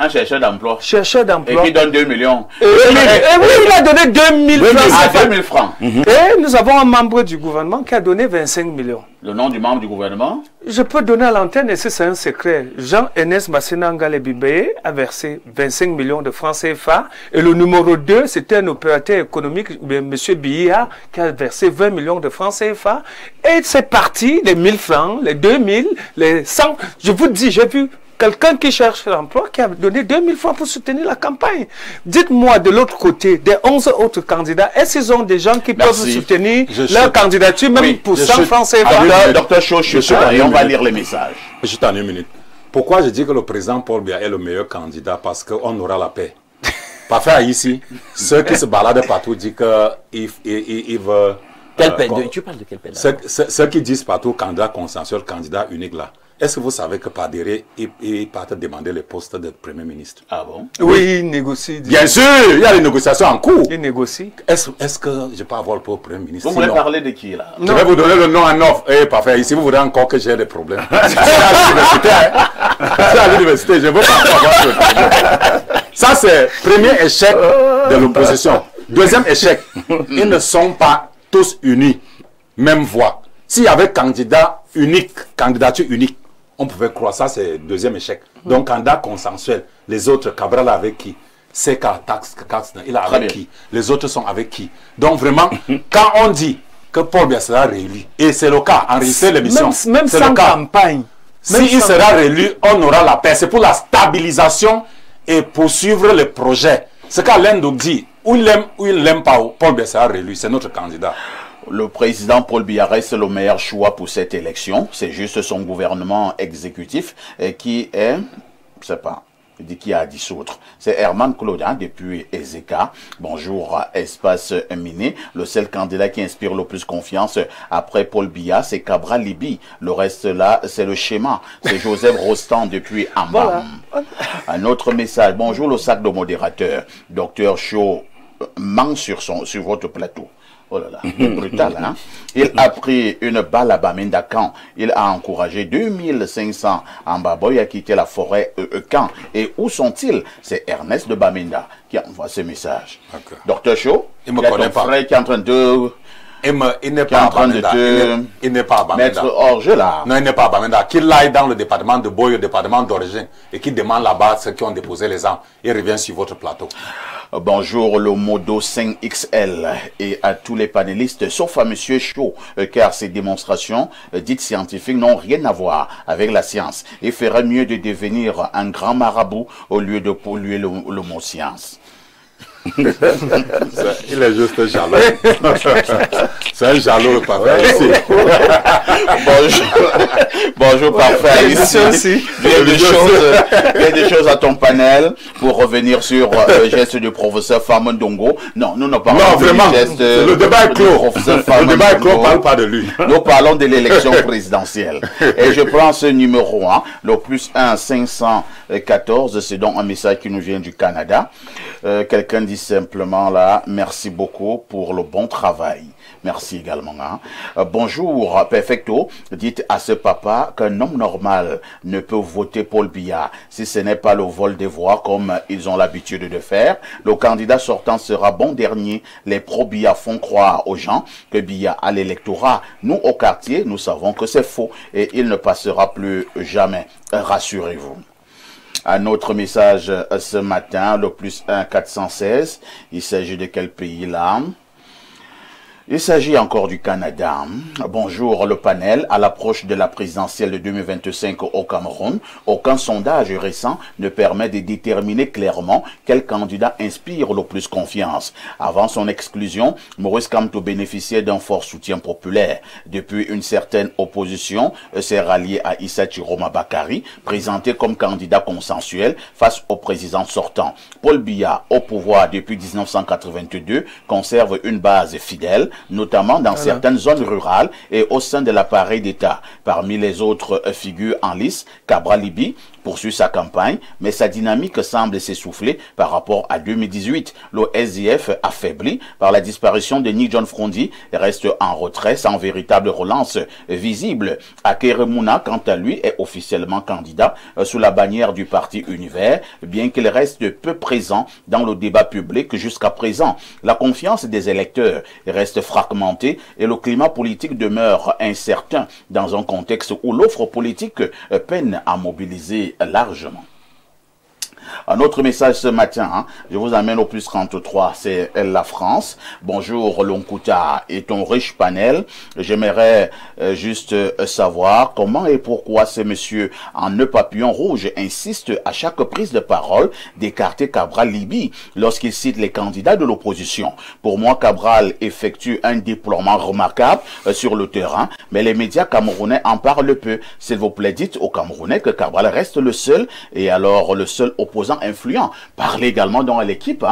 Un chercheur d'emploi. Chercheur d'emploi. Et qui donne 2 millions. Et oui, il a donné 2000 francs. 2000 francs. Et nous avons un membre du gouvernement qui a donné 25 millions. Le nom du membre du gouvernement? Je peux donner à l'antenne, et c'est un secret. Jean-Ernest Massénangale Bibé a versé 25 millions de francs CFA. Et le numéro 2, c'était un opérateur économique, M. Biya, qui a versé 20 millions de francs CFA. Et c'est parti, les 1000 francs, les 2000, les 100. Je vous dis, j'ai vu quelqu'un qui cherche l'emploi qui a donné 2000 francs pour soutenir la campagne. Dites-moi de l'autre côté, des 11 autres candidats, est-ce qu'ils ont des gens qui peuvent soutenir leur candidature, même pour 100 francs CFA? Docteur Cho, et on va lire les messages. Juste en une minute. Pourquoi je dis que le président Paul Biya est le meilleur candidat? Parce qu'on aura la paix. Parfait, ici, ceux qui se baladent partout disent qu'ils veulent... Quelle paix? Tu parles de quelle paix? Ceux qui disent partout candidat consensuel, candidat unique là. Est-ce que vous savez que par derrière, ils partent demander le poste de Premier ministre? Ah bon? Oui, ils négocient. Bien sûr, il y a des négociations en cours. Ils négocient. Est-ce que je peux avoir le Premier ministre? Vous voulez parler de qui là? Je vais vous donner le nom en offre. Eh, parfait. Ici, vous voudrez encore que j'ai des problèmes. C'est à l'université, hein? C'est à l'université, je ne veux pas avoir de problème. Ça, c'est le premier échec de l'opposition. Deuxième échec, ils ne sont pas tous unis, même voix. S'il y avait candidature unique, on pouvait croire. Ça, c'est le deuxième échec. Donc, candidat consensuel, les autres, Cabral avec qui? Seka, il a avec qui? Les autres sont avec qui? Donc, vraiment, quand on dit que Paul Biya sera réélu, et c'est le cas, enregistrer l'émission, même sans campagne. S'il sera réélu, on aura la paix. C'est pour la stabilisation et poursuivre le projet. Ce qu'Alain dit, ou il l'aime ou il l'aime pas, Paul Biya sera réélu. C'est notre candidat. Le président Paul Biya reste le meilleur choix pour cette élection. C'est juste son gouvernement exécutif qui est, je sais pas, qui a dissoudre. C'est Herman Claudin depuis Ezeka. Bonjour, Espace Miné. Le seul candidat qui inspire le plus confiance après Paul Biya, c'est Cabral Libi. Le reste là, c'est le schéma. C'est Joseph Rostand depuis Ambam. Voilà. Un autre message. Bonjour, le sac de modérateur. Docteur Cho ment sur votre plateau. Oh là là, c'est brutal, hein? Il a pris une balle à Bamenda Camp. Il a encouragé 2500 Ambaboy à quitter la forêt Camp. Et où sont-ils? C'est Ernest de Bamenda qui envoie ce message. Docteur Cho, il me connaît pas. Frère qui est en train de... Il n'est pas à Bamenda. Il n'est pas à Bamenda. Mettre hors jeu là. Non, il n'est pas à Bamenda. Qu'il aille dans le département de Boy, le département d'origine, et qu'il demande là-bas ceux qui ont déposé les armes. Il revient sur votre plateau. Bonjour le Modo 5XL et à tous les panélistes, sauf à Monsieur Cho, car ces démonstrations dites scientifiques n'ont rien à voir avec la science. Il ferait mieux de devenir un grand marabout au lieu de polluer le mot science. Il est juste jaloux. C'est un jaloux, parfait. Bonjour, parfait. Ici, il y a des choses à ton panel pour revenir sur le geste du professeur Famon Dongo. Non, nous ne parlons pas du geste. Le débat est clos. Le débat est clos, on ne parle pas de lui. Nous parlons de l'élection présidentielle. Et je prends ce numéro 1, le +1 514. C'est donc un message qui nous vient du Canada. Quelqu'un dit simplement là, merci beaucoup pour le bon travail. Merci également. Hein. Bonjour, Perfecto. Dites à ce papa qu'un homme normal ne peut voter Paul Biya si ce n'est pas le vol des voix comme ils ont l'habitude de faire. Le candidat sortant sera bon dernier. Les pro-Biya font croire aux gens que Biya a l'électorat. Nous, au quartier, nous savons que c'est faux et il ne passera plus jamais. Rassurez-vous. Un autre message ce matin, le +1 416. Il s'agit de quel pays là? Il s'agit encore du Canada. Bonjour le panel. À l'approche de la présidentielle de 2025 au Cameroun, aucun sondage récent ne permet de déterminer clairement quel candidat inspire le plus confiance. Avant son exclusion, Maurice Kamto bénéficiait d'un fort soutien populaire. Depuis, une certaine opposition s'est ralliée à Issa Chiroma Bakari, présenté comme candidat consensuel face au président sortant. Paul Biya, au pouvoir depuis 1982, conserve une base fidèle, notamment dans certaines zones rurales et au sein de l'appareil d'État. Parmi les autres figures en lice, Cabral Libi poursuit sa campagne, mais sa dynamique semble s'essouffler par rapport à 2018. Le SDF, affaibli par la disparition de Ni John Frondi, reste en retrait sans véritable relance visible. Akeremouna, quant à lui, est officiellement candidat sous la bannière du parti Univers, bien qu'il reste peu présent dans le débat public jusqu'à présent. La confiance des électeurs reste fragmentée et le climat politique demeure incertain dans un contexte où l'offre politique peine à mobiliser largement. Un autre message ce matin, je vous amène au plus 33, c'est la France. Bonjour Lonkuta et ton riche panel. J'aimerais juste savoir comment et pourquoi ce monsieur en nœud papillon rouge insiste à chaque prise de parole d'écarter Cabral Libi lorsqu'il cite les candidats de l'opposition. Pour moi, Cabral effectue un déploiement remarquable sur le terrain, mais les médias camerounais en parlent peu. S'il vous plaît, dites aux Camerounais que Cabral reste le seul et alors le seul opposant influent. Parlez également dans l'équipe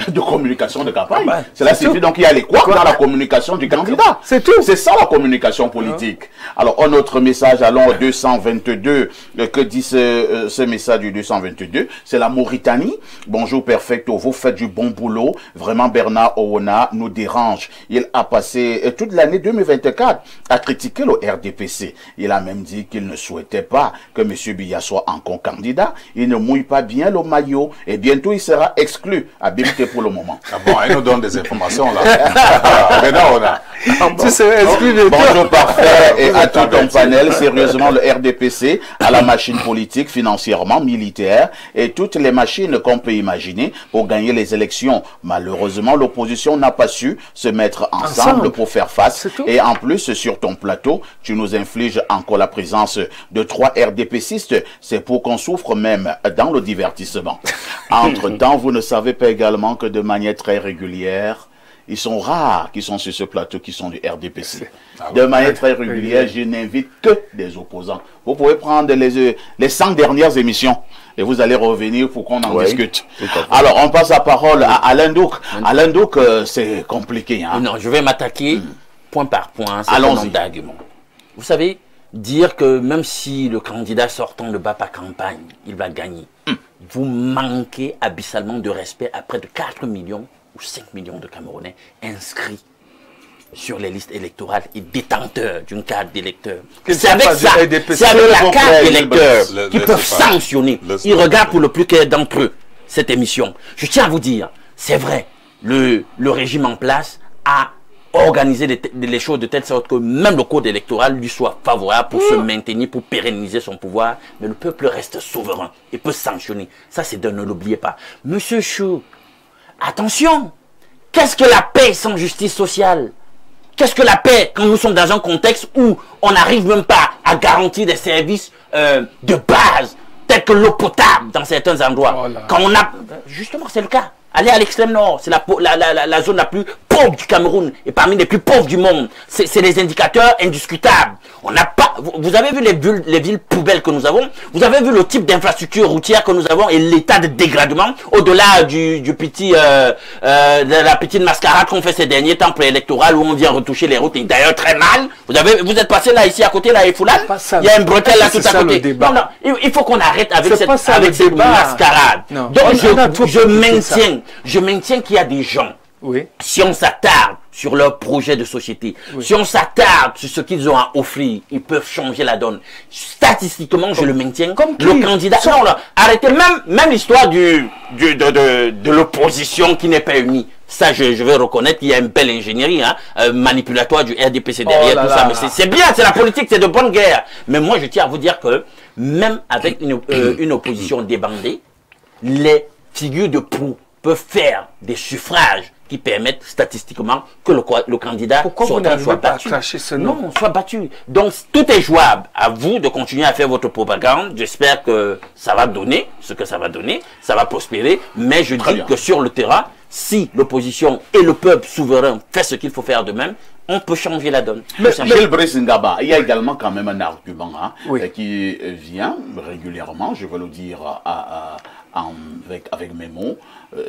de communication de campagne. Cela signifie donc qu'il y a les quoi dans la communication du candidat. C'est tout. C'est ça la communication politique. Alors, un autre message, allons au 222. Que dit ce message du 222? C'est la Mauritanie. Bonjour Perfecto, vous faites du bon boulot. Vraiment, Bernard Owona nous dérange. Il a passé toute l'année 2024 à critiquer le RDPC. Il a même dit qu'il ne souhaitait pas que M. Biya soit encore candidat. Il ne mouille pas bien le maillot et bientôt il sera exclu à BMT pour le moment. Ah bon, il nous donne des informations là. Maintenant, on a. Tu serais exclu de bonjour parfait et à tout ton panel. Sérieusement, le RDPC a la machine politique, financièrement, militaire et toutes les machines qu'on peut imaginer pour gagner les élections. Malheureusement, l'opposition n'a pas su se mettre ensemble pour faire face. Et en plus, sur ton plateau, tu nous infliges encore la présence de 3 RDPcistes. C'est pour qu'on souffre même dans le divertissement. Entre-temps, vous ne savez pas également que de manière très régulière, ils sont rares qui sont sur ce plateau, qui sont du RDPC. De manière très régulière, je n'invite que des opposants. Vous pouvez prendre les 5 dernières émissions et vous allez revenir pour qu'on en discute. Alors, on passe la parole à Alain Douk. Alain Douk, c'est compliqué. Non, je vais m'attaquer point par point. C'est un nombre d'arguments. Vous savez, dire que même si le candidat sortant ne bat pas campagne, il va gagner. Vous manquez abyssalement de respect à près de 4 millions ou 5 millions de Camerounais inscrits sur les listes électorales et détenteurs d'une carte d'électeur. C'est avec ça, c'est avec la carte d'électeur qu'ils peuvent sanctionner. Ils regardent pour le plus clair d'entre eux cette émission. Je tiens à vous dire, c'est vrai, le régime en place a organisé les choses de telle sorte que même le code électoral lui soit favorable pour se maintenir, pour pérenniser son pouvoir. Mais le peuple reste souverain et peut sanctionner. Ça, c'est de ne l'oubliez pas. Monsieur Chou, attention, qu'est-ce que la paix sans justice sociale? Qu'est-ce que la paix quand nous sommes dans un contexte où on n'arrive même pas à garantir des services de base, tels que l'eau potable dans certains endroits? Quand on a... Justement, c'est le cas. Allez à l'extrême nord, c'est la zone la plus pauvre du Cameroun et parmi les plus pauvres du monde. C'est des indicateurs indiscutables. On n'a pas. Vous avez vu les villes poubelles que nous avons. Vous avez vu le type d'infrastructure routière que nous avons et l'état de dégradement au-delà de la petite mascarade qu'on fait ces derniers temps préélectoraux où on vient retoucher les routes et d'ailleurs très mal. Vous êtes passé là ici à côté là et Foulane. Il y a un bretelle là tout à côté. Non, il faut qu'on arrête avec cette mascarade. Non. Donc je maintiens qu'il y a des gens. Si on s'attarde sur leur projet de société, si on s'attarde sur ce qu'ils ont à offrir, ils peuvent changer la donne. Statistiquement, je le maintiens. Le candidat... Non, là, arrêtez même l'histoire de l'opposition qui n'est pas unie. Ça, je vais reconnaître qu'il y a une belle ingénierie manipulatoire du RDPC derrière tout ça. Mais c'est bien, c'est la politique, c'est de bonne guerre. Mais moi, je tiens à vous dire que même avec une opposition débandée, les figures de proue peuvent faire des suffrages qui permettent statistiquement que le candidat soit battu. Non, soit battu. Donc tout est jouable. À vous de continuer à faire votre propagande. J'espère que ça va donner ce que ça va donner, ça va prospérer. Mais je dis que sur le terrain, si l'opposition et le peuple souverain fait ce qu'il faut faire de même, on peut changer la donne. Mais Gilles Brice Ngaba, il y a également quand même un argument qui vient régulièrement, je veux le dire avec mes mots.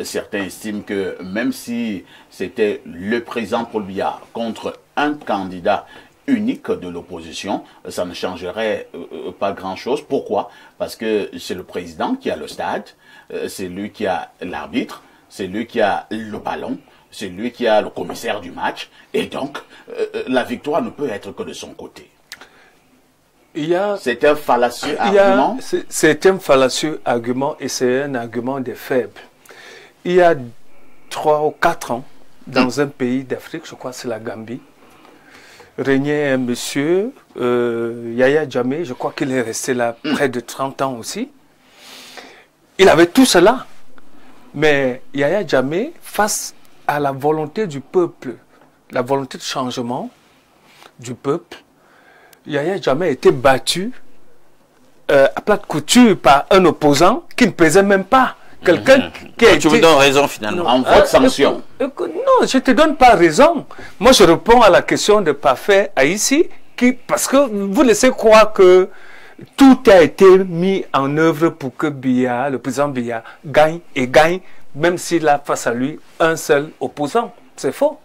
Certains estiment que même si c'était le président Paul Biya contre un candidat unique de l'opposition, ça ne changerait pas grand-chose. Pourquoi? Parce que c'est le président qui a le stade, c'est lui qui a l'arbitre, c'est lui qui a le ballon, c'est lui qui a le commissaire du match, et donc la victoire ne peut être que de son côté. C'est un fallacieux argument. C'est un fallacieux argument et c'est un argument des faibles. Il y a 3 ou 4 ans, dans un pays d'Afrique, je crois que c'est la Gambie, régnait un monsieur, Yaya Jammeh, je crois qu'il est resté là près de 30 ans aussi. Il avait tout cela. Mais Yaya Jammeh, face à la volonté du peuple, la volonté de changement du peuple, Yaya Jammeh a été battu à plate couture par un opposant qui ne pesait même pas. Quelqu'un qui a été... Tu me donnes raison finalement. En vote sanction. Non, je ne te donne pas raison. Moi, je réponds à la question de Parfait Haïssi, parce que vous laissez croire que tout a été mis en œuvre pour que Biya, le président Biya, gagne et gagne, même s'il a face à lui un seul opposant. C'est faux.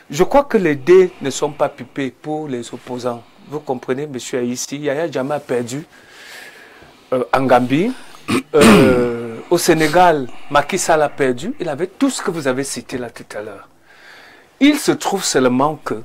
Je crois que les dés ne sont pas pipés pour les opposants. Vous comprenez, monsieur Haïssi, Yaya Jammeh a perdu en Gambie. Au Sénégal, Macky Sall a perdu. Il avait tout ce que vous avez cité là tout à l'heure. Il se trouve seulement que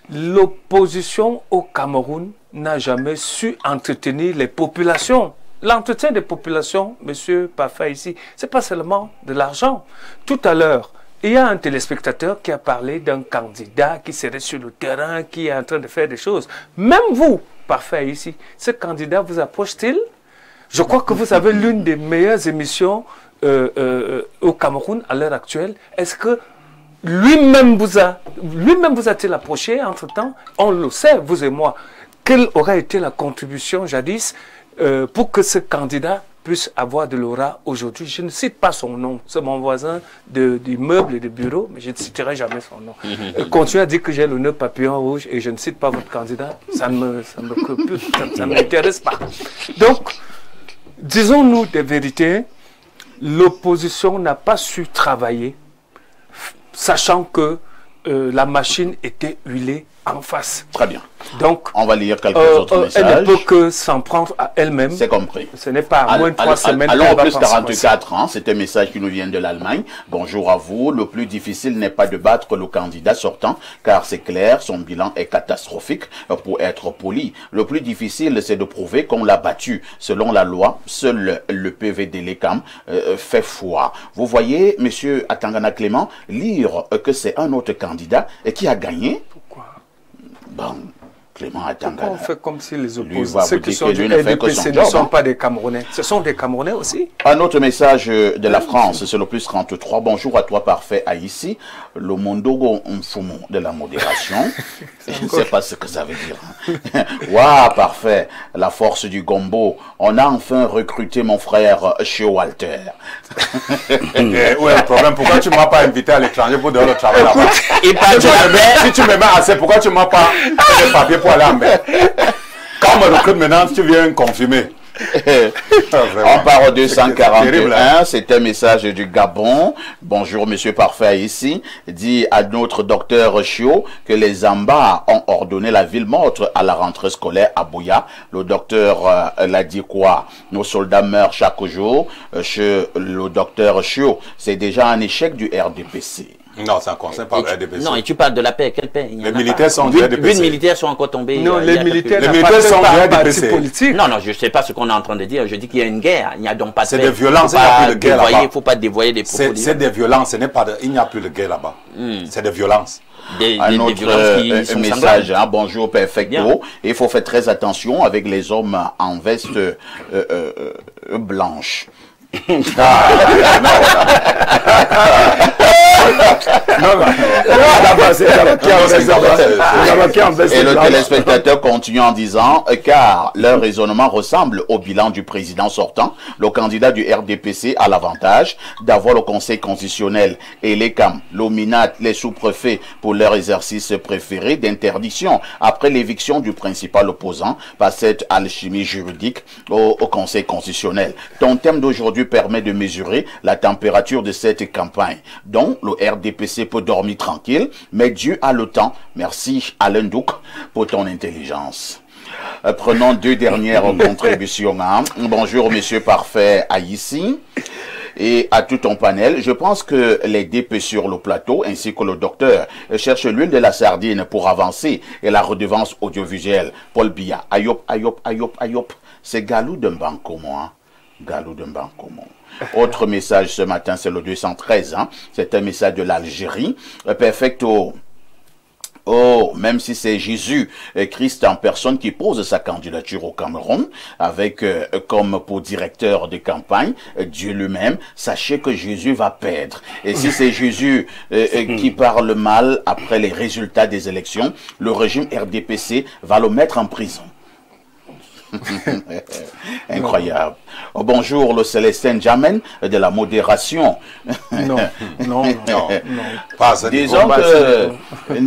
l'opposition au Cameroun n'a jamais su entretenir les populations. L'entretien des populations, monsieur Parfait ici, ce n'est pas seulement de l'argent. Tout à l'heure, il y a un téléspectateur qui a parlé d'un candidat qui serait sur le terrain, qui est en train de faire des choses. Même vous, Parfait ici, ce candidat vous approche-t-il? Je crois que vous avez l'une des meilleures émissions au Cameroun à l'heure actuelle. Est-ce que lui-même vous a-t-il approché entre-temps? On le sait, vous et moi. Quelle aurait été la contribution jadis pour que ce candidat puisse avoir de l'aura aujourd'hui? Je ne cite pas son nom. C'est mon voisin d'immeuble et de bureau, mais je ne citerai jamais son nom. Continuez à dire que j'ai le nœud papillon rouge et je ne cite pas votre candidat. Ça ne m'intéresse pas. Donc, disons-nous des vérités, l'opposition n'a pas su travailler, sachant que la machine était huilée en face. Très bien. Donc, on va lire quelques autres messages. Elle ne peut que s'en prendre à elle-même. C'est compris. Ce n'est pas à moins de 3 semaines. Allons au plus 44 ans. C'est un message qui nous vient de l'Allemagne. Bonjour à vous. Le plus difficile n'est pas de battre le candidat sortant, car c'est clair, son bilan est catastrophique. Pour être poli, le plus difficile, c'est de prouver qu'on l'a battu. Selon la loi, seul le PV d'Elekam fait foi. Vous voyez, monsieur Atangana Clément, lire que c'est un autre candidat et qui a gagné. Bon, Clément Atangana. On fait comme si les opposants, ceux qui sont du RDPC ne sont pas des Camerounais. Ce sont des Camerounais aussi. Un autre message de la France, c'est le plus 33. Bonjour à toi, Parfait Haïssi. Le mondogo mfumo de la modération. Je ne sais pas ce que ça veut dire. Waouh, parfait. La force du gombo. On a enfin recruté mon frère chez Walter. Ouais, le problème, pourquoi tu ne m'as pas invité à l'étranger pour donner le travail là-bas? Si tu me mets assez, pourquoi tu ne m'as pas fait les papiers pour aller en mer? Quand on me recrute maintenant, tu viens confirmer. On part au 241, c'est un message du Gabon. Bonjour monsieur Parfait ici. Dit à notre docteur Chio que les Zambas ont ordonné la ville morte à la rentrée scolaire à Bouya. Le docteur l'a dit quoi? Nos soldats meurent chaque jour. Chez le docteur Chio, c'est déjà un échec du RDPC. Non, ça ne concerne pas le RDPC. Non, et tu parles de la paix. Quelle paix? Les militaires sont du RDPC. 8 militaires sont encore tombés. Non, les militaires sont du RDPC. Politique. Non, non, je ne sais pas ce qu'on est en train de dire. Je dis qu'il y a une guerre. Il n'y a donc pas de paix. C'est des violences. Il n'y a plus de guerre là-bas. Il ne faut pas dévoyer des propos. C'est des violences. Il n'y a plus de guerre là-bas. C'est des violences. Un autre message, hein, bonjour Perfecto. Il faut faire très attention avec les hommes en veste blanche. Et le téléspectateur continue en disant, car leur raisonnement ressemble au bilan du président sortant, le candidat du RDPC a l'avantage d'avoir le Conseil constitutionnel et les CAM, l'OMINAT, les sous-préfets pour leur exercice préféré d'interdiction après l'éviction du principal opposant par cette alchimie juridique au Conseil constitutionnel. Ton thème d'aujourd'hui permet de mesurer la température de cette campagne, dont le RDPC peut dormir tranquille, mais Dieu a le temps. Merci Alain Douk pour ton intelligence. Prenons deux dernières contributions. Hein. Bonjour Monsieur Parfait Aïssi et à tout ton panel. Je pense que les DP sur le plateau ainsi que le docteur cherchent l'huile de la sardine pour avancer et la redevance audiovisuelle. Paul Biya, ayop, ayop, ayop, ayop. C'est Galou d'un banc commun. Galou d'un banc commun. Autre message ce matin, c'est le 213. Hein. C'est un message de l'Algérie. Perfecto. Oh, même si c'est Jésus, Christ en personne qui pose sa candidature au Cameroun, avec comme pour directeur de campagne, Dieu lui-même, sachez que Jésus va perdre. Et si c'est Jésus qui parle mal après les résultats des élections, le régime RDPC va le mettre en prison. Incroyable. Oh, bonjour, le Célestin Jamen de la modération. Non, non, non, non. Disons que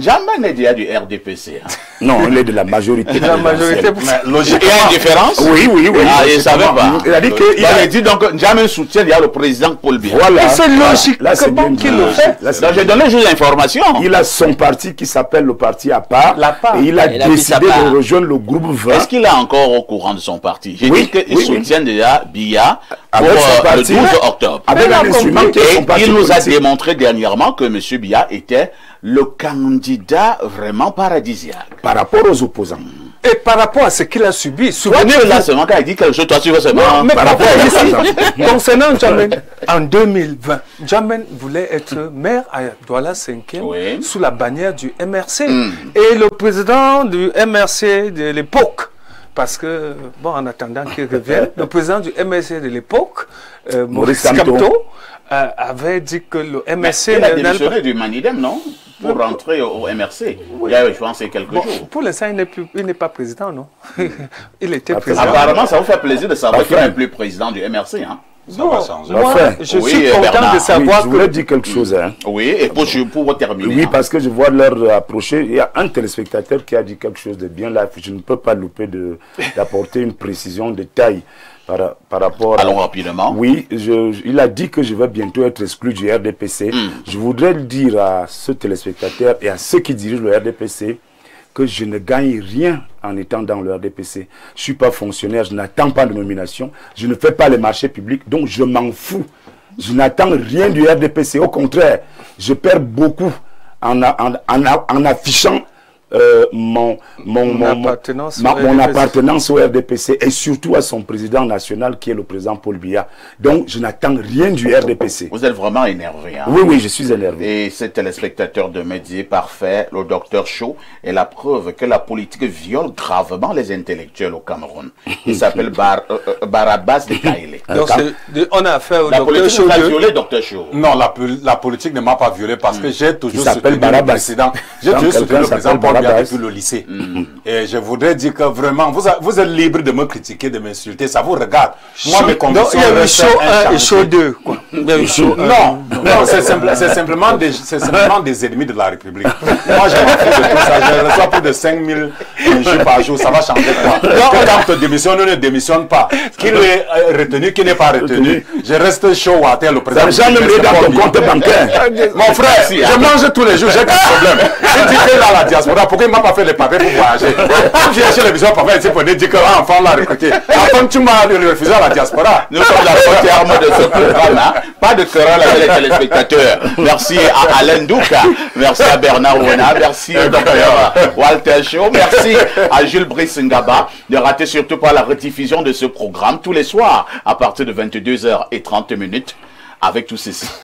Jamen est déjà du RDPC. Hein. Non, il est de la majorité. De la majorité. Logiquement. Il y a une différence? Oui, oui, oui. Ah, il ne savait pas. Il a dit que... Il a dit donc Jamen soutient il y a le président Paul Biya. Voilà. C'est logique. Là, c'est bien qu'il le fait. Donc, j'ai donné juste l'information. Il a son parti qui s'appelle le parti à part. Et il a décidé de rejoindre le groupe 20. Est-ce qu'il est encore au courant de son parti? J'ai dit qu'il soutient déjà Biya pour le 12 octobre. Avec un instrument qui est son parti. Il nous a démontré dernièrement que M. Biya était le candidat vraiment paradisiaque. Par rapport aux opposants. Et par rapport à ce qu'il a subi, souvenez-vous là seulement quand il dit quelque chose, toi tu veux seulement. Mais par rapport à ici, concernant Jamen, en 2020, Jamen voulait être maire à Douala 5e sous la bannière du MRC. Et le président du MRC de l'époque, parce que, bon, en attendant qu'il revienne, le président du MRC de l'époque, Maurice Kamto, avait dit que le MRC... Il a démissionné du Manidem, non? Pour rentrer au MRC. Oui. Il y a, je pense, quelques jours. Pour l'instant, il n'est pas président, non? Il était président. Apparemment, ça vous fait plaisir de savoir qu'il n'est plus président du MRC, hein? Ça va changer. Moi, je suis content de savoir que... Je voulais dire quelque chose. Hein. Oui, et pour terminer. Oui, parce que je vois l'heure approcher. Il y a un téléspectateur qui a dit quelque chose de bien là. Je ne peux pas louper d'apporter une précision de taille par rapport à... Allons rapidement. Oui, il a dit que je vais bientôt être exclu du RDPC. Je voudrais le dire à ce téléspectateur et à ceux qui dirigent le RDPC que je ne gagne rien en étant dans le RDPC. Je ne suis pas fonctionnaire, je n'attends pas de nomination, je ne fais pas les marchés publics, donc je m'en fous. Je n'attends rien du RDPC. Au contraire, je perds beaucoup en affichant mon appartenance au RDPC et surtout à son président national qui est le président Paul Biya. Donc je n'attends rien du RDPC. Vous êtes vraiment énervé. Hein? Oui, oui, je suis énervé. Et ce téléspectateur de Médias Parfait, le docteur Chaud, est la preuve que la politique viole gravement les intellectuels au Cameroun. Il s'appelle Barabas de Kaïlé. Donc on a affaire au docteur Chaud. La politique violé, docteur Chaud. Non, la politique ne m'a pas violé parce que j'ai toujours soutenu le président. J'ai toujours soutenu le président Paul Biya depuis le lycée. Et je voudrais dire que vraiment, vous êtes libre de me critiquer, de m'insulter, ça vous regarde. Moi, mes convictions... Il y a eu chaud 1 et chaud 2. Non, c'est simplement des ennemis de la République. Moi, je m'en fous de tout ça. Je reçois plus de 5000 injures par jour. Ça va changer quoi? Quand tu démissionnes ou ne démissionne pas, qu'il est retenu, qu'il n'est pas retenu, je reste chaud à terre, le président. Ça n'a jamais mis dans ton compte bancaire. Mon frère, je mange tous les jours, j'ai pas de problème. Si tu fais dans la diaspora, pourquoi il ne m'a pas fait les papiers pour voyager? Quand j'ai acheté les visions parfait ici pour dire que l'enfant l'a recruté. Enfin, tu m'as refusé à la diaspora. Nous sommes la porte arme de ce programme. Hein? Pas de querelle avec les téléspectateurs. Merci à Alain Douka. Merci à Bernard Ouena. Merci au docteur Walter Chaud. Merci à Jules Brice Ngaba. Ne ratez surtout pas la rediffusion de ce programme tous les soirs à partir de 22h30 avec tout ceci.